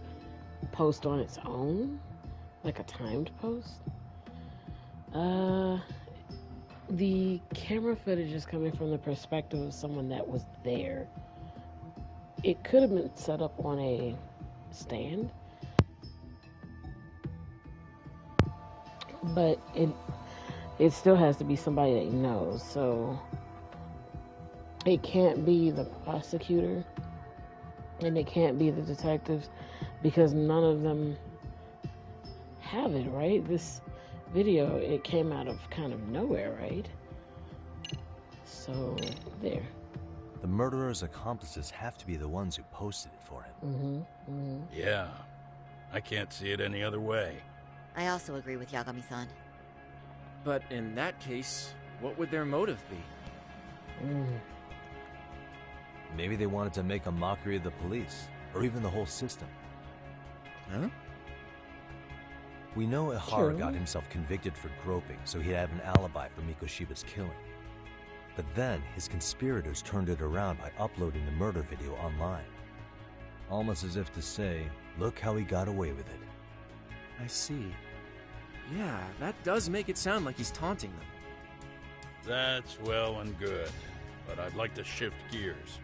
post on its own, like a timed post. The camera footage is coming from the perspective of someone that was there. It could have been set up on a stand, but it still has to be somebody that knows. So it can't be the prosecutor and it can't be the detectives because none of them have it, right? This video, it came out of kind of nowhere, right? So, there. The murderer's accomplices have to be the ones who posted it for him. Yeah, I can't see it any other way. I also agree with Yagami-san. But in that case, what would their motive be? Maybe they wanted to make a mockery of the police, or even the whole system. Huh? We know Ihara got himself convicted for groping, so he'd have an alibi for Mikoshiba's killing. But then, his conspirators turned it around by uploading the murder video online. Almost as if to say, look how he got away with it. I see. Yeah, that does make it sound like he's taunting them. That's well and good, but I'd like to shift gears.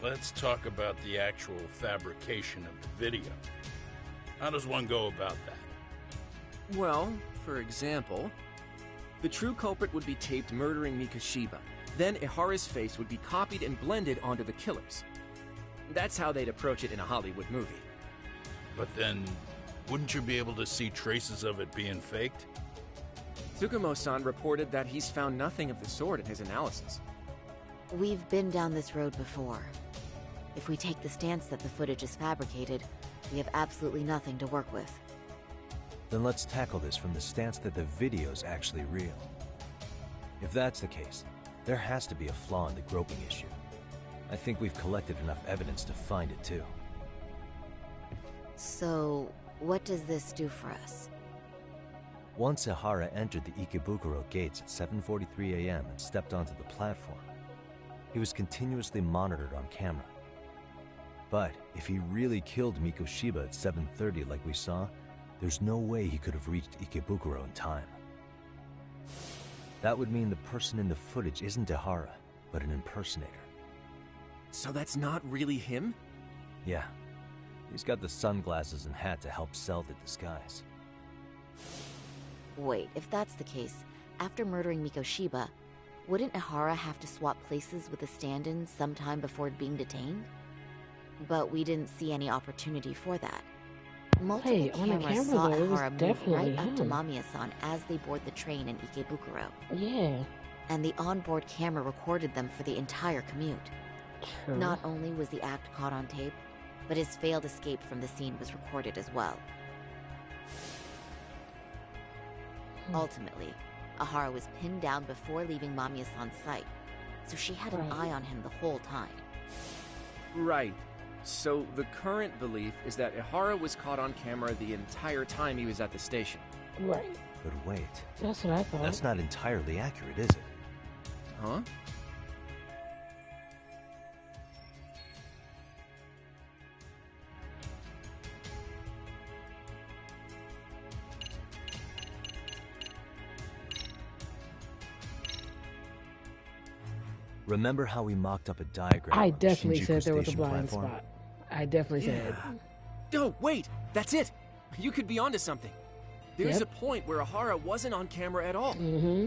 Let's talk about the actual fabrication of the video. How does one go about that? Well, for example, the true culprit would be taped murdering Mikoshiba. Then Ihara's face would be copied and blended onto the killers. That's how they'd approach it in a Hollywood movie. But then, wouldn't you be able to see traces of it being faked? Tsukumo-san reported that he's found nothing of the sort in his analysis. We've been down this road before. If we take the stance that the footage is fabricated, we have absolutely nothing to work with. Then let's tackle this from the stance that the video's actually real. If that's the case, there has to be a flaw in the groping issue. I think we've collected enough evidence to find it too. So, what does this do for us? Once Ihara entered the Ikebukuro gates at 7:43 a.m. and stepped onto the platform, he was continuously monitored on camera. But if he really killed Mikoshiba at 7:30 like we saw, there's no way he could have reached Ikebukuro in time. That would mean the person in the footage isn't Ihara, but an impersonator. So that's not really him? Yeah. He's got the sunglasses and hat to help sell the disguise. Wait, if that's the case, after murdering Mikoshiba, wouldn't Ihara have to swap places with the stand-in sometime before being detained? But we didn't see any opportunity for that. Multiple On the cameras camera, saw though, it was Ihara move definitely right up to him. Mamiya-san as they board the train in Ikebukuro. Yeah. And the onboard camera recorded them for the entire commute. True. Not only was the act caught on tape, but his failed escape from the scene was recorded as well. Ultimately, Ihara was pinned down before leaving Mamiya-san's sight, so she had an eye on him the whole time. Right. So the current belief is that Ihara was caught on camera the entire time he was at the station. Right. But wait. That's what I thought. That's not entirely accurate, is it? Huh? Remember how we mocked up a diagram I on the definitely Shinjuku said there was a Station blind platform? spot. I definitely said. Oh, wait! That's it! You could be onto something. There's Yep. a point where Ihara wasn't on camera at all. Mm-hmm.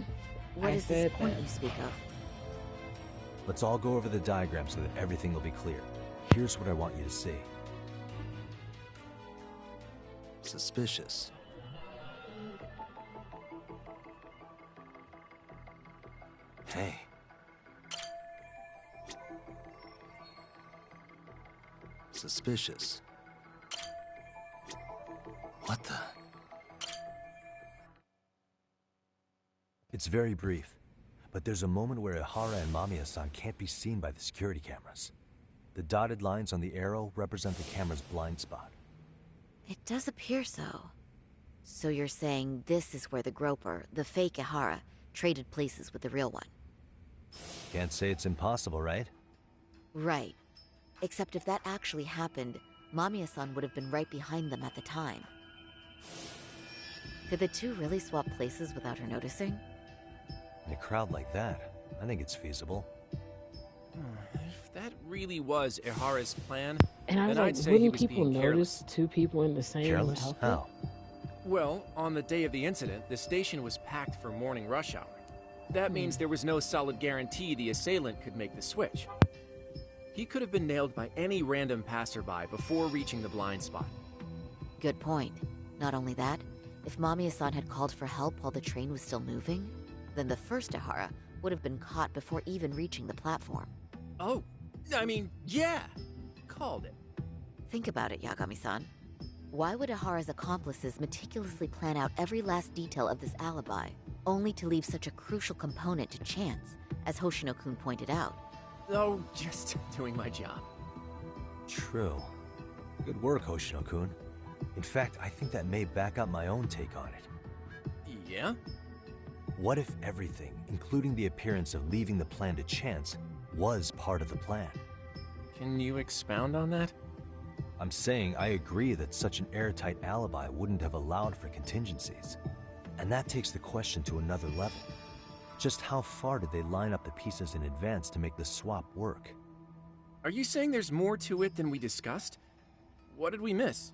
What is this point you speak of? Let's all go over the diagram so that everything will be clear. Here's what I want you to see. Suspicious. Hey. Suspicious. What the? It's very brief, but there's a moment where Ihara and Mamiya-san can't be seen by the security cameras. The dotted lines on the arrow represent the camera's blind spot. It does appear so. So you're saying this is where the groper, the fake Ihara, traded places with the real one? Can't say it's impossible, right? Right. Except if that actually happened, Mamiya-san would have been right behind them at the time. Could the two really swap places without her noticing? In a crowd like that, I think it's feasible. If that really was Ihara's plan, And I was then like, I'd say he wouldn't was people being careless. notice two people in the same Careless? outfit? How? Well, on the day of the incident, the station was packed for morning rush hour. That means there was no solid guarantee the assailant could make the switch. He could have been nailed by any random passerby before reaching the blind spot. Good point. Not only that, if Mamiya-san had called for help while the train was still moving, then the first Ihara would have been caught before even reaching the platform. Oh, I mean, yeah! Called it. Think about it, Yagami-san. Why would Ihara's accomplices meticulously plan out every last detail of this alibi, only to leave such a crucial component to chance, as Hoshino-kun pointed out? Oh, just doing my job. True. Good work, Hoshino-kun. In fact, I think that may back up my own take on it. Yeah? What if everything, including the appearance of leaving the plan to chance, was part of the plan? Can you expound on that? I'm saying I agree that such an airtight alibi wouldn't have allowed for contingencies. And that takes the question to another level. Just how far did they line up the pieces in advance to make the swap work? Are you saying there's more to it than we discussed? What did we miss?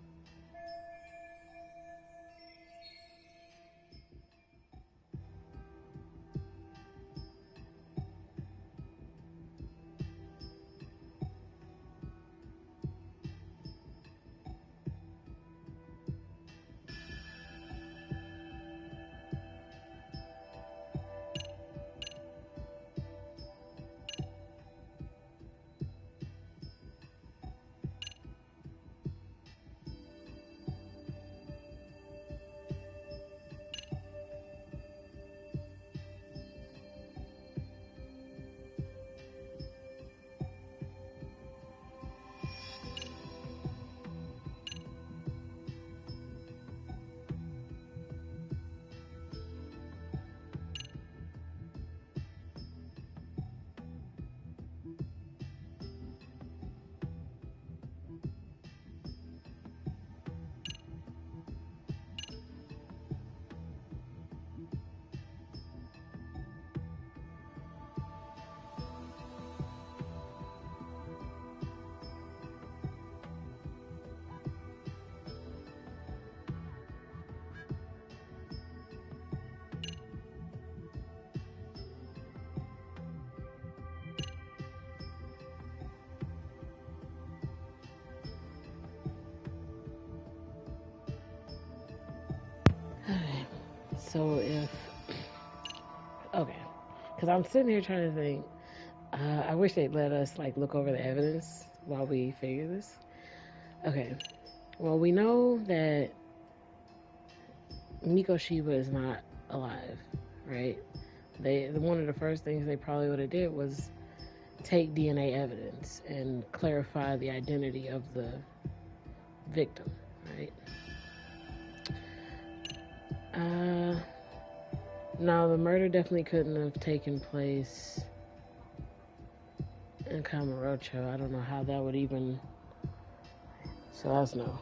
So if... Okay. Because I'm sitting here trying to think. I wish they'd let us, like, look over the evidence while we figure this. Okay. Well, we know that Miko Shiba is not alive, right? One of the first things they probably would have did was take DNA evidence and clarify the identity of the victim, right? No, the murder definitely couldn't have taken place in Kamurocho. I don't know how that would even... So that's no.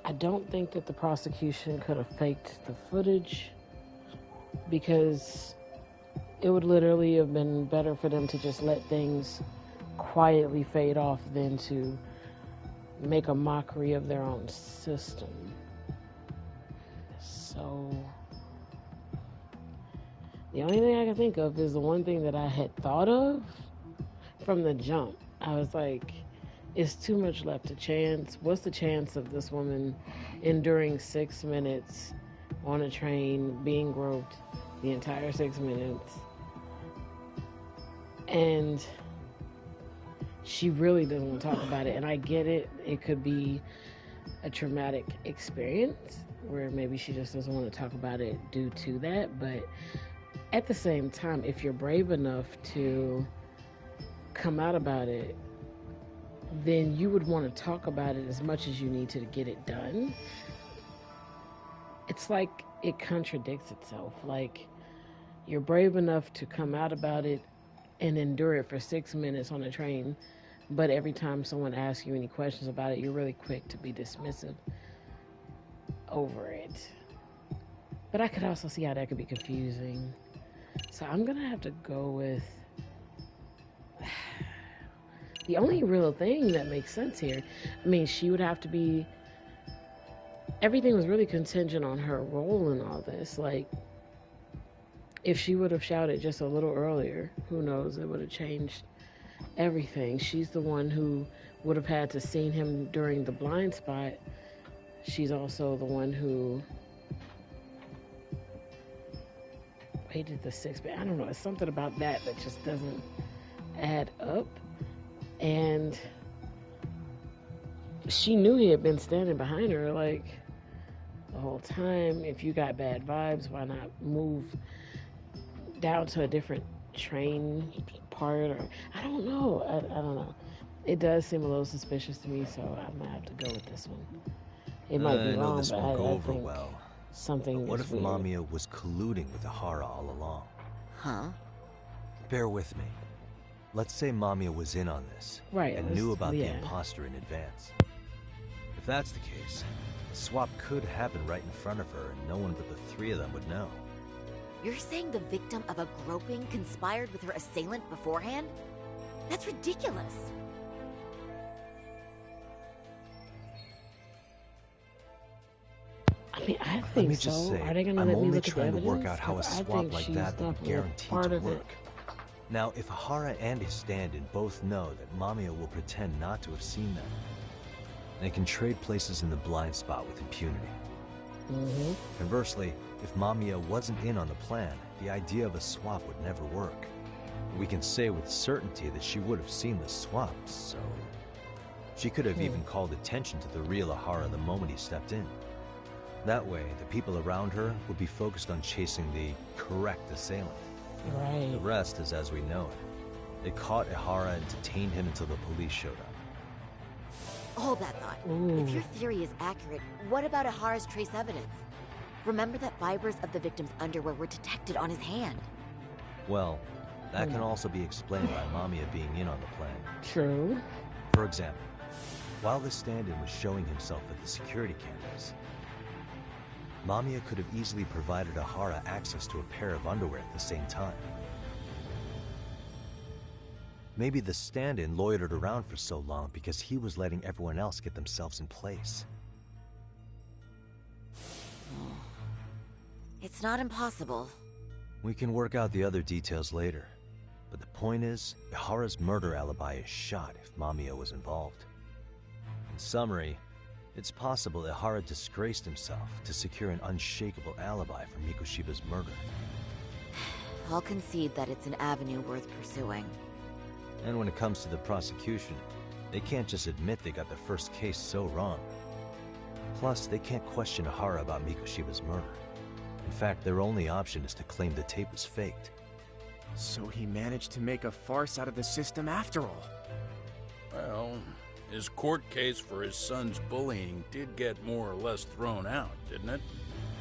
I don't think that the prosecution could have faked the footage, because it would literally have been better for them to just let things quietly fade off than to make a mockery of their own system. So the only thing I can think of is the one thing that I had thought of from the jump. I was like, it's too much left to chance. What's the chance of this woman enduring 6 minutes on a train, being groped the entire 6 minutes? And she really doesn't want to talk about it. And I get it. It could be a traumatic experience where maybe she just doesn't want to talk about it due to that. But at the same time, if you're brave enough to come out about it, then you would want to talk about it as much as you need to get it done. It's like it contradicts itself. Like, you're brave enough to come out about it and endure it for 6 minutes on a train, but every time someone asks you any questions about it, you're really quick to be dismissive over it. But I could also see how that could be confusing. So I'm gonna have to go with the only real thing that makes sense here. I mean, she would have to be... Everything was really contingent on her role in all this. Like, if she would have shouted just a little earlier, who knows, it would have changed everything. She's the one who would have had to seen him during the blind spot. She's also the one who waited the 6 minutes. I don't know, it's something about that just doesn't add up. And she knew he had been standing behind her, like, the whole time. If you got bad vibes, why not move down to a different train part? Or I don't know. I don't know. It does seem a little suspicious to me, so I'm gonna have to go with this one. It might be I know wrong, this but won't go I over think well. something But what is if weird. Mamiya was colluding with Ahara all along? Huh? Bear with me. Let's say Mamiya was in on this, Right, and knew about the imposter in advance. If that's the case, the swap could happen right in front of her, and no one but the three of them would know. You're saying the victim of a groping conspired with her assailant beforehand? That's ridiculous. I mean, I think Let me just so. say, Are they gonna I'm let me only look at the trying to evidence? work out how a 'Cause I swap think like she's that would be definitely a guaranteed part to of it. work. Now, if Ahara and his stand-in both know that Mamiya will pretend not to have seen them, they can trade places in the blind spot with impunity. Conversely, if Mamiya wasn't in on the plan, the idea of a swap would never work. We can say with certainty that she would have seen the swap, so... She could have even called attention to the real Ahara the moment he stepped in. That way, the people around her would be focused on chasing the correct assailant. Right. The rest is as we know it. They caught Ahara and detained him until the police showed up. Hold that thought. Ooh. If your theory is accurate, what about Ahara's trace evidence? Remember that fibers of the victim's underwear were detected on his hand. Well, that can also be explained by Mamiya being in on the plan. True. For example, while the stand-in was showing himself at the security cameras, Mamiya could have easily provided Ahara access to a pair of underwear at the same time. Maybe the stand-in loitered around for so long because he was letting everyone else get themselves in place. It's not impossible. We can work out the other details later, but the point is, Ahara's murder alibi is shot if Mamiya was involved. In summary, It's possible Ihara disgraced himself to secure an unshakable alibi for Mikoshiba's murder. I'll concede that it's an avenue worth pursuing. And when it comes to the prosecution, they can't just admit they got the first case so wrong. Plus, they can't question Ihara about Mikoshiba's murder. In fact, their only option is to claim the tape was faked. So he managed to make a farce out of the system after all. Well, his court case for his son's bullying did get more or less thrown out, didn't it?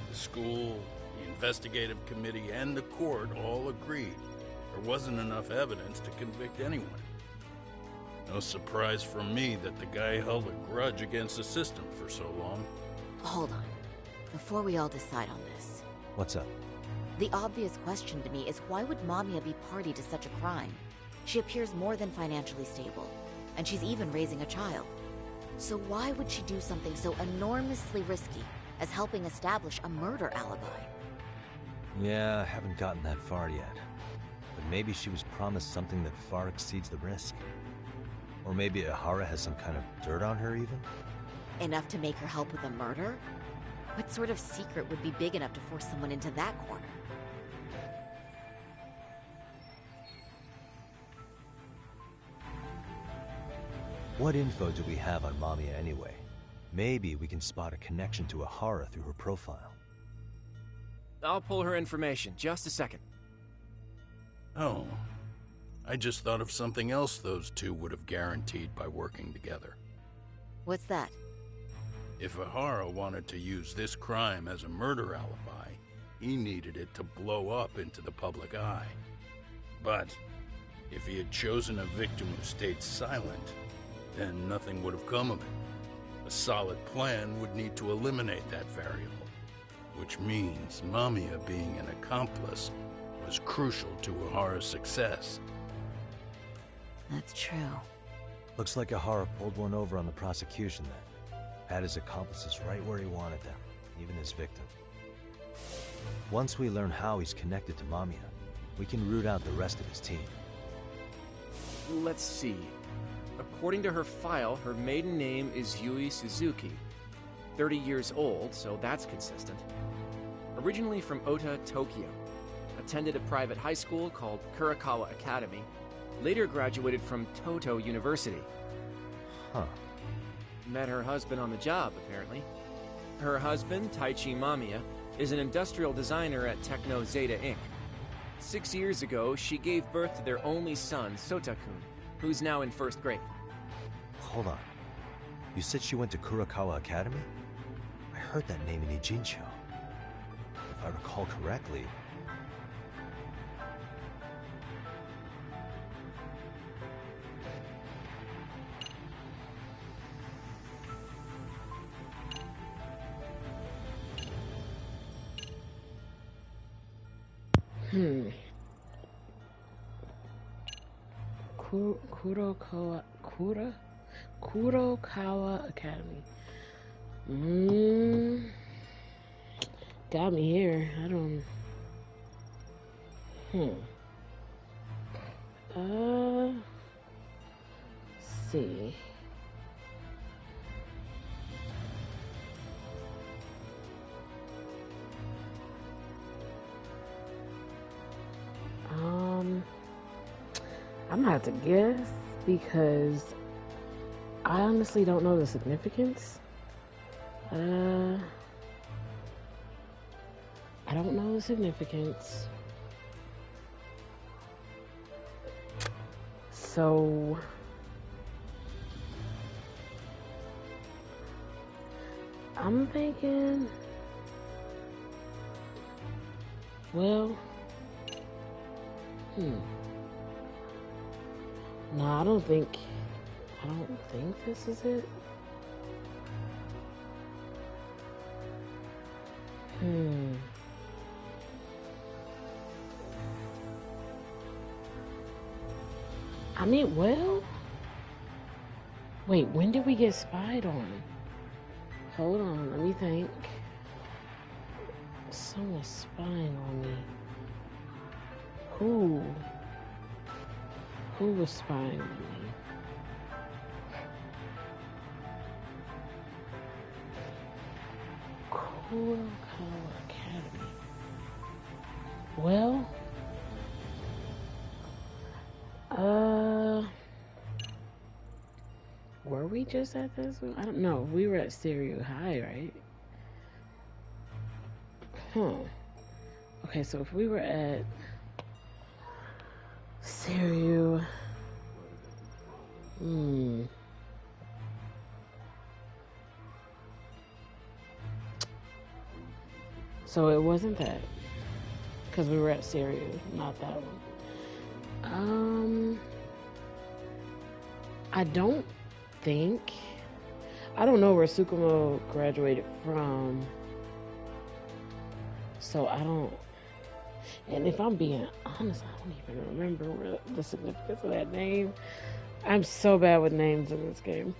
The school, the investigative committee, and the court all agreed there wasn't enough evidence to convict anyone. No surprise for me that the guy held a grudge against the system for so long. Hold on. Before we all decide on this. What's up? The obvious question to me is why would Mamiya be party to such a crime? She appears more than financially stable, and she's even raising a child. So why would she do something so enormously risky as helping establish a murder alibi? Yeah, I haven't gotten that far yet. But maybe she was promised something that far exceeds the risk. Or maybe Ihara has some kind of dirt on her even? Enough to make her help with a murder? What sort of secret would be big enough to force someone into that corner? What info do we have on Mamiya anyway? Maybe we can spot a connection to Ihara through her profile. I'll pull her information. Just a second. Oh. I just thought of something else those two would have guaranteed by working together. What's that? If Ihara wanted to use this crime as a murder alibi, he needed it to blow up into the public eye. But if he had chosen a victim who stayed silent, then nothing would have come of it. A solid plan would need to eliminate that variable, which means Mamiya being an accomplice was crucial to Ihara's success. That's true. Looks like Ihara pulled one over on the prosecution then. Had his accomplices right where he wanted them, even his victim. Once we learn how he's connected to Mamiya, we can root out the rest of his team. Let's see. According to her file, her maiden name is Yui Suzuki. 30 years old, so that's consistent. Originally from Ota, Tokyo. Attended a private high school called Kurakawa Academy. Later graduated from Toto University. Huh. Met her husband on the job, apparently. Her husband, Taichi Mamiya, is an industrial designer at Techno Zeta Inc. 6 years ago, she gave birth to their only son, Sota-kun, who's now in first grade. Hold on. You said she went to Kurakawa Academy? I heard that name in Ijincho. If I recall correctly... Kurokawa Academy. Got me here. I don't... Let's see. I'm gonna have to guess because I honestly don't know the significance. I don't know the significance. So I'm thinking, well, no, I don't think this is it. I mean, well, wait, when did we get spied on? Hold on, let me think. Someone spying on me. Who was spying on me? Kurokawa Academy. Well, were we just at this one? I don't know. We were at Stereo High, right? Huh. Okay, so if we were at Stereo, so it wasn't that, because we were at Stereo, not that one. I don't think, I don't know where Tsukumo graduated from, so I don't, and if I'm being honest, I don't even remember the significance of that name. I'm so bad with names in this game.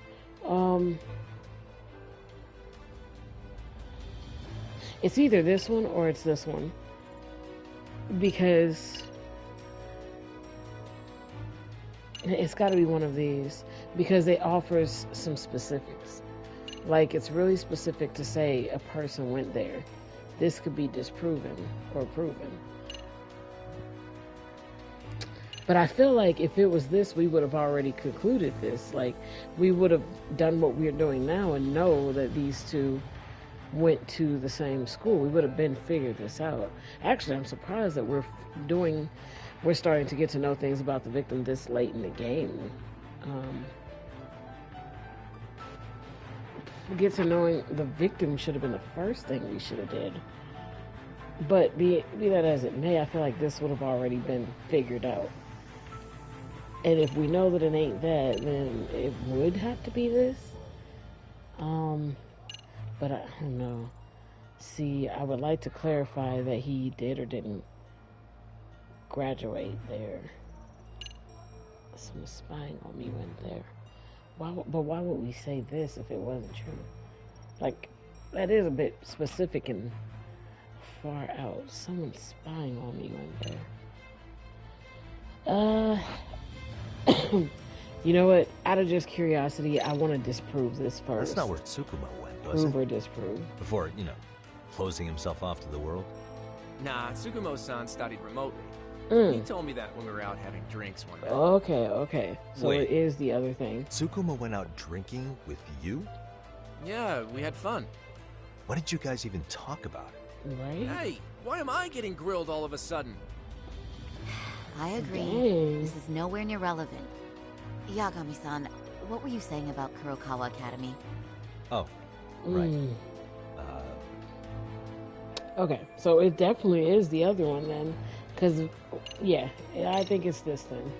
It's either this one or it's this one, because it's got to be one of these, because it offers some specifics. Like, it's really specific to say a person went there. This could be disproven or proven. But I feel like if it was this, we would have already concluded this. Like, we would have done what we're doing now and know that these two went to the same school. We would have been figured this out. Actually, I'm surprised that we're starting to get to know things about the victim this late in the game. Get to knowing the victim should have been the first thing we should have did. But be that as it may, I feel like this would have already been figured out. And if we know that it ain't that, then it would have to be this. But I don't know. See, I would like to clarify that he did or didn't graduate there. Some spying on me went there. But why would we say this if it wasn't true? Like, that is a bit specific and far out. Someone spying on me went there. You know what? Out of just curiosity, I want to disprove this first. That's not where Tsukumo went, was Prove it? or disprove. Before, closing himself off to the world? Nah, Tsukumo-san studied remotely. He told me that when we were out having drinks one day. Okay. So Wait. it is the other thing. Tsukumo went out drinking with you? Yeah, we had fun. Why didn't you guys even talk about it? Right? Hey, why am I getting grilled all of a sudden? I agree. Dang. This is nowhere near relevant. Yagami-san, what were you saying about Kurokawa Academy? Oh, right. Okay, so it definitely is the other one then. Because, yeah, I think it's this then.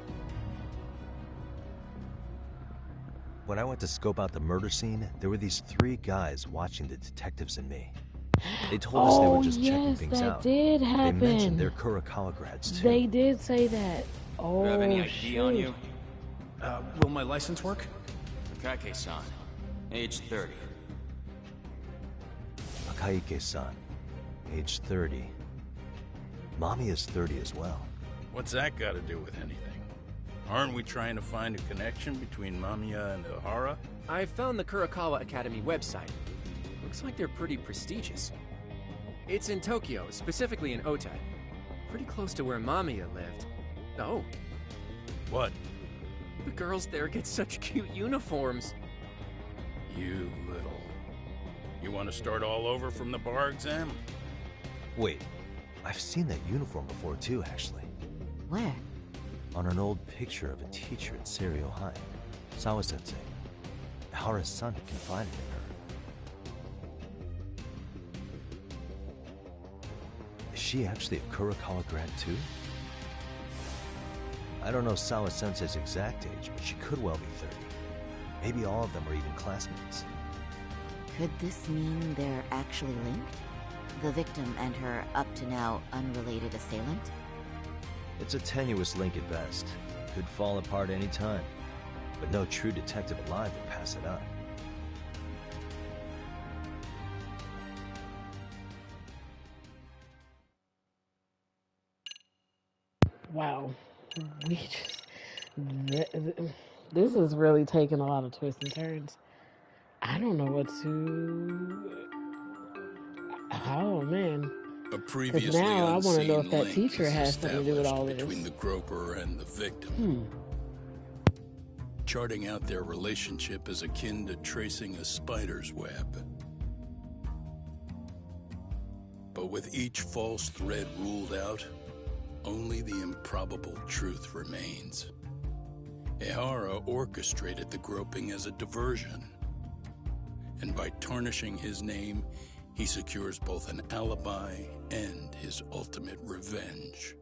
When I went to scope out the murder scene, there were these 3 guys watching the detectives and me. They told us they were just checking things out. Did happen. They mentioned they're Kurokawa grads too. They did say that. Oh, You have any ID on you? Will my license work? Kake-san, age 30. Akaike-san, age 30. Mommy is 30 as well. What's that got to do with anything? Aren't we trying to find a connection between Mamiya and Ohara? I found the Kurokawa Academy website. Looks like they're pretty prestigious. It's in Tokyo, specifically in Ota. Pretty close to where Mamiya lived. Oh. What? The girls there get such cute uniforms. You little... You want to start all over from the bar exam? Wait, I've seen that uniform before too, actually. Where? On an old picture of a teacher at Serio High. Sawa-sensei. Hara's son confided in her. Is she actually a Kurokawa grad too? I don't know Sawa-sensei's exact age, but she could well be 30. Maybe all of them are even classmates. Could this mean they're actually linked? The victim and her up-to-now unrelated assailant? It's a tenuous link at best. Could fall apart any time. But no true detective alive would pass it up. Wow. We just... This is really taking a lot of twists and turns. I don't know what to... Oh, man. A Because previously now I want to know if unseen that link teacher is has something to do with established all between this. the groper and the victim. Charting out their relationship is akin to tracing a spider's web. But with each false thread ruled out, only the improbable truth remains. Ehara orchestrated the groping as a diversion. And by tarnishing his name, he secures both an alibi and his ultimate revenge.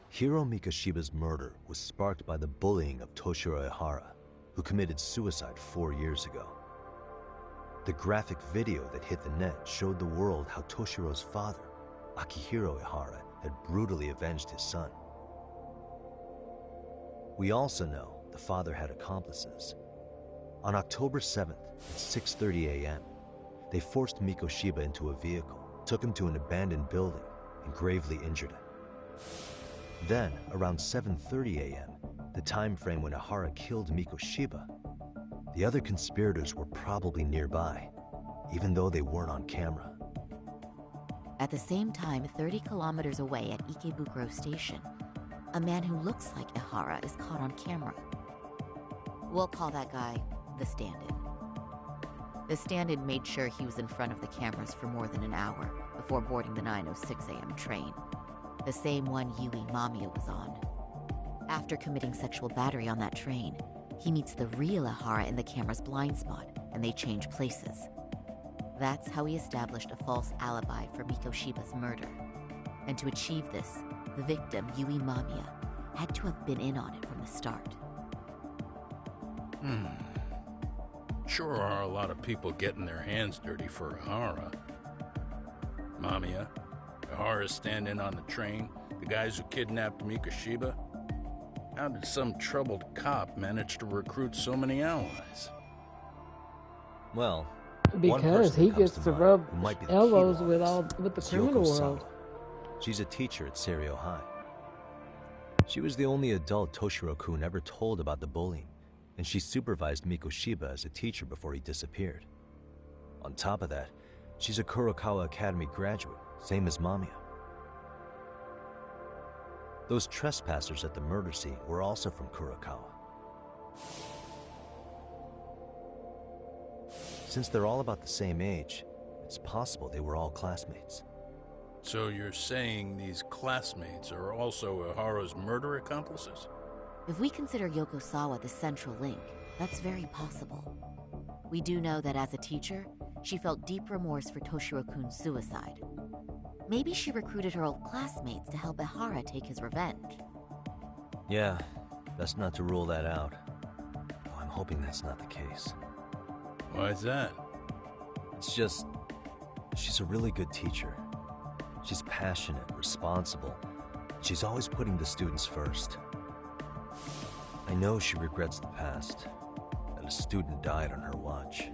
Hiro Mikoshiba's murder was sparked by the bullying of Toshiro Ehara, who committed suicide 4 years ago. The graphic video that hit the net showed the world how Toshiro's father, Akihiro Ehara, had brutally avenged his son. We also know the father had accomplices. On October 7th at 6:30 a.m., they forced Mikoshiba into a vehicle, took him to an abandoned building, and gravely injured him. Then, around 7:30 a.m., the time frame when Ehara killed Mikoshiba, the other conspirators were probably nearby, even though they weren't on camera. At the same time, 30 kilometers away at Ikebukuro Station, a man who looks like Ehara is caught on camera. We'll call that guy the stand-in. The stand-in made sure he was in front of the cameras for more than an hour before boarding the 9:06 a.m. train, the same one Yui Mamiya was on. After committing sexual battery on that train, he meets the real Ehara in the camera's blind spot, and they change places. That's how he established a false alibi for Mikoshiba's murder. And to achieve this, the victim, Yui Mamiya, had to have been in on it from the start. Sure are a lot of people getting their hands dirty for Ehara. Mamiya, Ehara's stand-in on the train, the guys who kidnapped Mikoshiba. How did some troubled cop manage to recruit so many allies? Well, Because he gets to rub elbows with the is criminal Yoko world. Sawa. She's a teacher at Seiryo High. She was the only adult Toshiro-kun ever told about the bullying, and she supervised Mikoshiba as a teacher before he disappeared. On top of that, she's a Kurokawa Academy graduate, same as Mamiya. Those trespassers at the murder scene were also from Kurokawa. Since they're all about the same age, it's possible they were all classmates. So you're saying these classmates are also Ehara's murder accomplices? If we consider Yoko Sawa the central link, that's very possible. We do know that as a teacher, she felt deep remorse for Toshiro-kun's suicide. Maybe she recruited her old classmates to help Ehara take his revenge. Yeah, best not to rule that out. Though I'm hoping that's not the case. Why's that? It's just, she's a really good teacher. She's passionate, responsible. She's always putting the students first. I know she regrets the past, that a student died on her watch.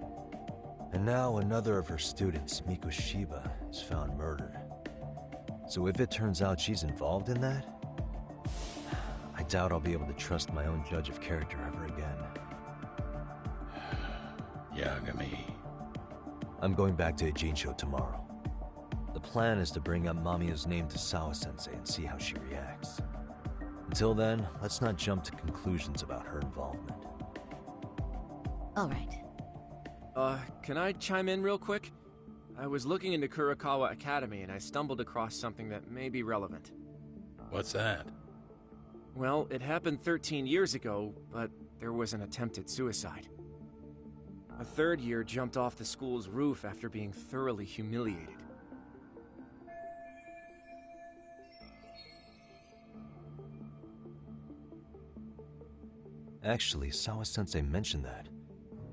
And now another of her students, Mikoshiba, is found murdered. So if it turns out she's involved in that, I doubt I'll be able to trust my own judge of character ever again. Yagami. I'm going back to Ijincho tomorrow. The plan is to bring up Mamiya's name to Sawa-sensei and see how she reacts. Until then, let's not jump to conclusions about her involvement. All right. Can I chime in real quick? I was looking into Kurokawa Academy and I stumbled across something that may be relevant. What's that? Well, it happened 13 years ago, but there was an attempted suicide. A third year jumped off the school's roof after being thoroughly humiliated. Actually, Sawa-sensei mentioned that.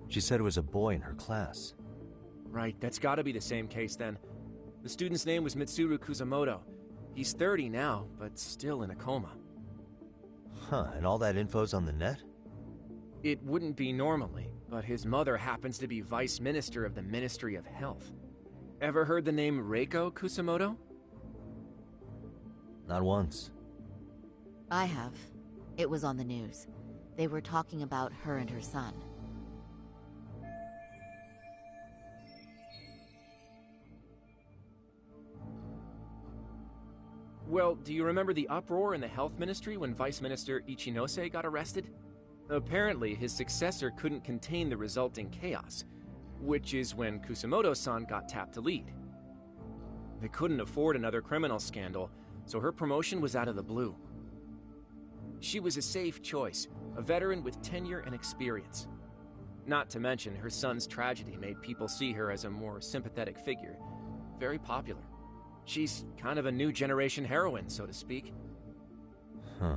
She said it was a boy in her class. Right, that's gotta be the same case then. The student's name was Mitsuru Kusamoto. He's 30 now, but still in a coma. Huh, and all that info's on the net? It wouldn't be normally, but his mother happens to be Vice Minister of the Ministry of Health. Ever heard the name Reiko Kusamoto? Not once. I have. It was on the news. They were talking about her and her son. Well, do you remember the uproar in the health ministry when Vice Minister Ichinose got arrested? Apparently, his successor couldn't contain the resulting chaos, which is when Kusamoto-san got tapped to lead. They couldn't afford another criminal scandal, so her promotion was out of the blue. She was a safe choice, a veteran with tenure and experience. Not to mention, her son's tragedy made people see her as a more sympathetic figure. Very popular. She's kind of a new generation heroine, so to speak. Huh.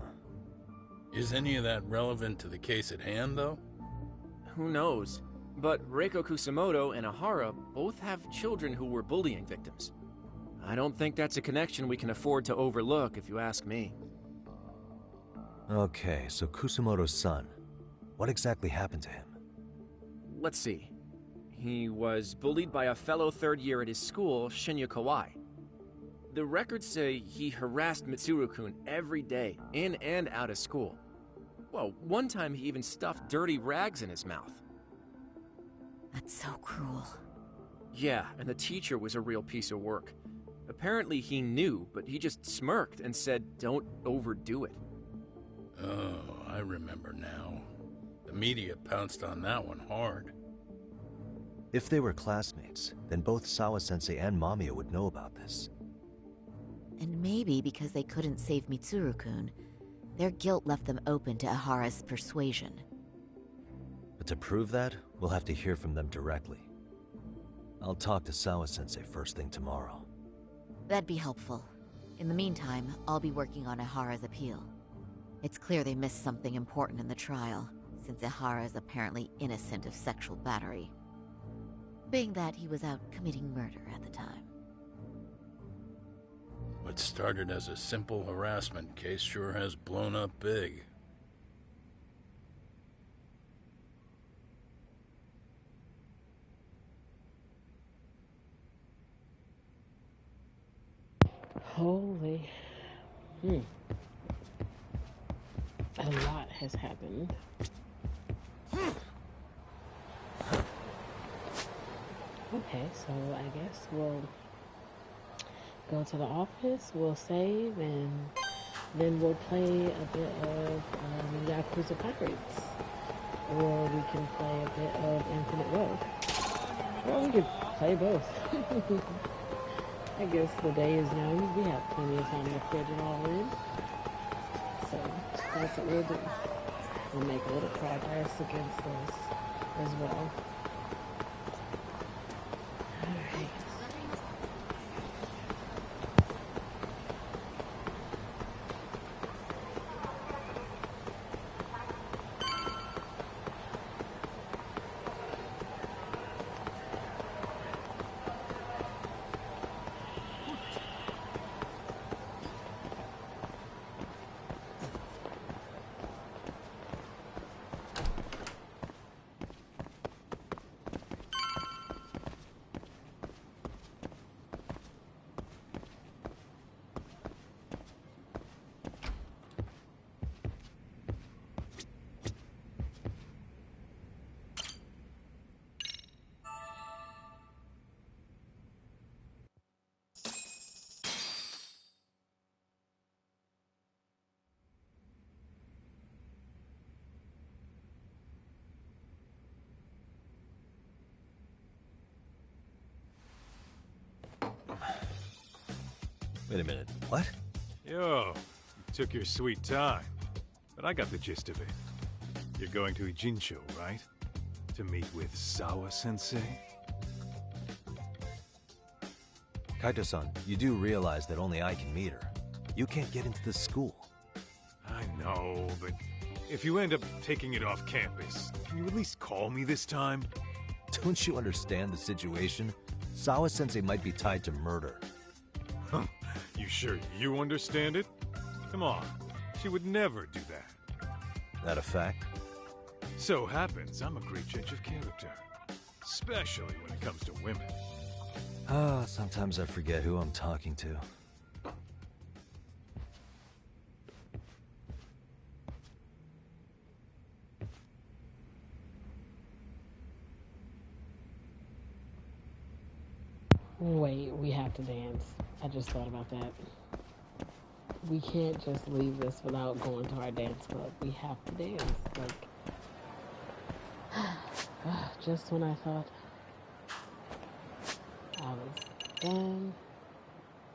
Is any of that relevant to the case at hand, though? Who knows? But Reiko Kusamoto and Ahara both have children who were bullying victims. I don't think that's a connection we can afford to overlook, if you ask me. Okay, so Kusamoto's son. What exactly happened to him? Let's see. He was bullied by a fellow third year at his school, Shinya Kawai. The records say he harassed Mitsuru-kun every day, in and out of school. Well, one time he even stuffed dirty rags in his mouth. That's so cruel. Yeah, and the teacher was a real piece of work. Apparently he knew, but he just smirked and said, "Don't overdo it." Oh, I remember now. The media pounced on that one hard. If they were classmates, then both Sawa-sensei and Mamiya would know about this. And maybe because they couldn't save Mitsuru-kun, their guilt left them open to Ahara's persuasion. But to prove that, we'll have to hear from them directly. I'll talk to Sawa-sensei first thing tomorrow. That'd be helpful. In the meantime, I'll be working on Ahara's appeal. It's clear they missed something important in the trial, since Ahara is apparently innocent of sexual battery. Being that he was out committing murder at the time. What started as a simple harassment case sure has blown up big. Holy. A lot has happened. Okay, so I guess we'll go to the office, we'll save, and then we'll play a bit of Yakuza Pirates. Or we can play a bit of Infinite Wealth. Or we could play both. I guess the day is young. We have plenty of time to fit it all in. So that's what we'll do. We'll make a little progress against this as well. Alright. Wait a minute, what? Yo, you took your sweet time, but I got the gist of it. You're going to Ijincho, right? To meet with Sawa-sensei? Kaito-san, you do realize that only I can meet her. You can't get into the school. I know, but if you end up taking it off campus, can you at least call me this time? Don't you understand the situation? Sawa-sensei might be tied to murder. You sure you understand it? Come on, She would never do that. That a fact? So happens I'm a great judge of character. Especially when it comes to women. Sometimes I forget who I'm talking to. Wait, we have to dance. I just thought about that. We can't just leave this without going to our dance club. We have to dance. Like, just when I thought I was done,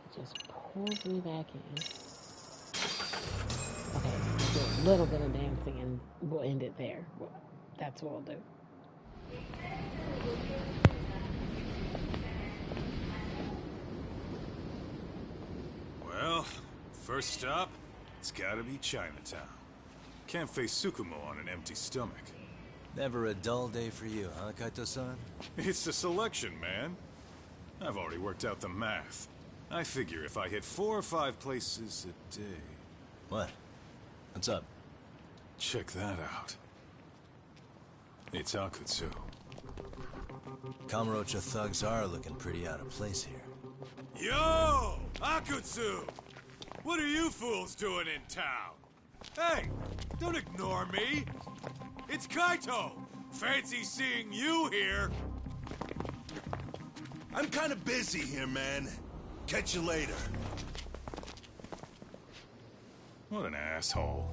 it just pulls me back in. Okay, let's do a little bit of dancing and we'll end it there. That's what we'll do. Well, first stop, it's gotta be Chinatown. Can't face Tsukumo on an empty stomach. Never a dull day for you, huh, Kaito-san? It's the selection, man. I've already worked out the math. I figure if I hit 4 or 5 places a day... What? What's up? Check that out. It's Akutsu. Kamurocho thugs are looking pretty out of place here. Yo! Akutsu! What are you fools doing in town? Hey, don't ignore me! It's Kaito! Fancy seeing you here! I'm kind of busy here, man. Catch you later. What an asshole.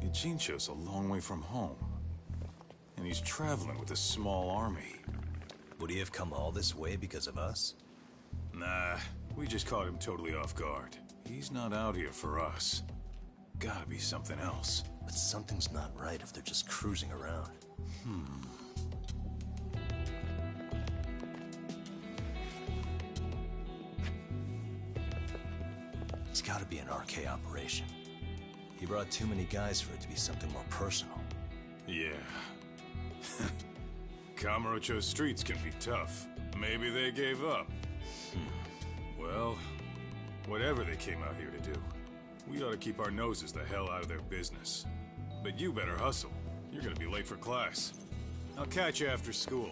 Ijincho's a long way from home. And he's traveling with a small army. Would he have come all this way because of us? Nah, we just caught him totally off guard. He's not out here for us. Gotta be something else. But something's not right if they're just cruising around. It's gotta be an RK operation. He brought too many guys for it to be something more personal. Yeah. Kamurocho streets can be tough. Maybe they gave up. Well, whatever they came out here to do, we ought to keep our noses the hell out of their business. But you better hustle. You're gonna be late for class. I'll catch you after school.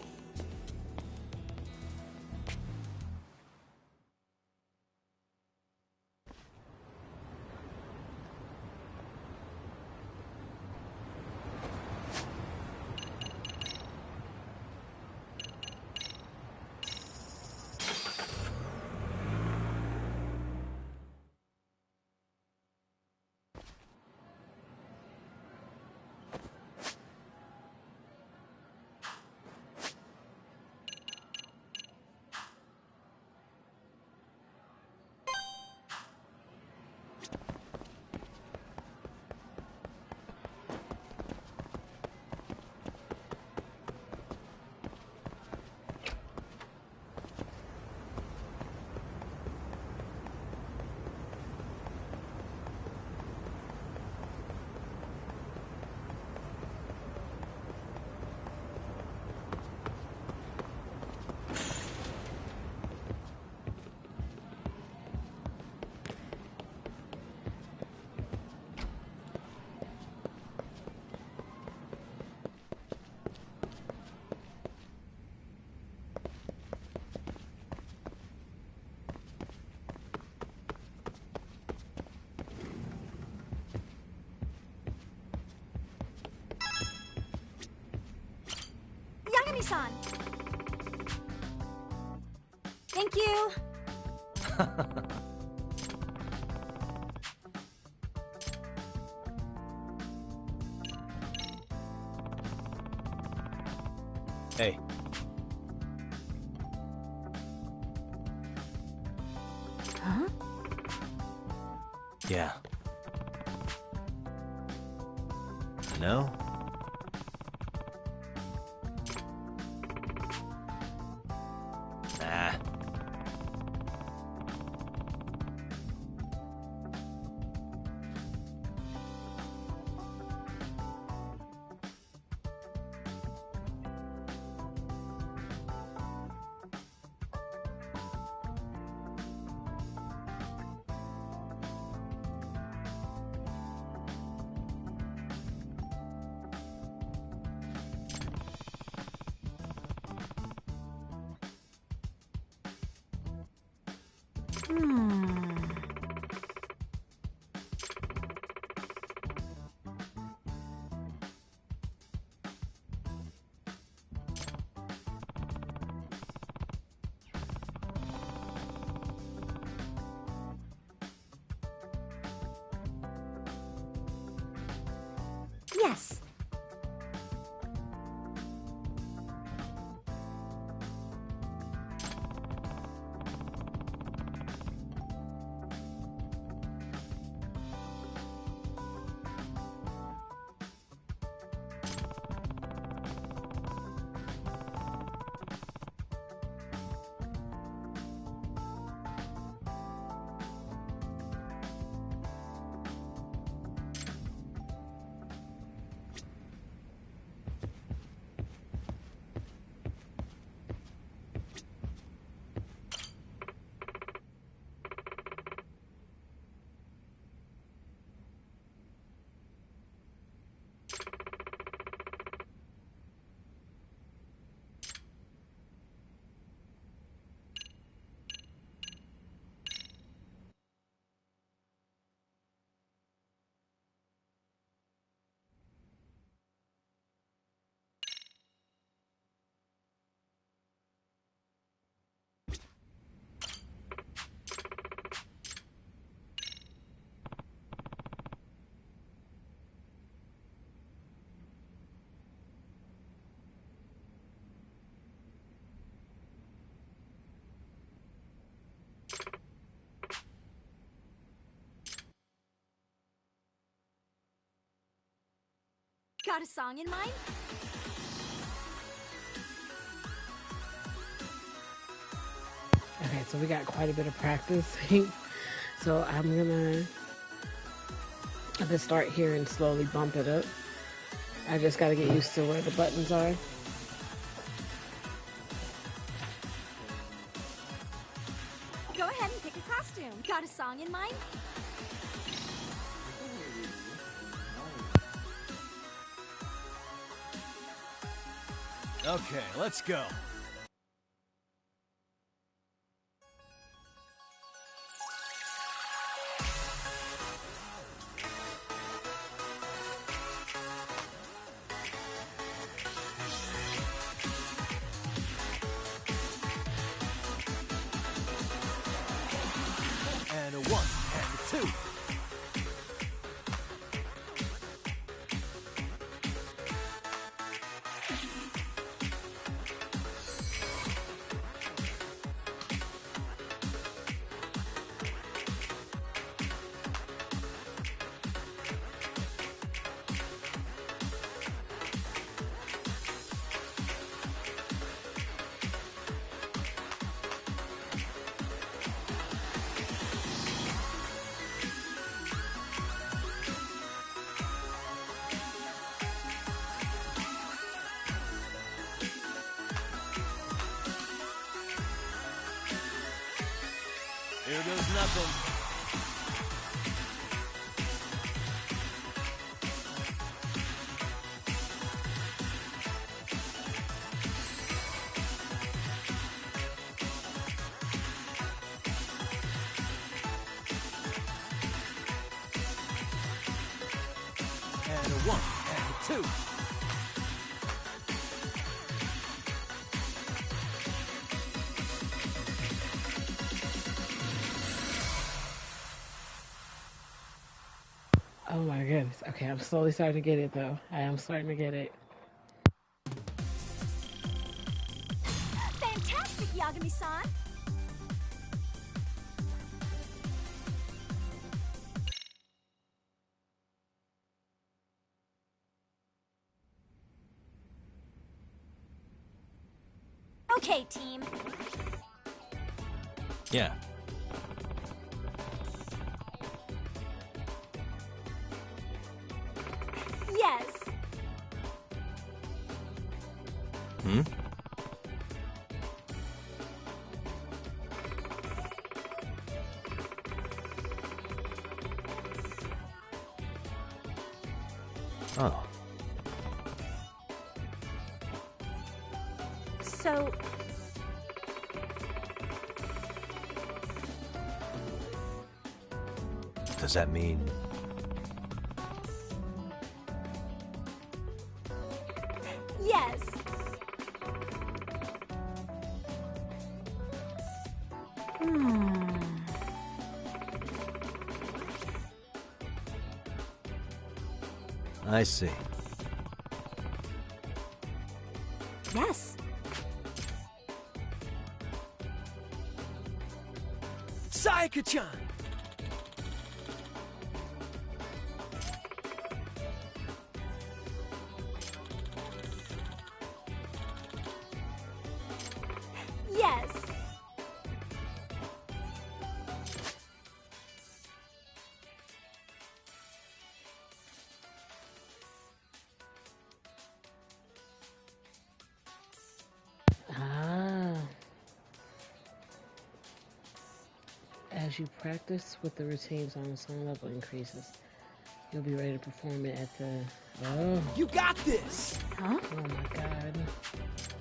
Yagami-san! Thank you! Hey. Huh? Yeah. No? Nah. Yes. Got a song in mind? Okay, so we got quite a bit of practice. So I'm gonna start here and slowly bump it up. I just gotta get used to where the buttons are. Go ahead and pick a costume. Got a song in mind? Okay, let's go. And a 1 and a 2. Here goes nothing. And a 1 and a 2. Oh my goodness. Okay, I'm slowly starting to get it though. I am starting to get it. Fantastic, Yagami-san! Okay, team. Yeah. Yes. Hmm? Oh. So... Does that mean... Yes. I see. Yes. Sayaka-chan! Yes. Ah. As you practice with the routines on the song level increases, you'll be ready to perform it at the... Oh. You got this! Huh? Oh my god.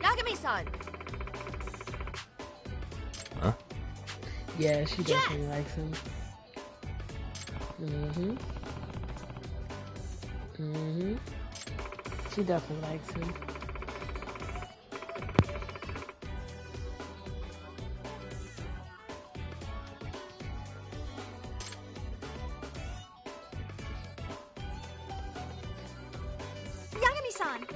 Yagami-san! Huh? Yeah, she definitely likes him. She definitely likes him. Yagami-san!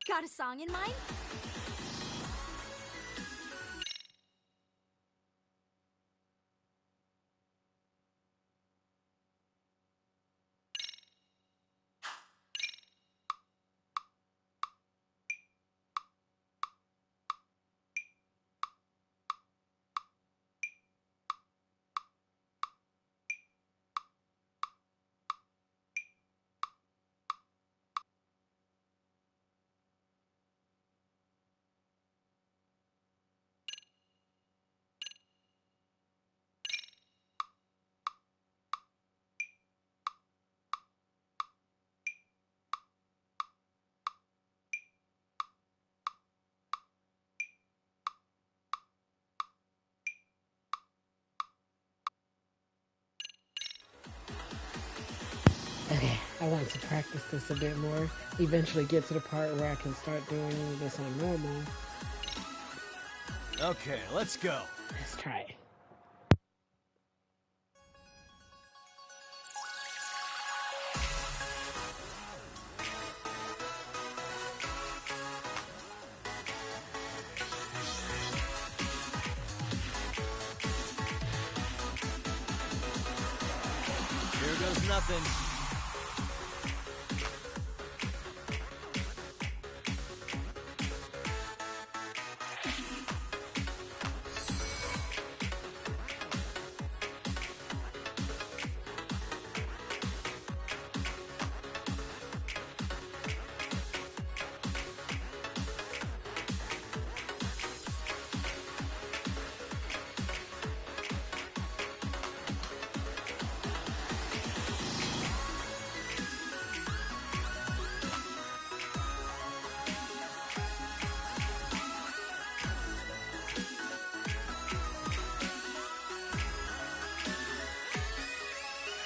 Got a song in mind? Okay, I want to practice this a bit more. Eventually get to the part where I can start doing this on normal. Okay, let's go. Let's try it. Here goes nothing.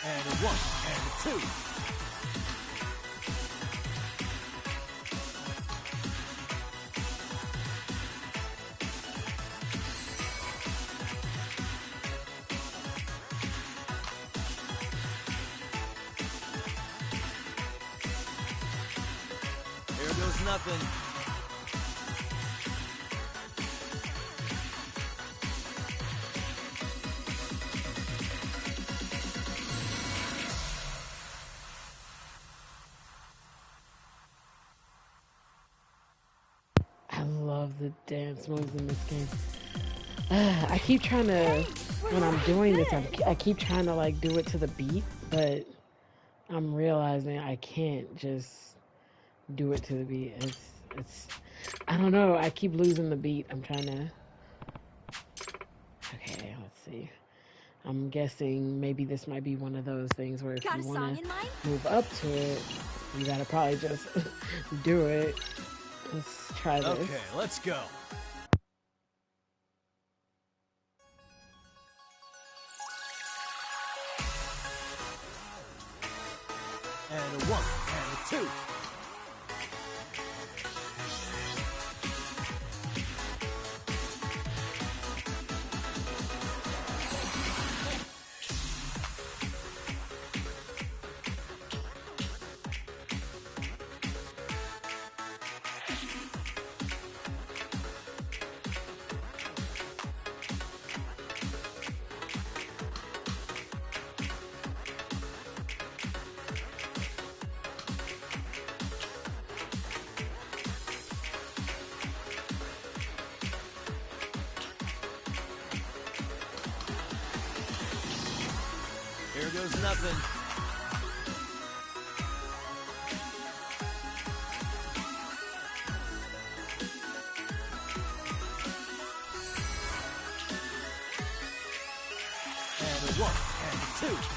And one, and two. Here goes nothing. I love the dance moves in this game. I keep trying to, when I'm doing this, I keep trying to like do it to the beat, but I'm realizing I can't just do it to the beat. It's, I don't know. I keep losing the beat. I'm trying to. Okay, let's see. I'm guessing maybe this might be one of those things where if you want to move up to it, you gotta probably just do it. Let's try this. Okay, let's go. And a 1, and a 2. Here goes nothing. And a 1, and a 2.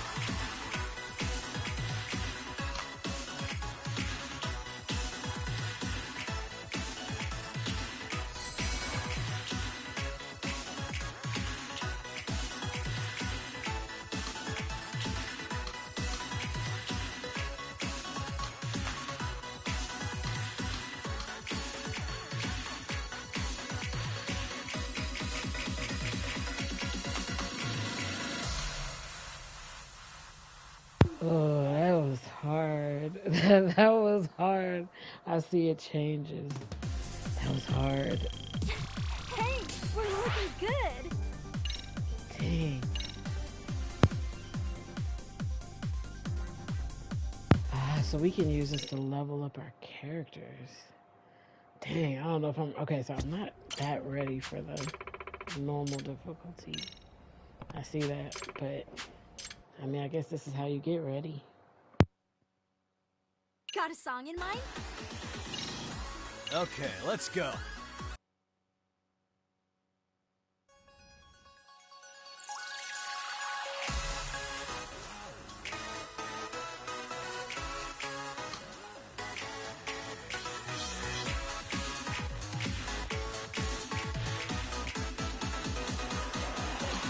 Oh, that was hard. That was hard. I see it changes. That was hard. Hey, we're looking good. Dang. So we can use this to level up our characters. Dang, I don't know if I'm... Okay, so I'm not that ready for the normal difficulty. I see that, but... I mean, I guess this is how you get ready. Got a song in mind? Okay, let's go.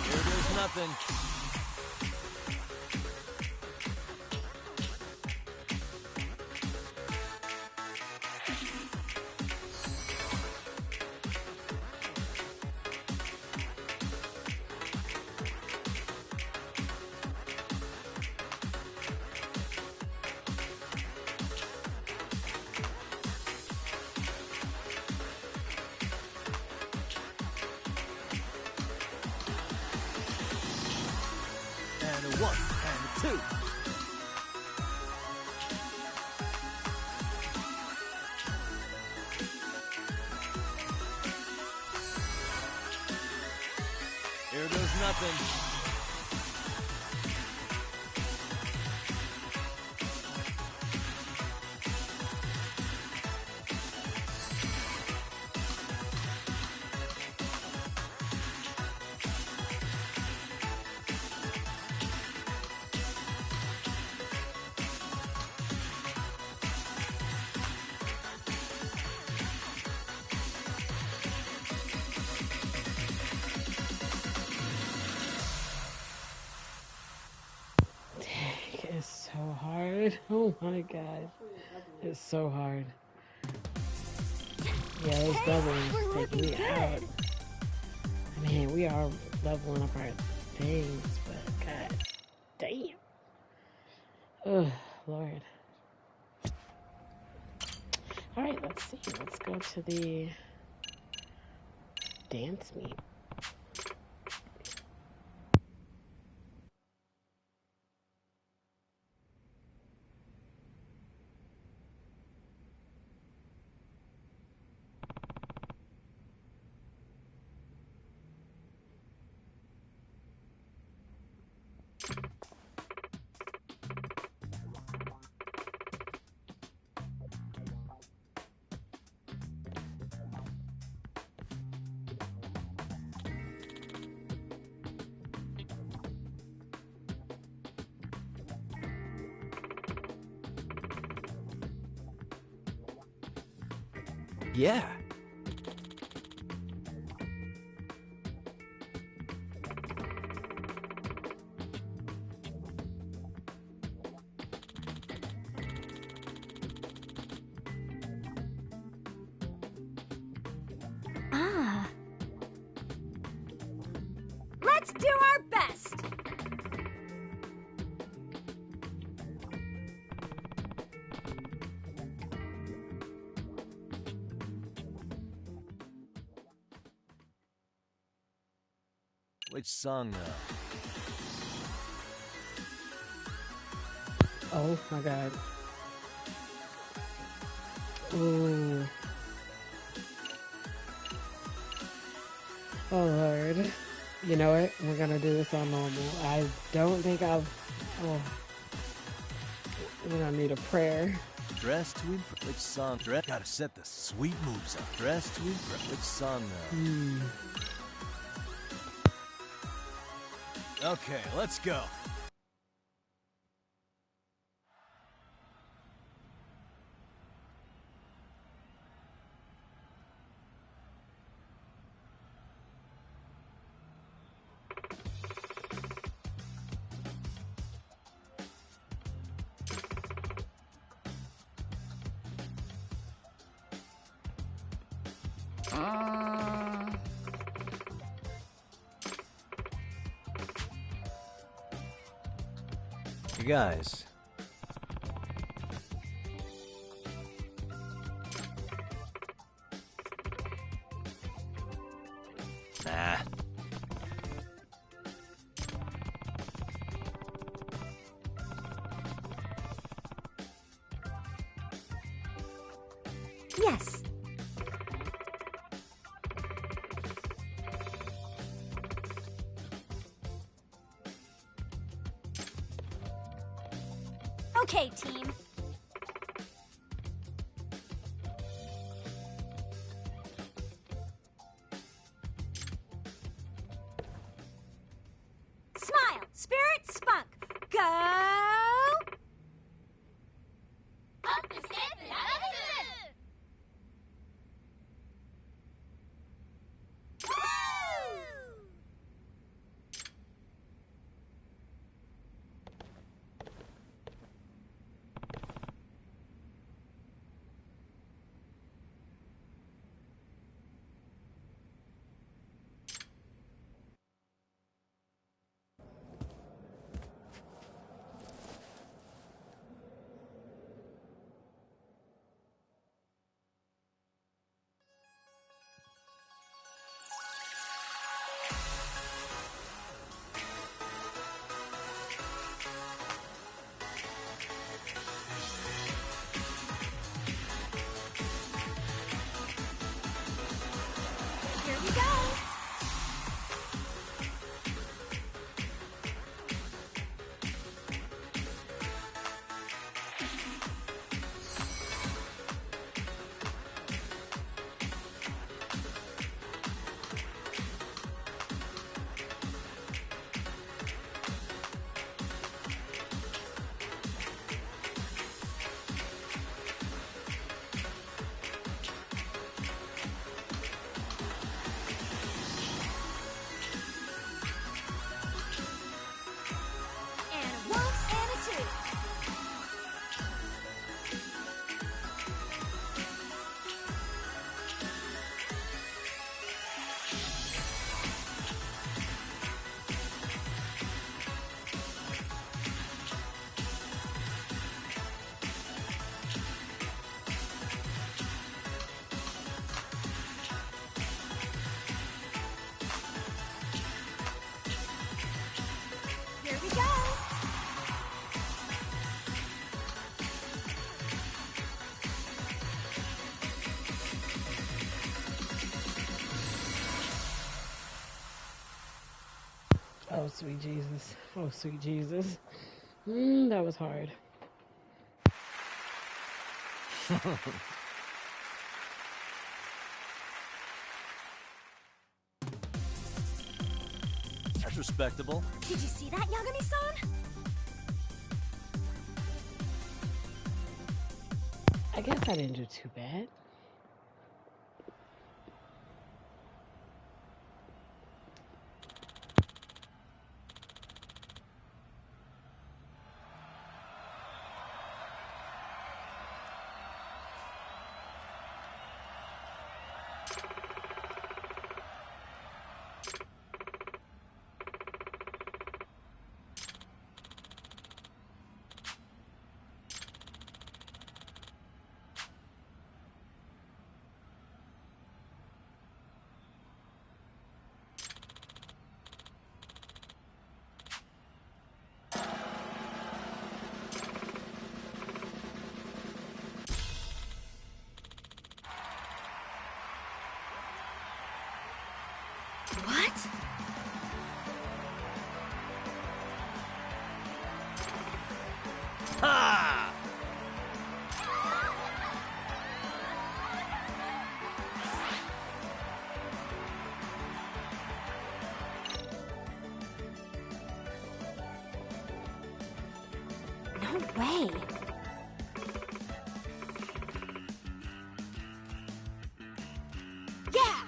Here goes nothing. And a 1, and a 2. Here goes nothing. It's so hard. Oh my god. It's so hard. Yeah, those doubles taking me out. I mean, we are leveling up our things, but god damn. Oh, Lord. Alright, let's see. Let's go to the dance meet. Yeah. Ah. Let's do our best. Which song now? Oh my god. Ooh. Oh Lord. You know what? We're gonna do this on normal. I don't think I've... Oh. We're gonna need a prayer. Dress to impress. Which song? Gotta set the sweet moves up. Dress to impress. Which song now? Okay, let's go. You guys. Nah. Yes. Okay, team. Smile, spirit, spunk. Go! Here we go. And a 1 and a 2. Here we go. Oh, sweet Jesus. Oh, sweet Jesus. That was hard. That's respectable. Did you see that, Yagami-san? I guess I didn't do too bad. No way. Yeah!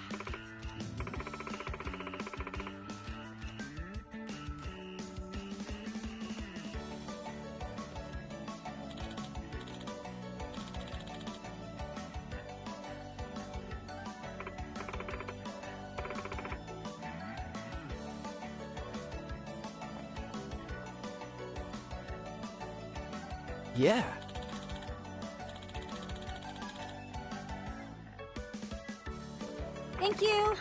Yeah. Thank you.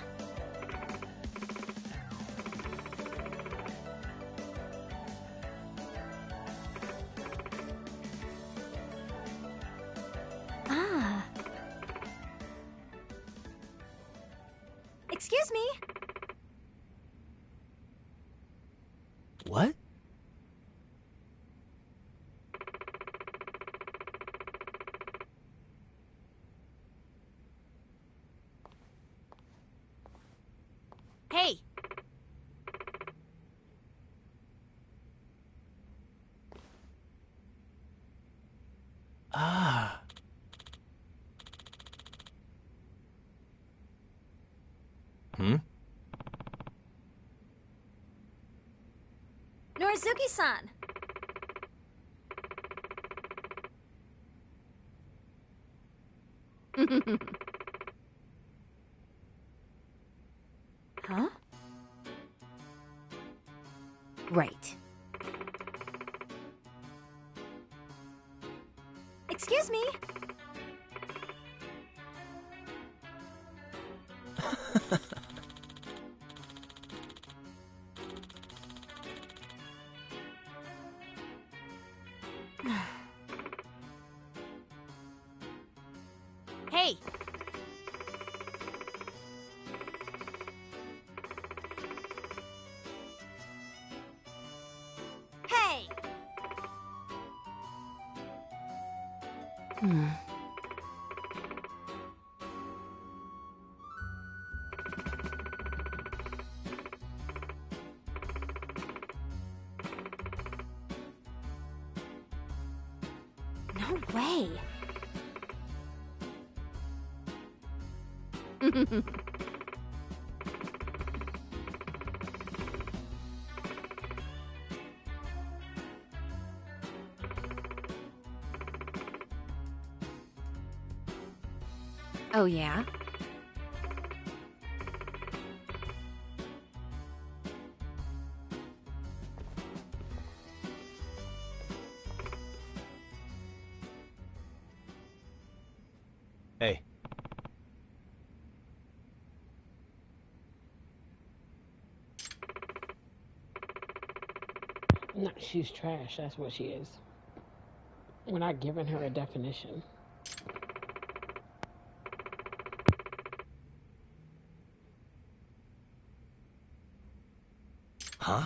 Ah. Excuse me. What? Hey. Ah. Hmm? Norizuki-san. Huh? Right. Excuse me. Hey. Hey. Hmm. No way. Oh, yeah? Hey. No, she's trash. That's what she is. We're not giving her a definition. Huh?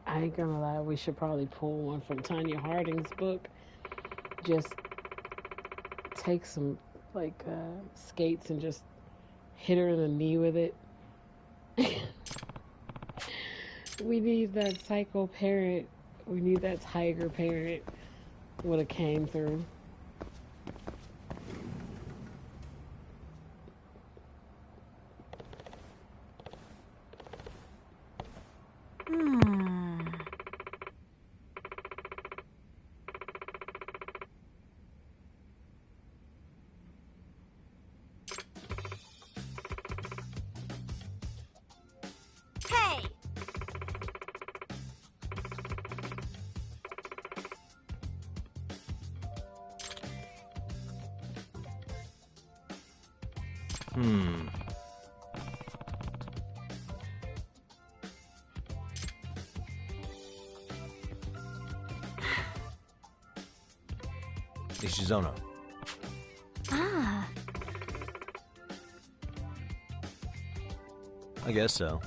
I ain't gonna lie, we should probably pull one from Tanya Harding's book just take some like skates and just hit her in the knee with it. We need that psycho parent. We need that tiger parent would have came through. Hey! Ishizono. Ah. I guess so.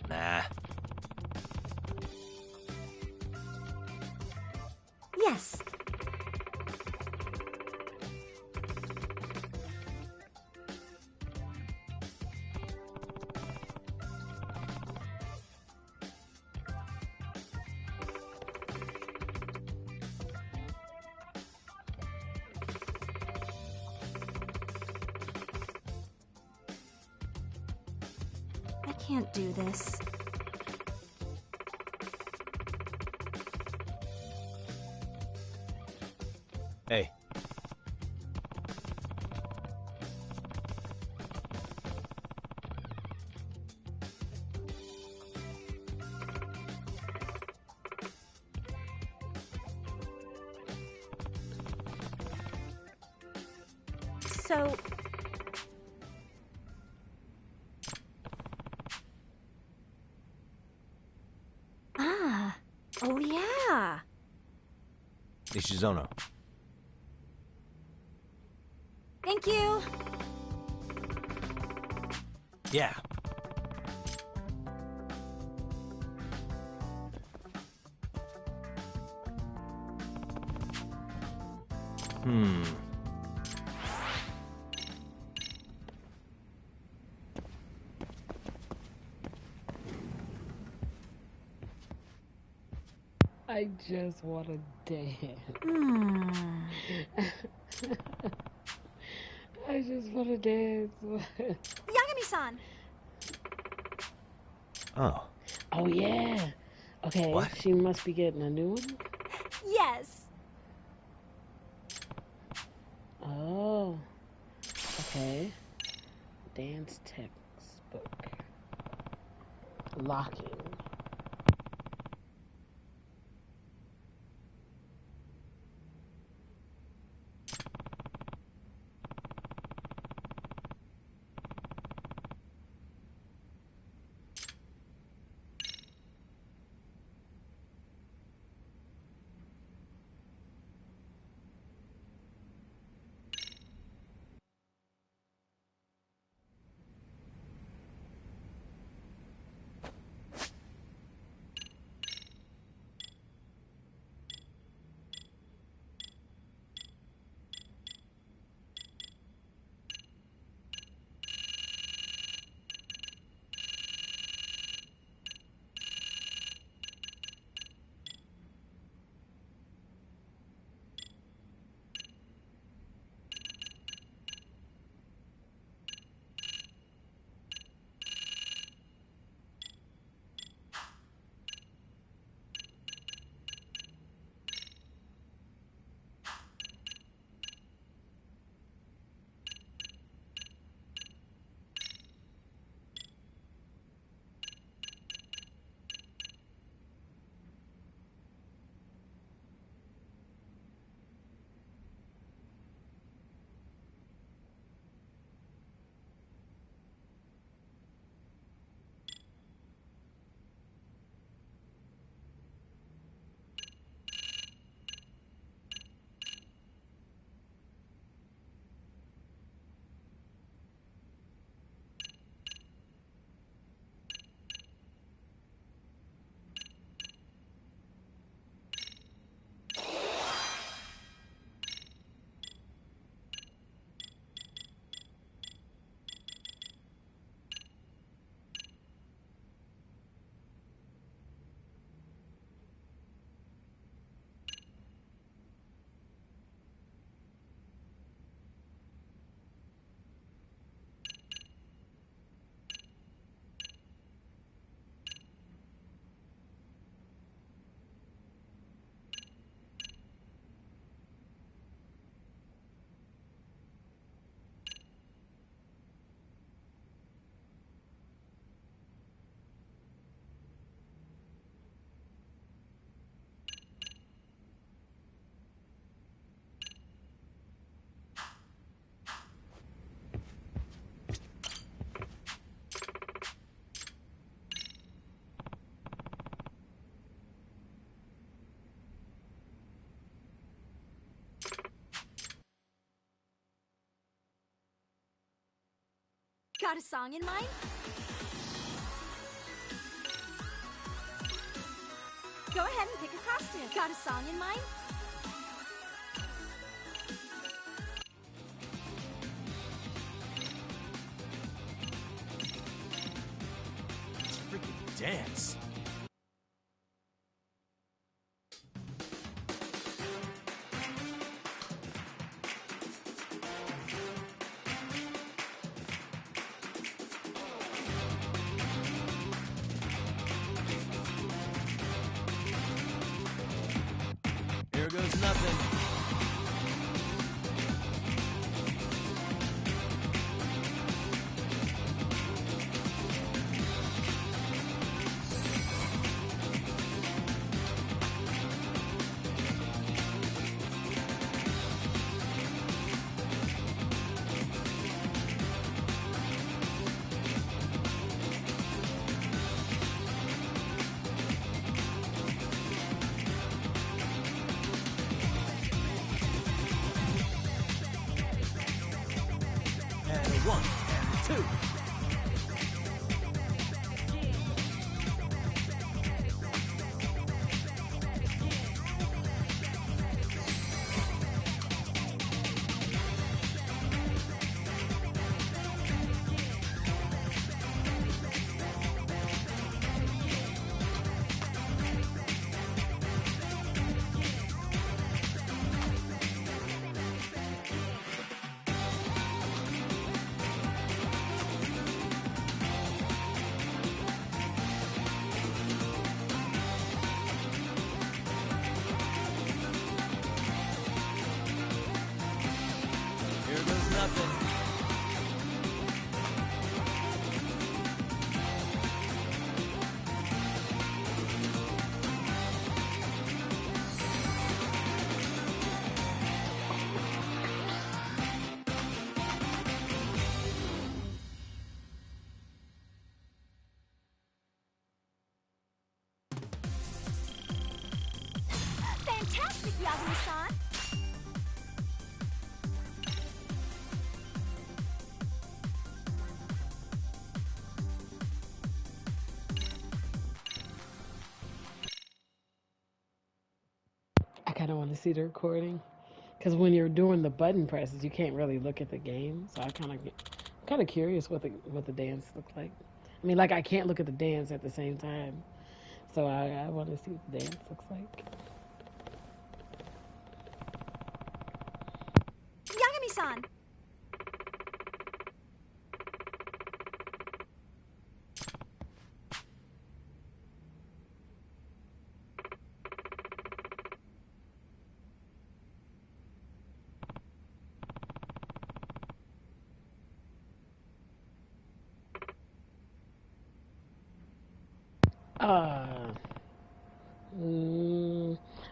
Nah. Yes. I can't do this. Hey. So... Ah. Oh, yeah. Ishizono. Thank you. Yeah. I just want to dance. I just want to dance. Yagami-san. Oh. Oh, yeah. Okay, What? she must be getting a new one? Yes. Oh. Okay. Dance textbook. Locking. Got a song in mind? Go ahead and pick a costume. Got a song in mind? Let's freaking dance. Here goes nothing. And a 1 and a 2. Here goes nothing. Fantastic, Yagami-san! I kind of want to see the recording because when you're doing the button presses, you can't really look at the game. So I'm kind of curious what the dance looked like. I mean, like I can't look at the dance at the same time, so I want to see what the dance looks like. Yagami-san!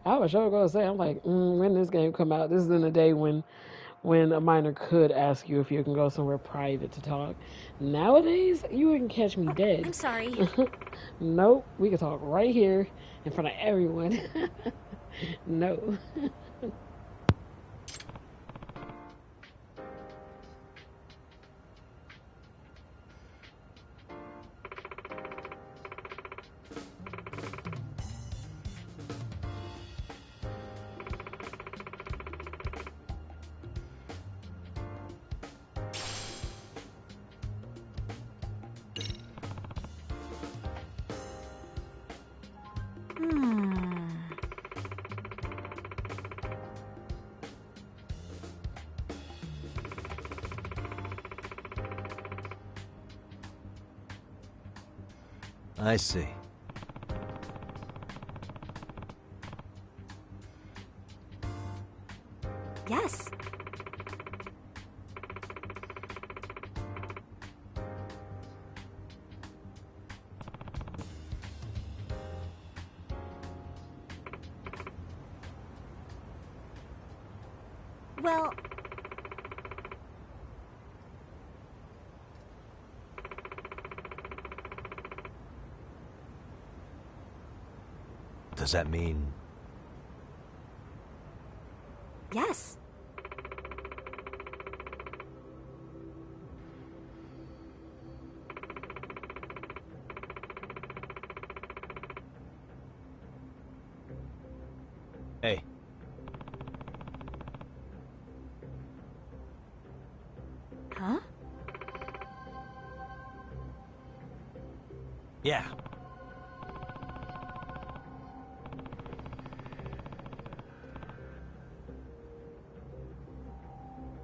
I was sure gonna say, I'm like, when this game come out? This is in the day when a minor could ask you if you can go somewhere private to talk. Nowadays, you wouldn't catch me dead. I'm sorry. Nope, we can talk right here in front of everyone. No. I see. Yes. Well, Does that mean... yes. Hey. Huh? Yeah.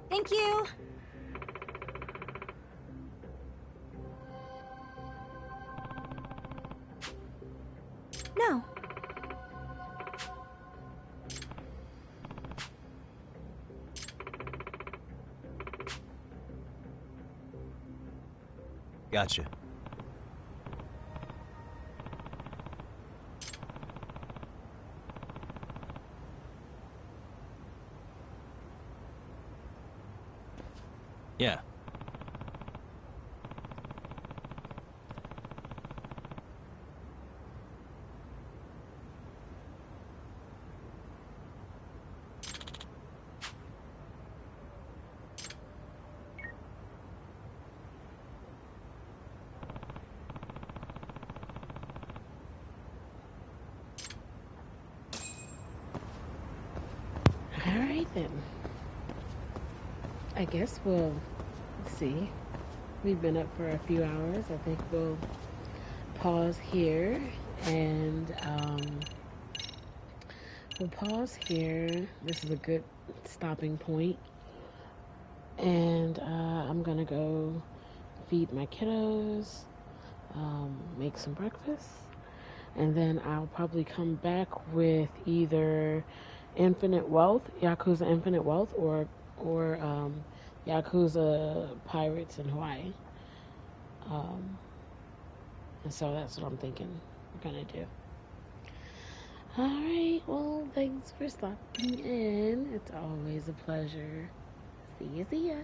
Thank you. No. Gotcha. Yeah. Alright then. I guess we'll see. We've been up for a few hours. I think we'll pause here and This is a good stopping point. And I'm gonna go feed my kiddos, make some breakfast, and then I'll probably come back with either Infinite Wealth, Yakuza Infinite Wealth, or Yakuza Pirates in Hawaii. And so that's what I'm thinking we're gonna do. Alright, well, thanks for stopping in. It's always a pleasure. See ya.